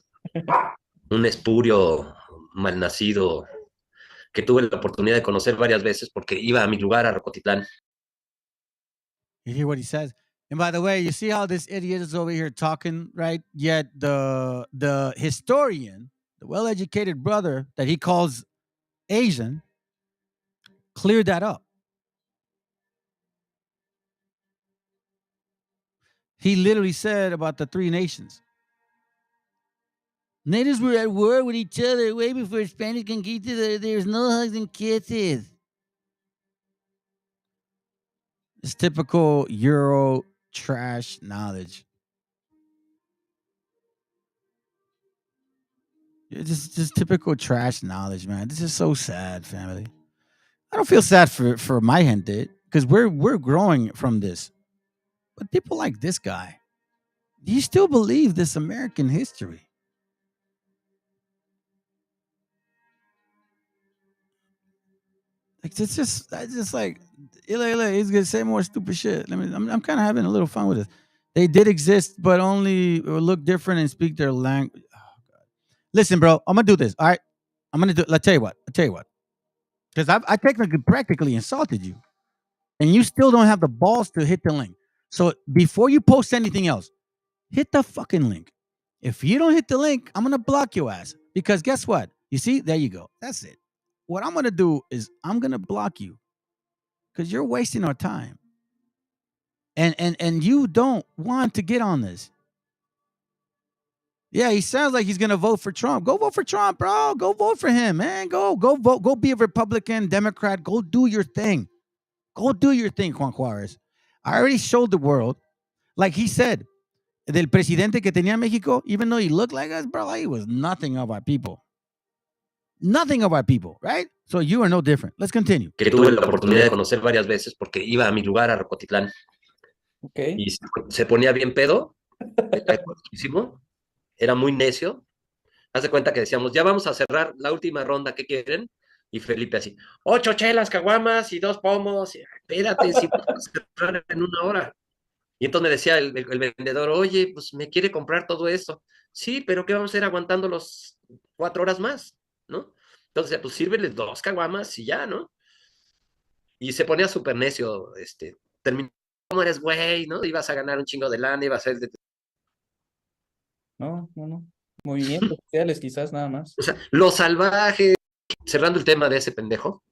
espurio malnacido que tuve la oportunidad de conocer varias veces porque iba a mi lugar, a Rocotitlán. You hear what he says? And by the way, you see how this idiot is over here talking, right? Yet the historian, the well-educated brother that he calls Asian, cleared that up. He literally said about the three nations. Natives were at war with each other way before Hispanics can get to there's no hugs and kisses. It's typical Euro trash knowledge. It's just typical trash knowledge, man. This is so sad, family. I don't feel sad for my gente because we're growing from this. But people like this guy, do you still believe this American history? Like it's just like he's gonna say more stupid shit. I'm kind of having a little fun with it. They did exist, but only look different and speak their language. Oh, God. Listen, bro, I'm gonna do this. All right, I'm gonna do. I'll tell you what. Because I technically practically insulted you, and you still don't have the balls to hit the link. So before you post anything else, hit the fucking link. If you don't hit the link, I'm gonna block your ass. Because guess what? You see, there you go. That's it. What I'm gonna do is I'm gonna block you because you're wasting our time. And you don't want to get on this. Yeah, he sounds like he's gonna vote for Trump. Go vote for Trump, bro. Go vote for him, man. Go vote. Go be a Republican, Democrat. Go do your thing. Go do your thing, Juan Juarez. I already showed the world, like he said, del presidente que tenía México, even though he looked like us, bro, he was nothing of our people. Nothing of our people, right? So you are no different. Let's continue. Que tuve la oportunidad de conocer varias veces porque iba a mi lugar, a Rocotitlán. Okay. Y se ponía bien pedo, muchísimo, era muy necio. Haz de cuenta que decíamos, ya vamos a cerrar la última ronda, ¿qué quieren? Y Felipe así, 8 chelas, caguamas y 2 pomos. Y, espérate, si vamos a cerrar en 1 hora. Y entonces me decía el vendedor, oye, pues me quiere comprar todo esto. Sí, pero ¿qué vamos a hacer aguantando los 4 horas más? ¿No? Entonces, pues sírveles 2 caguamas y ya, ¿no? Y se ponía súper necio, terminó, ¿cómo eres, güey? ¿No? Ibas a ganar un chingo de lana, ibas a ser... No. Movimientos sociales quizás nada más. O sea, los salvajes, cerrando el tema de ese pendejo.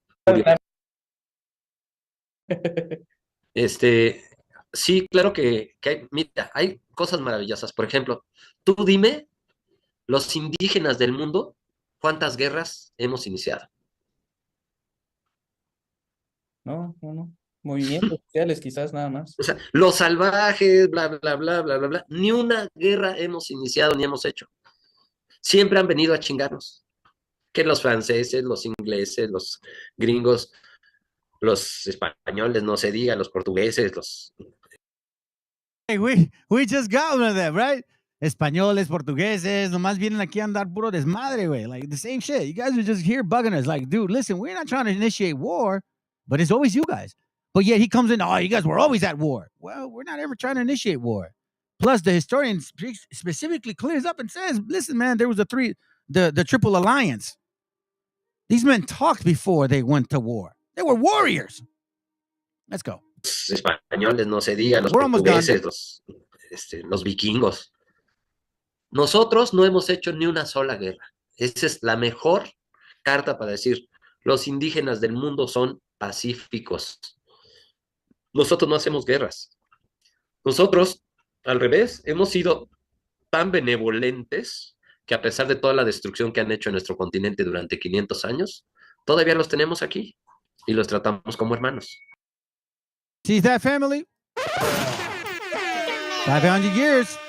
Sí, claro que hay, mira, hay cosas maravillosas. Por ejemplo, tú dime, los indígenas del mundo, ¿cuántas guerras hemos iniciado? No. Movimientos sociales quizás nada más. O sea, los salvajes, bla, bla, bla, bla, bla, bla. Ni una guerra hemos iniciado ni hemos hecho. Siempre han venido a chingarnos. Que los franceses, los ingleses, los gringos, los españoles, no se diga, los portugueses, los... Hey, we just got one of them, right? Españoles, portugueses, nomás vienen aquí a andar puro desmadre, güey. Like the same shit. You guys are just here bugging us. Like, dude, listen, we're not trying to initiate war, but it's always you guys. But yet he comes in, oh, you guys were always at war. Well, we're not ever trying to initiate war. Plus, the historian specifically clears up and says, listen, man, there was the Triple Alliance. These men talked before they went to war. They were warriors. Let's go. Los españoles, no se diga, los portugueses, los vikingos. Nosotros no hemos hecho ni una sola guerra. Esa es la mejor carta para decir, los indígenas del mundo son pacíficos. Nosotros no hacemos guerras. Nosotros, al revés, hemos sido tan benevolentes que a pesar de toda la destrucción que han hecho en nuestro continente durante 500 años, todavía los tenemos aquí y los tratamos como hermanos. See that, family? 500 years.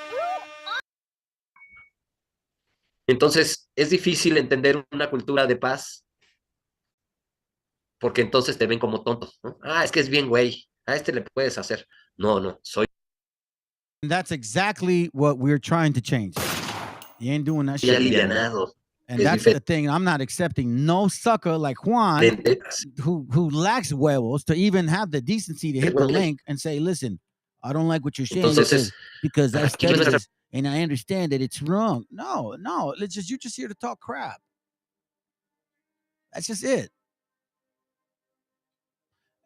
Entonces, es difícil entender una cultura de paz porque entonces te ven como tonto, ¿no? Ah, es que es bien güey. A le puedes hacer. No, soy. And that's exactly what we're trying to change. You ain't doing that Y shit. alivianado. And Es that's the thing. I'm not accepting no sucker like Juan who lacks huevos to even have the decency to hit the link and say, listen, I don't like what you're saying because I studied this and I understand that it's wrong. No, you're just here to talk crap. That's just it.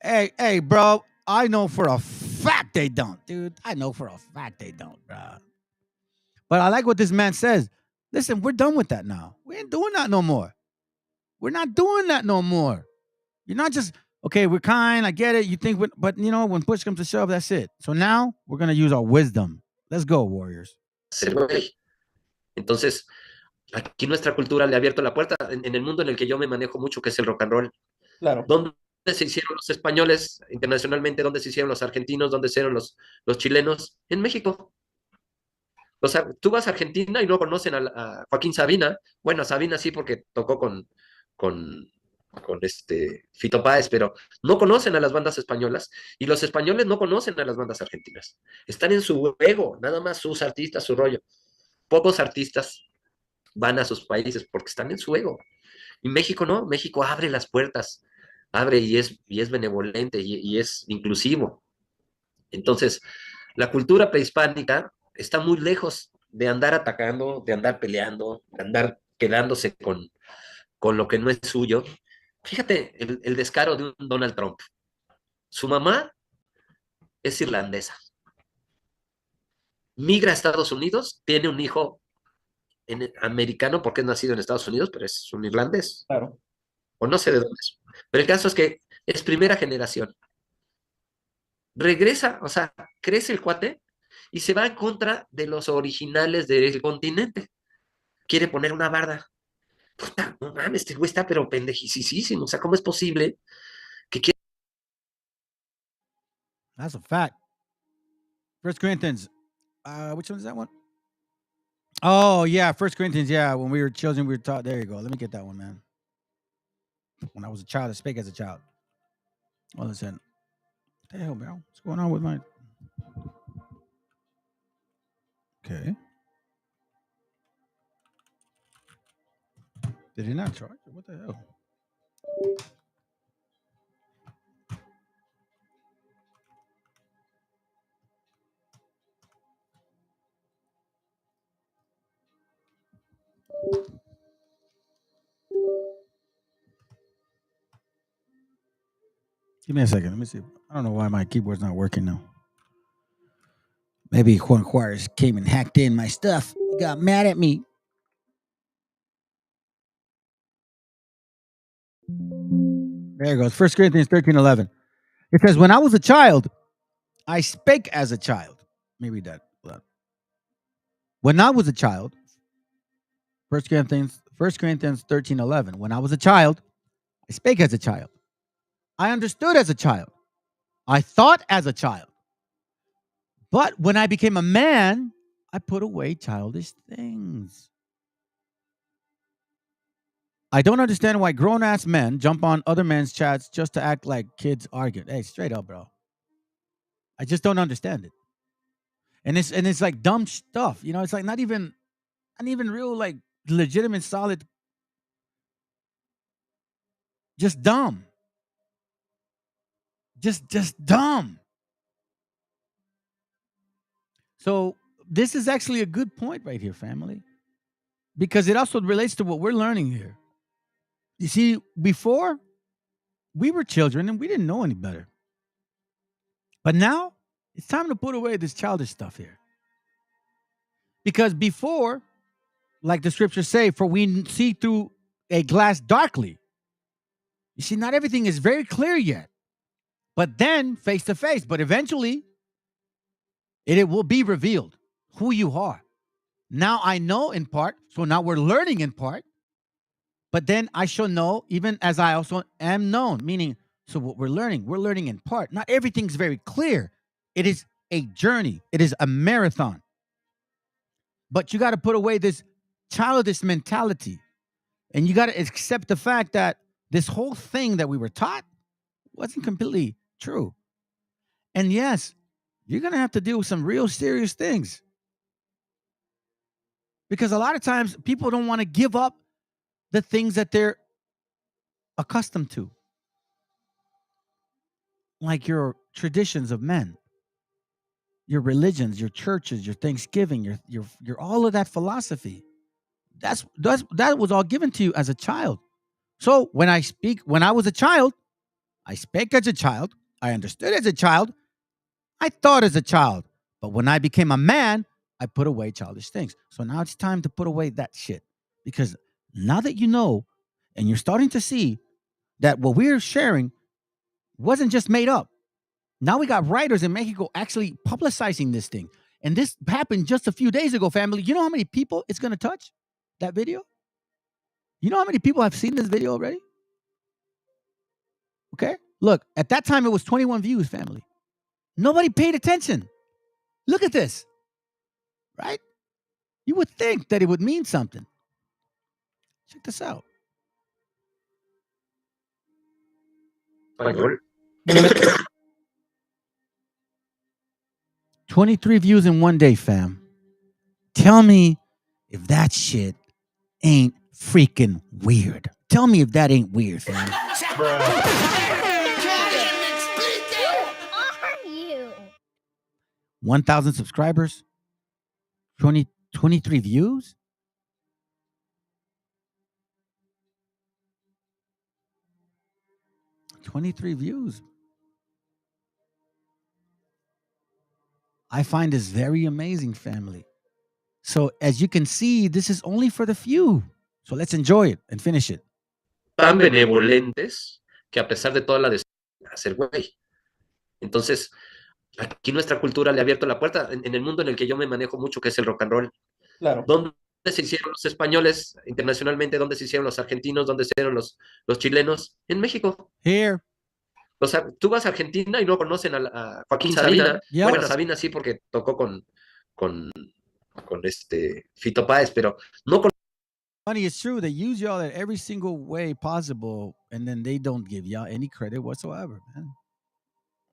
Hey, bro, I know for a fact they don't, dude. I know for a fact they don't, bro. But I like what this man says. Listen, we're done with that now. We ain't doing that no more. We're not doing that no more. You're not just, okay, we're kind, I get it. You think, but you know, when push comes to shove, that's it. So now we're going to use our wisdom. Let's go, Warriors. Entonces, aquí nuestra cultura le ha abierto la puerta en el mundo en el que yo me manejo mucho, que es el rock and roll. Claro. ¿Dónde se hicieron los españoles internacionalmente? ¿Dónde se hicieron los argentinos? ¿Dónde se hicieron los chilenos? En México. O sea, tú vas a Argentina y no conocen a Joaquín Sabina. Bueno, Sabina sí porque tocó con Fito Páez, pero no conocen a las bandas españolas y los españoles no conocen a las bandas argentinas. Están en su ego, nada más sus artistas, su rollo. Pocos artistas van a sus países porque están en su ego. Y México no, México abre las puertas, abre y es benevolente y es inclusivo. Entonces, la cultura prehispánica está muy lejos de andar atacando, de andar peleando, de andar quedándose con lo que no es suyo. Fíjate el descaro de un Donald Trump. Su mamá es irlandesa. Migra a Estados Unidos, tiene un hijo americano porque es nacido en Estados Unidos, pero es un irlandés. Claro. O no sé de dónde es. Pero el caso es que es primera generación. Regresa, o sea, crece el cuate y se va en contra de los originales del continente. Quiere poner una barda. Puta, no mames, este güey está pero pendejisísimo. O sea, ¿cómo es posible que quiera? That's a fact. 1 Corinthians. Which one is that one? Oh, yeah. 1 Corinthians. Yeah. When we were children, we were taught. There you go. Let me get that one, man. When I was a child, I spake as a child. Well, listen. What the hell, bro? What's going on with my. Okay. Did he not charge? What the hell? Give me a second. Let me see. I don't know why my keyboard's not working now. Maybe Juan Juarez came and hacked in my stuff. He got mad at me. There it goes. 1 Corinthians 13:11. It says, when I was a child, I spake as a child. Maybe that. When I was a child, 1 Corinthians 13:11. When I was a child, I spake as a child. I understood as a child. I thought as a child. But when I became a man, I put away childish things. I don't understand why grown-ass men jump on other men's chats just to act like kids arguing. Hey, straight up, bro. I just don't understand it. And it's like dumb stuff. You know, it's like not even real, like legitimate, solid. Just dumb. Just dumb. So this is actually a good point right here, family, because it also relates to what we're learning here. You see, before we were children and we didn't know any better. But now it's time to put away this childish stuff here. Because before, like the scriptures say, for we see through a glass darkly. You see, not everything is very clear yet. But then face to face. But eventually, it will be revealed who you are. Now I know in part, so now we're learning in part. But then I shall know even as I also am known. Meaning, so what we're learning in part. Not everything's very clear. It is a journey. It is a marathon. But you got to put away this childish mentality. And you got to accept the fact that this whole thing that we were taught wasn't completely true. And yes, you're going to have to deal with some real serious things. Because a lot of times people don't want to give up the things that they're accustomed to, like your traditions of men, your religions, your churches, your Thanksgiving, your all of that philosophy. That was all given to you as a child. So when I was a child, I spake as a child, I understood as a child, I thought as a child. But when I became a man, I put away childish things. So now it's time to put away that shit. Because now that you know, and you're starting to see that what we're sharing wasn't just made up. Now we got writers in Mexico actually publicizing this thing. And this happened just a few days ago, family. You know how many people it's going to touch, that video? You know how many people have seen this video already? Okay? Look, at that time, it was 21 views, family. Nobody paid attention. Look at this, right? You would think that it would mean something. Check this out. 23 views in one day, fam. Tell me if that shit ain't freaking weird. Tell me if that ain't weird, fam. 1,000 subscribers, 23 views. $23 views. I find this very amazing, family. So as you can see, this is only for the few. So let's enjoy it and finish it. Tan benevolentes que a pesar de toda la hacer güey. Entonces, aquí nuestra cultura le ha abierto la puerta en el mundo en el que yo me manejo mucho, que es el rock and roll. Claro. ¿Dónde se hicieron los españoles internacionalmente? ¿Dónde se hicieron los argentinos? ¿Dónde se hicieron los chilenos? En México. Here. O sea, tú vas a Argentina y no conocen a Joaquín Sabina. Yeah. Bueno, Sabina sí, porque tocó con Fito Páez, pero no con... Funny, it's true. They use y'all in every single way possible, and then they don't give y'all any credit whatsoever, man.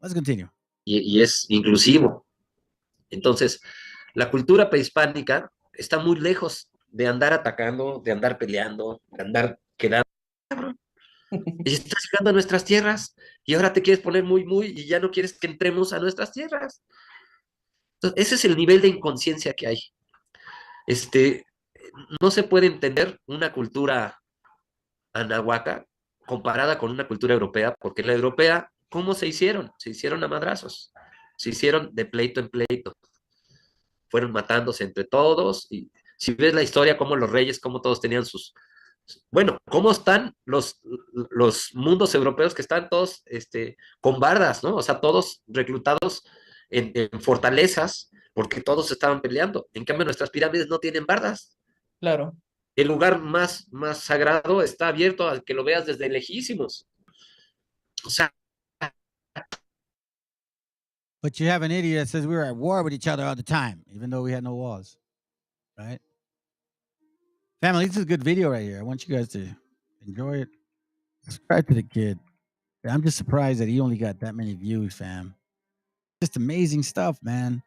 Let's continue. Y es inclusivo. Entonces, la cultura prehispánica está muy lejos de andar atacando, de andar peleando, de andar quedando. Y estás llegando a nuestras tierras y ahora te quieres poner muy, y ya no quieres que entremos a nuestras tierras. Entonces, ese es el nivel de inconsciencia que hay. No se puede entender una cultura anahuaca comparada con una cultura europea, porque la europea, ¿cómo se hicieron? Se hicieron a madrazos, se hicieron de pleito en pleito. Fueron matándose entre todos, y si ves la historia, cómo los reyes, cómo todos tenían sus... Bueno, cómo están los mundos europeos que están todos con bardas, ¿no? O sea, todos reclutados en fortalezas, porque todos estaban peleando. En cambio, nuestras pirámides no tienen bardas. Claro. El lugar más sagrado está abierto a que lo veas desde lejísimos. O sea... But you have an idiot that says we were at war with each other all the time, even though we had no walls, right? Family, this is a good video right here. I want you guys to enjoy it. Subscribe to the kid. I'm just surprised that he only got that many views, fam. Just amazing stuff, man.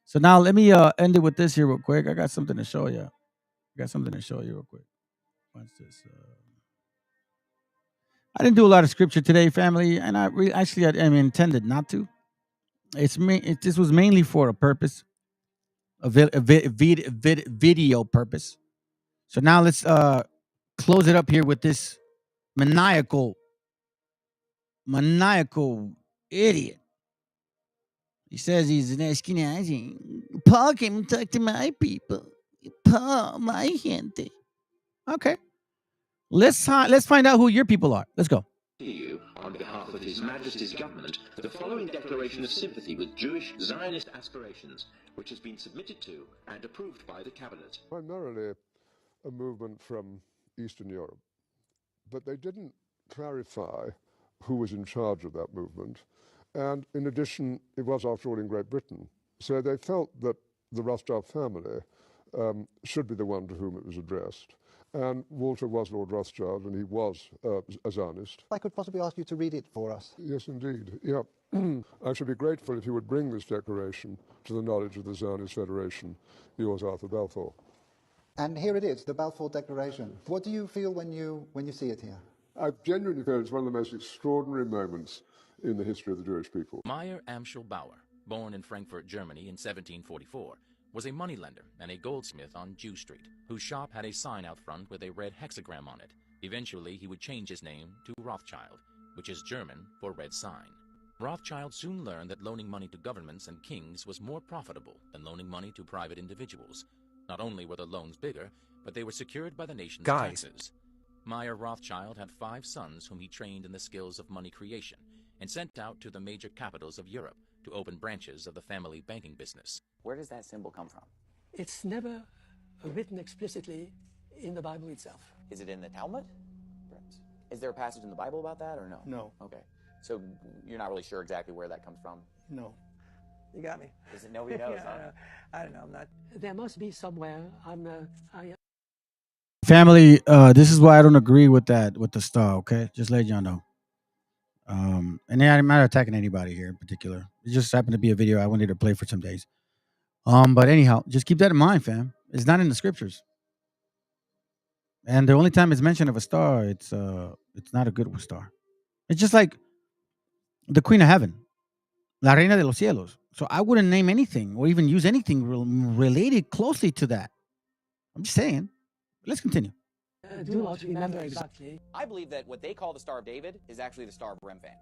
So now let me end it with this here real quick. I got something to show you. Real quick. Watch this. I didn't do a lot of scripture today, family, and I intended not to. This was mainly for a purpose, a video purpose. So now let's close it up here with this maniacal idiot. He says he's an Ashkenazi. Paul came and talked to my people. Paul, my gente. Okay. Let's find out who your people are. Let's go. You, on behalf of His Majesty's government, the following declaration of sympathy with Jewish Zionist aspirations, which has been submitted to and approved by the Cabinet. Primarily a movement from Eastern Europe, but they didn't clarify who was in charge of that movement. And in addition, it was, after all, in Great Britain. So they felt that the Rothschild family should be the one to whom it was addressed. And Walter was Lord Rothschild, and he was a Zionist. I could possibly ask you to read it for us. Yes, indeed. Yeah. I should be grateful if you would bring this declaration to the knowledge of the Zionist Federation. Yours, Arthur Balfour. And here it is, the Balfour Declaration. What do you feel when you see it here? I genuinely feel it's one of the most extraordinary moments in the history of the Jewish people. Meyer Amschel Bauer, born in Frankfurt, Germany in 1744, was a moneylender and a goldsmith on Jew Street, whose shop had a sign out front with a red hexagram on it. Eventually, he would change his name to Rothschild, which is German for red sign. Rothschild soon learned that loaning money to governments and kings was more profitable than loaning money to private individuals. Not only were the loans bigger, but they were secured by the nation's taxes. Meyer Rothschild had 5 sons whom he trained in the skills of money creation and sent out to the major capitals of Europe to open branches of the family banking business. Where does that symbol come from? It's never written explicitly in the Bible itself. Is it in the Talmud? Is there a passage in the Bible about that or no? No. Okay. So you're not really sure exactly where that comes from? No. You got me. Is it nobody knows, huh? I don't know. I'm not. There must be somewhere. Family, this is why I don't agree with that, with the star, okay? Just let y'all know. And I'm not attacking anybody here in particular. It just happened to be a video I wanted to play for some days. But anyhow, just keep that in mind, fam. It's not in the scriptures. And the only time it's mentioned of a star, it's not a good star. It's just like the Queen of Heaven, La Reina de los Cielos. So I wouldn't name anything or even use anything related closely to that. I'm just saying. Let's continue. Do not remember exactly. I believe that what they call the Star of David is actually the Star of Remphan.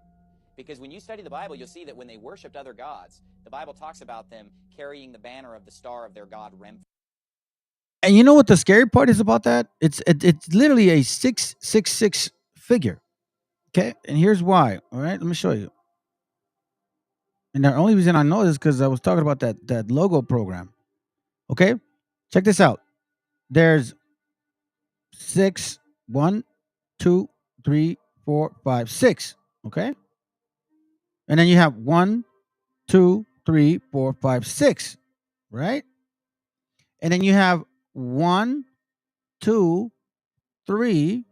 Because when you study the Bible, you'll see that when they worshipped other gods, the Bible talks about them carrying the banner of the star of their god Remphan. And you know what the scary part is about that? It's literally a 666 figure. Okay? And here's why. All right? Let me show you. And the only reason I know this is because I was talking about that logo program. Okay? Check this out. There's 6, 1, 2, 3, 4, 5, 6. Okay? And then you have 1, 2, 3, 4, 5, 6. Right? And then you have 1, 2, 3,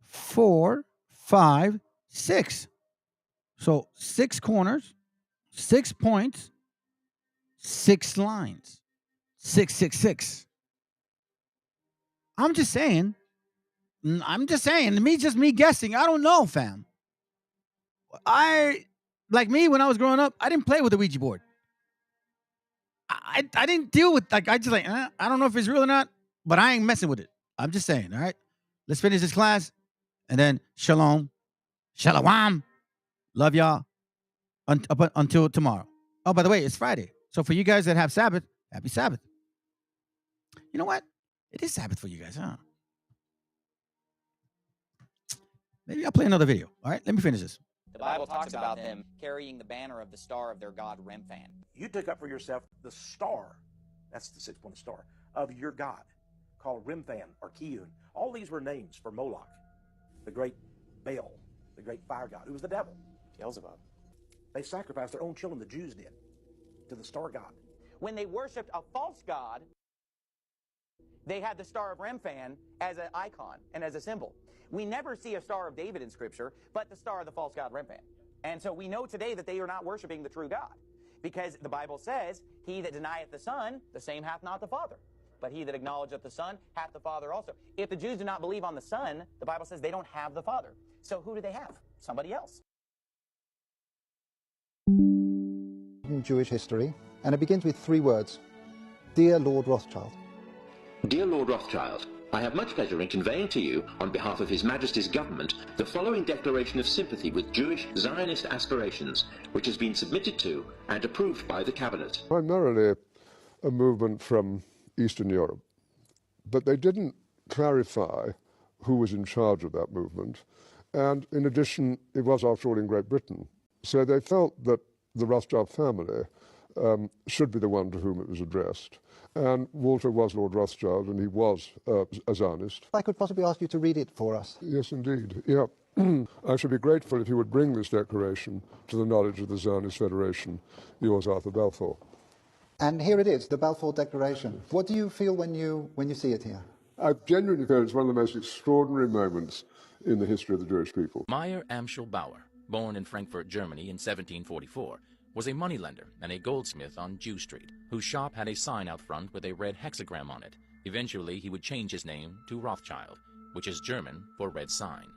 4, 5, 6. So 6 corners, 6 points, 6 lines. 666. I'm just saying. Me guessing. I don't know, fam. Like me when I was growing up, I didn't play with the Ouija board. I didn't deal with, like, I just like, I don't know if it's real or not, but I ain't messing with it. I'm just saying, all right? Let's finish this class, and then shalom. Shalom. Love y'all until tomorrow. Oh, by the way, it's Friday. So for you guys that have Sabbath, happy Sabbath. You know what? It is Sabbath for you guys, huh? Maybe I'll play another video. All right, let me finish this. The Bible talks about them carrying the banner of the star of their god Remphan. You took up for yourself the star, that's the 6-pointed star, of your god, called Remphan or Kiyun. All these were names for Moloch, the great Baal, the great fire god, who was the devil. Beelzebub. They sacrificed their own children, the Jews did, to the star god. When they worshipped a false god, they had the Star of Remphan as an icon and as a symbol. We never see a Star of David in Scripture, but the star of the false god Remphan. And so we know today that they are not worshiping the true God, because the Bible says, he that denieth the Son, the same hath not the Father. But he that acknowledgeth the Son hath the Father also. If the Jews do not believe on the Son, the Bible says they don't have the Father. So who do they have? Somebody else. In Jewish history, and it begins with 3 words. Dear Lord Rothschild. Dear Lord Rothschild, I have much pleasure in conveying to you, on behalf of His Majesty's government, the following declaration of sympathy with Jewish Zionist aspirations, which has been submitted to and approved by the Cabinet. Primarily a movement from Eastern Europe, but they didn't clarify who was in charge of that movement. And in addition, it was, after all, in Great Britain. So they felt that the Rothschild family should be the one to whom it was addressed. And Walter was Lord Rothschild, and he was a Zionist. If I could possibly ask you to read it for us. Yes, indeed. Yeah. I should be grateful if you would bring this declaration to the knowledge of the Zionist Federation. Yours, Arthur Balfour. And here it is, the Balfour Declaration. What do you feel when you see it here? I genuinely feel it's one of the most extraordinary moments in the history of the Jewish people. Meyer Amschel Bauer, born in Frankfurt, Germany in 1744, was a moneylender and a goldsmith on Jew Street, whose shop had a sign out front with a red hexagram on it. Eventually, he would change his name to Rothschild, which is German for red sign.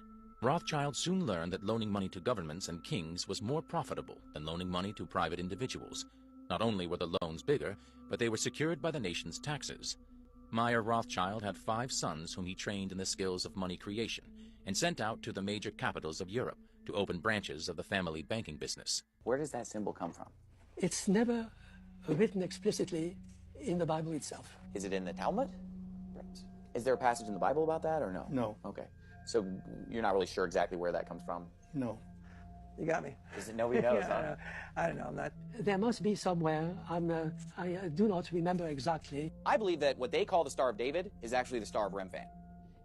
Rothschild soon learned that loaning money to governments and kings was more profitable than loaning money to private individuals. Not only were the loans bigger, but they were secured by the nation's taxes. Meyer Rothschild had 5 sons whom he trained in the skills of money creation and sent out to the major capitals of Europe to open branches of the family banking business. Where does that symbol come from? It's never written explicitly in the Bible itself. Is it in the Talmud? Is there a passage in the Bible about that or no? No. Okay. So you're not really sure exactly where that comes from? No. You got me. Nobody knows, Yeah, I don't know. I'm not. There must be somewhere. I do not remember exactly. I believe that what they call the Star of David is actually the Star of Remphan.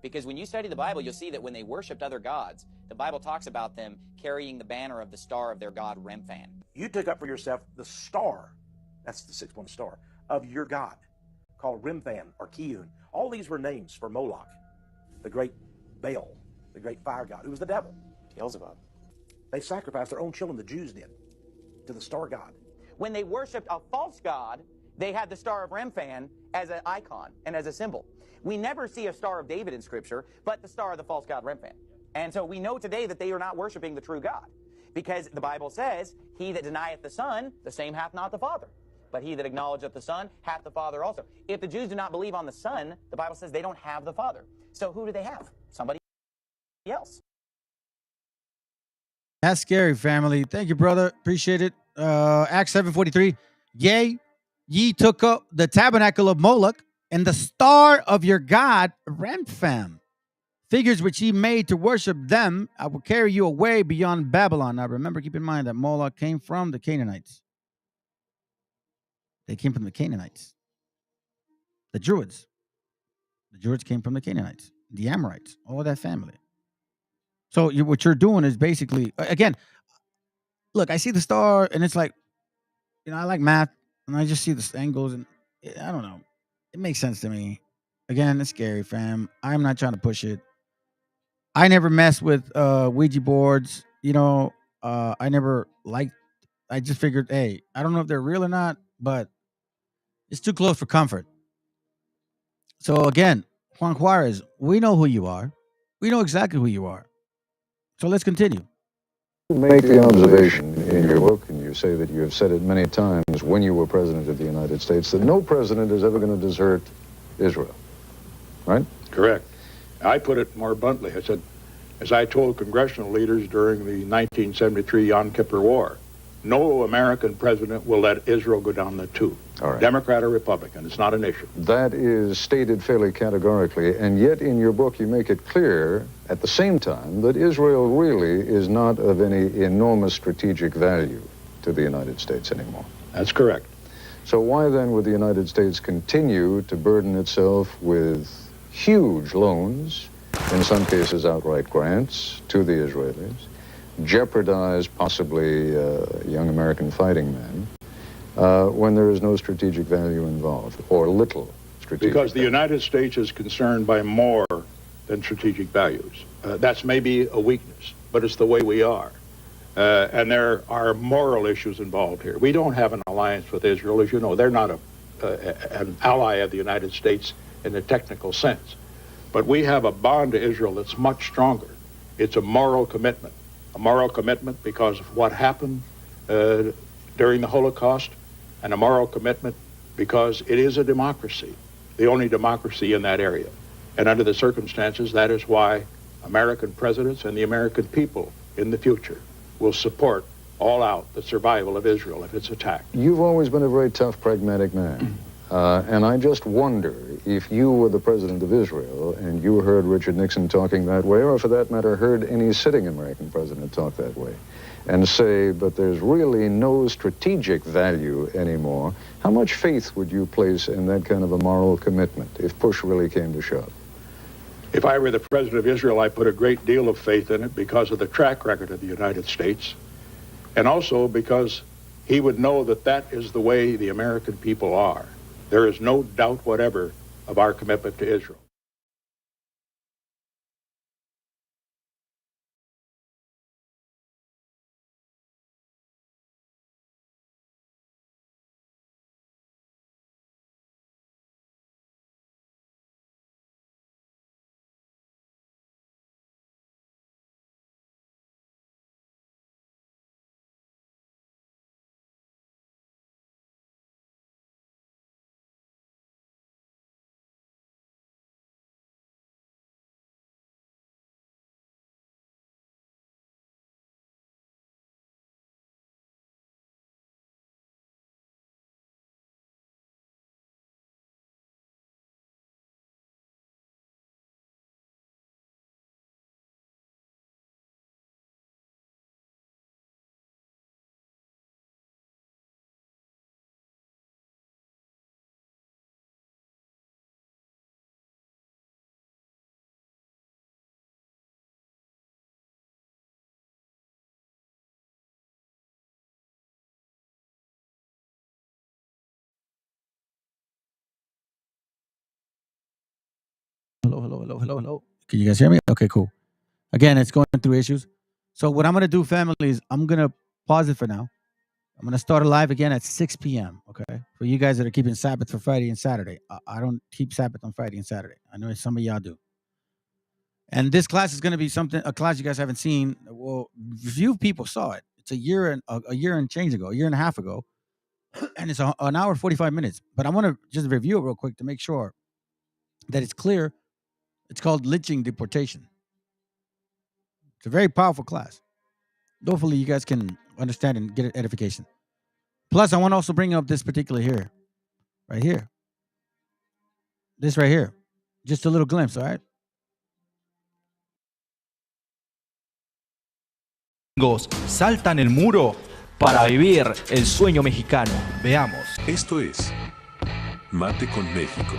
Because when you study the Bible, you'll see that when they worshipped other gods, the Bible talks about them carrying the banner of the star of their god Remphan. You took up for yourself the star, that's the 6-1 star, of your God, called Remphan or Kiyun. All these were names for Moloch, the great Baal, the great fire god, who was the devil. Beelzebub. They sacrificed their own children, the Jews did, to the star god. When they worshipped a false god, they had the Star of Remphan as an icon and as a symbol. We never see a Star of David in Scripture, but the star of the false god Remphan. And so we know today that they are not worshiping the true God, because the Bible says, he that denieth the Son, the same hath not the Father. But he that acknowledgeth the Son hath the Father also. If the Jews do not believe on the Son, the Bible says they don't have the Father. So who do they have? Somebody else. That's scary, family. Thank you, brother. Appreciate it. Acts 7:43. Yea, ye took up the tabernacle of Moloch and the star of your god Remphan. Figures which ye made to worship them, I will carry you away beyond Babylon. Now remember, keep in mind that Moloch came from the Canaanites. They came from the Canaanites. The Druids. The Druids came from the Canaanites. The Amorites. All of that family. So what you're doing is basically, again, look, I see the star and it's like, I like math and I just see the angles and I don't know. It makes sense to me. Again, it's scary, fam. I'm not trying to push it. I never mess with Ouija boards. I never liked, I just figured, hey, I don't know if they're real or not, but it's too close for comfort. So again, Juan Juarez, we know who you are. We know exactly who you are. So let's continue. You make the observation in your book, and you say that you have said it many times when you were president of the United States, that no president is ever going to desert Israel, right? Correct. I put it more bluntly. I said, as I told congressional leaders during the 1973 Yom Kippur War, no American president will let Israel go down the tube. All right. Democrat or Republican, it's not an issue. That is stated fairly categorically, and yet in your book you make it clear at the same time that Israel really is not of any enormous strategic value to the United States anymore. That's correct. So why then would the United States continue to burden itself with huge loans, in some cases outright grants, to the Israelis, jeopardize possibly young American fighting men, when there is no strategic value involved, or little strategic Because the value? United States is concerned by more than strategic values. That's maybe a weakness, but it's the way we are. And there are moral issues involved here. We don't have an alliance with Israel, as you know. They're not an ally of the United States in the technical sense. But we have a bond to Israel that's much stronger. It's a moral commitment because of what happened during the Holocaust, and a moral commitment because it is a democracy, the only democracy in that area. And under the circumstances, that is why American presidents and the American people in the future will support all out the survival of Israel if it's attacked. You've always been a very tough, pragmatic man. And I just wonder if you were the president of Israel and you heard Richard Nixon talking that way, or for that matter, heard any sitting American president talk that way, and say, but there's really no strategic value anymore, how much faith would you place in that kind of a moral commitment if push really came to shove? If I were the president of Israel, I put a great deal of faith in it because of the track record of the United States, and also because he would know that that is the way the American people are. There is no doubt whatever of our commitment to Israel. hello. Can you guys hear me? Okay, cool. Again, it's going through issues. So what I'm going to do, family, is I'm going to pause it for now. I'm going to start a live again at 6 p.m., okay? For you guys that are keeping Sabbath for Friday and Saturday. I don't keep Sabbath on Friday and Saturday. I know some of y'all do. And this class is going to be a class you guys haven't seen. Well, few people saw it. It's a year and change ago, a year and a half ago. And it's an hour, 45 minutes. But I want to just review it real quick to make sure that it's clear. It's called Lynching Deportation. It's a very powerful class. Hopefully you guys can understand and get edification. Plus, I want to also bring up this particular here. Right here. This right here. Just a little glimpse, all right? Saltan el muro para vivir el sueño mexicano. Veamos. Esto es Mate con México.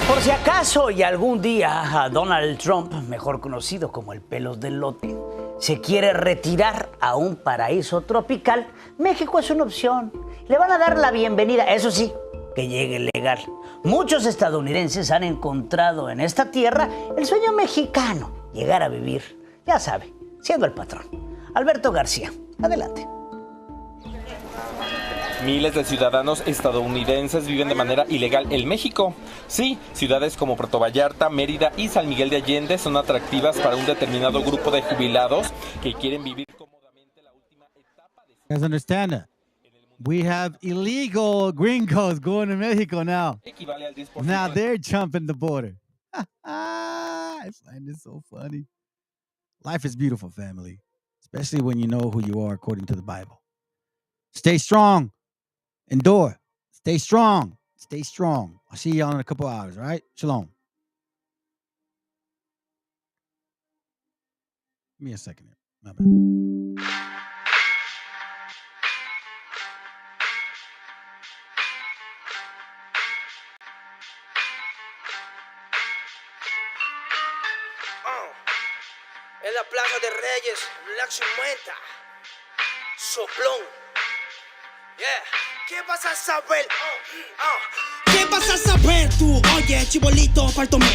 Por si acaso y algún día a Donald Trump, mejor conocido como el pelos del lote, se quiere retirar a un paraíso tropical, México es una opción. Le van a dar la bienvenida, eso sí, que llegue legal. Muchos estadounidenses han encontrado en esta tierra el sueño mexicano, llegar a vivir, ya sabe, siendo el patrón. Alberto García, adelante. Miles de ciudadanos estadounidenses viven de manera ilegal en México. Sí, ciudades como Puerto Vallarta, Mérida y San Miguel de Allende son atractivas para un determinado grupo de jubilados que quieren vivir cómodamente la última etapa de su You guys understand that? We have illegal gringos going to Mexico now. equivale al 10%. Now they're jumping the border. I find this so funny. Life is beautiful, family, especially when you know who you are according to the Bible. Stay strong. Endure. Stay strong. Stay strong. I'll see y'all in a couple hours, all right? Shalom. Give me a second here. My bad. En la Plaza de Reyes, la 50. Soplón. Yeah. ¿Qué vas a saber? ¿Qué vas a saber tú? Oye, chibolito, faltomé.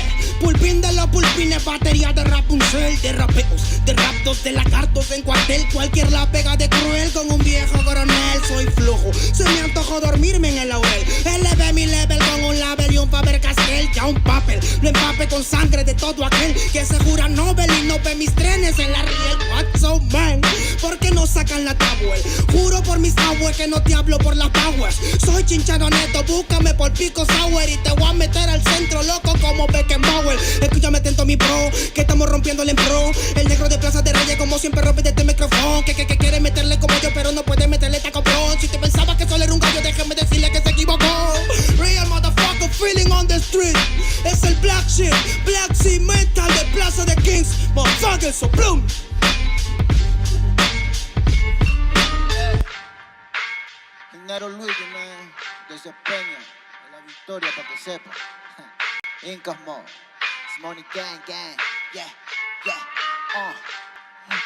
Pulpín de los pulpines, batería de Rapunzel, de rapeos, de raptos, de lagartos en cuartel. Cualquier la pega de cruel con un viejo coronel. Soy flojo, se me antojó dormirme en el laurel. Elevé mi level con un label y un Faber-Castell. Ya un papel, lo empape con sangre de todo aquel que se jura Nobel y no ve mis trenes en la riel. What's so man? ¿Por qué no sacan la tablet? Juro por mis abuelos que no te hablo por las powers. Soy chinchado neto, búscame por pico sour y te voy a meter al centro loco como Beckenbauer. Escúchame atento mi pro, que estamos rompiéndole en pro. El negro de Plaza de Reyes como siempre rompe de este micrófono. Que quiere meterle como yo pero no puede meterle taco pro. Si te pensaba que solo era un gallo, déjame decirle que se equivocó. Real motherfucker feeling on the street. Es el Black Sheep, Black Sea Metal de Plaza de Kings. Motherfucker, so bloom. Nero Luigi, man, desempeño en la victoria para que sepa. Incas Mo, Money Gang Gang, yeah, yeah,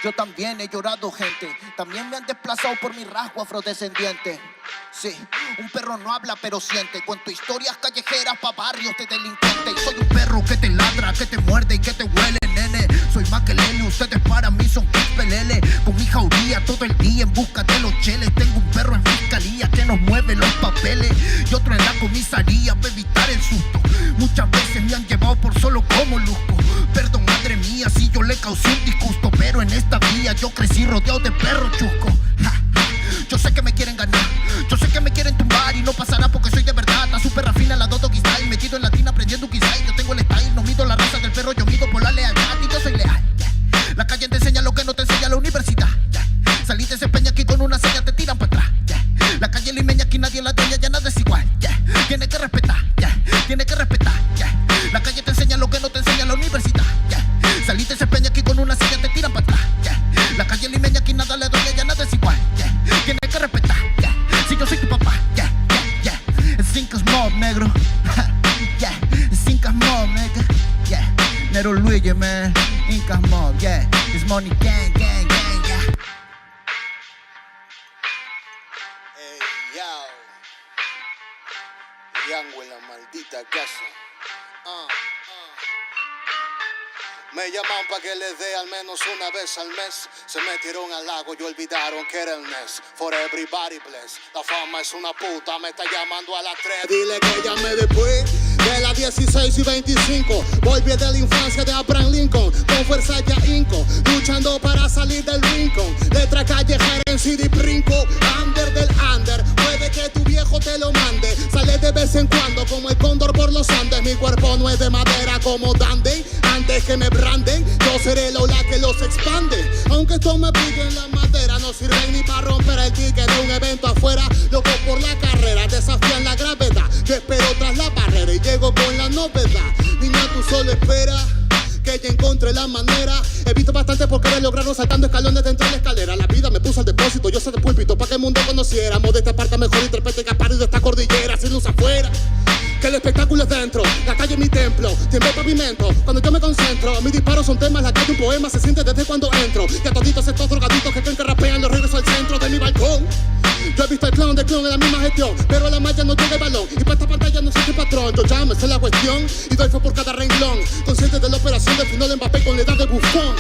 Yo también he llorado, gente. También me han desplazado por mi rasgo afrodescendiente. Sí, un perro no habla pero siente. Cuento historias callejeras pa' barrios de delincuentes. Y soy un perro que te ladra, que te muerde y que te huele, nene. Soy más que Lele, ustedes para mí son pelele. Con mi jauría todo el día en busca de los cheles. Tengo un perro en fiscalía que nos mueve los papeles. Y otro en la comisaría para evitar el susto. Muchas veces me han llevado por solo como luzco. Perdón, madre mía, si yo le causé un disgusto. Pero en esta vía yo crecí rodeado de perros chuscos. Yo sé que me quieren ganar, yo sé que me quieren tumbar y no pasará porque soy de verdad. Está súper rafina la Dodo Style, metido en latina aprendiendo un quizá. Yo tengo el style, no mido la raza del perro, yo mido por la lealtad y yo soy leal, yeah. La calle te enseña lo que no te enseña la universidad, yeah. Saliste ese peña aquí con una seña te tiran para atrás, yeah. La calle limeña aquí nadie la dueña, ya nada es igual, yeah. Tiene que respetar, yeah. Tiene que respetar, yeah. La calle te enseña lo que no te enseña la universidad, yeah. Saliste ese peña aquí con una seña te tiran para atrás, yeah. La calle limeña aquí nada le dueña, ya nada es igual, yeah. Tiene que respetar, yeah. Si yo soy tu papá, yeah, yeah, yeah. Es Incas Mob, negro, yeah. Es Incas Mob, nigga, yeah. Nero Luigi, man, Incas Mob, yeah. It's Money Gang, gang, gang, yeah. Yango en la maldita casa. Me llaman para que les dé al menos una vez al mes. Se metieron al lago y olvidaron que era el mes. For everybody bless. La fama es una puta, me está llamando a las 3. Dile que llame después de las 16 y 25. Volví de la infancia de Abraham Lincoln. Con fuerza ya hinco, luchando para salir del rincón. Letra callejera en CD brinco. Under del under, puede que tu viejo te lo mande. Sale de vez en cuando como el cóndor por los Andes. Mi cuerpo no es de madera como Dandy. Antes que me branden, yo seré la ola que los expande. Aunque esto me pique en la madera, no sirven ni para romper el ticket de un evento afuera. Loco por la carrera, desafían la gravedad. Yo espero tras la barrera y llego con la novedad. Niña, tú solo espera que ya encontré la manera. He visto bastante por querer lograrlo saltando escalones dentro de la escalera. La vida me puso al depósito, yo soy de púlpito pa' que el mundo conociéramos de esta parte mejor intérprete que ha parido esta cordillera. Sin luz afuera, que el espectáculo es dentro. La calle es mi templo, tiembla el pavimento. Cuando yo me concentro, mis disparos son temas. La calle un poema, se siente desde cuando entro. Y a toditos estos drogaditos que creen que rapean, los regreso al centro de mi balcón. Yo he visto el clon de clon en la misma gestión, pero a la malla no llega el balón. Y para esta pantalla no soy el patrón. Yo ya me sé la cuestión y doy fue por cada renglón. Consciente de la operación del final de Mbappé con la edad de bufón.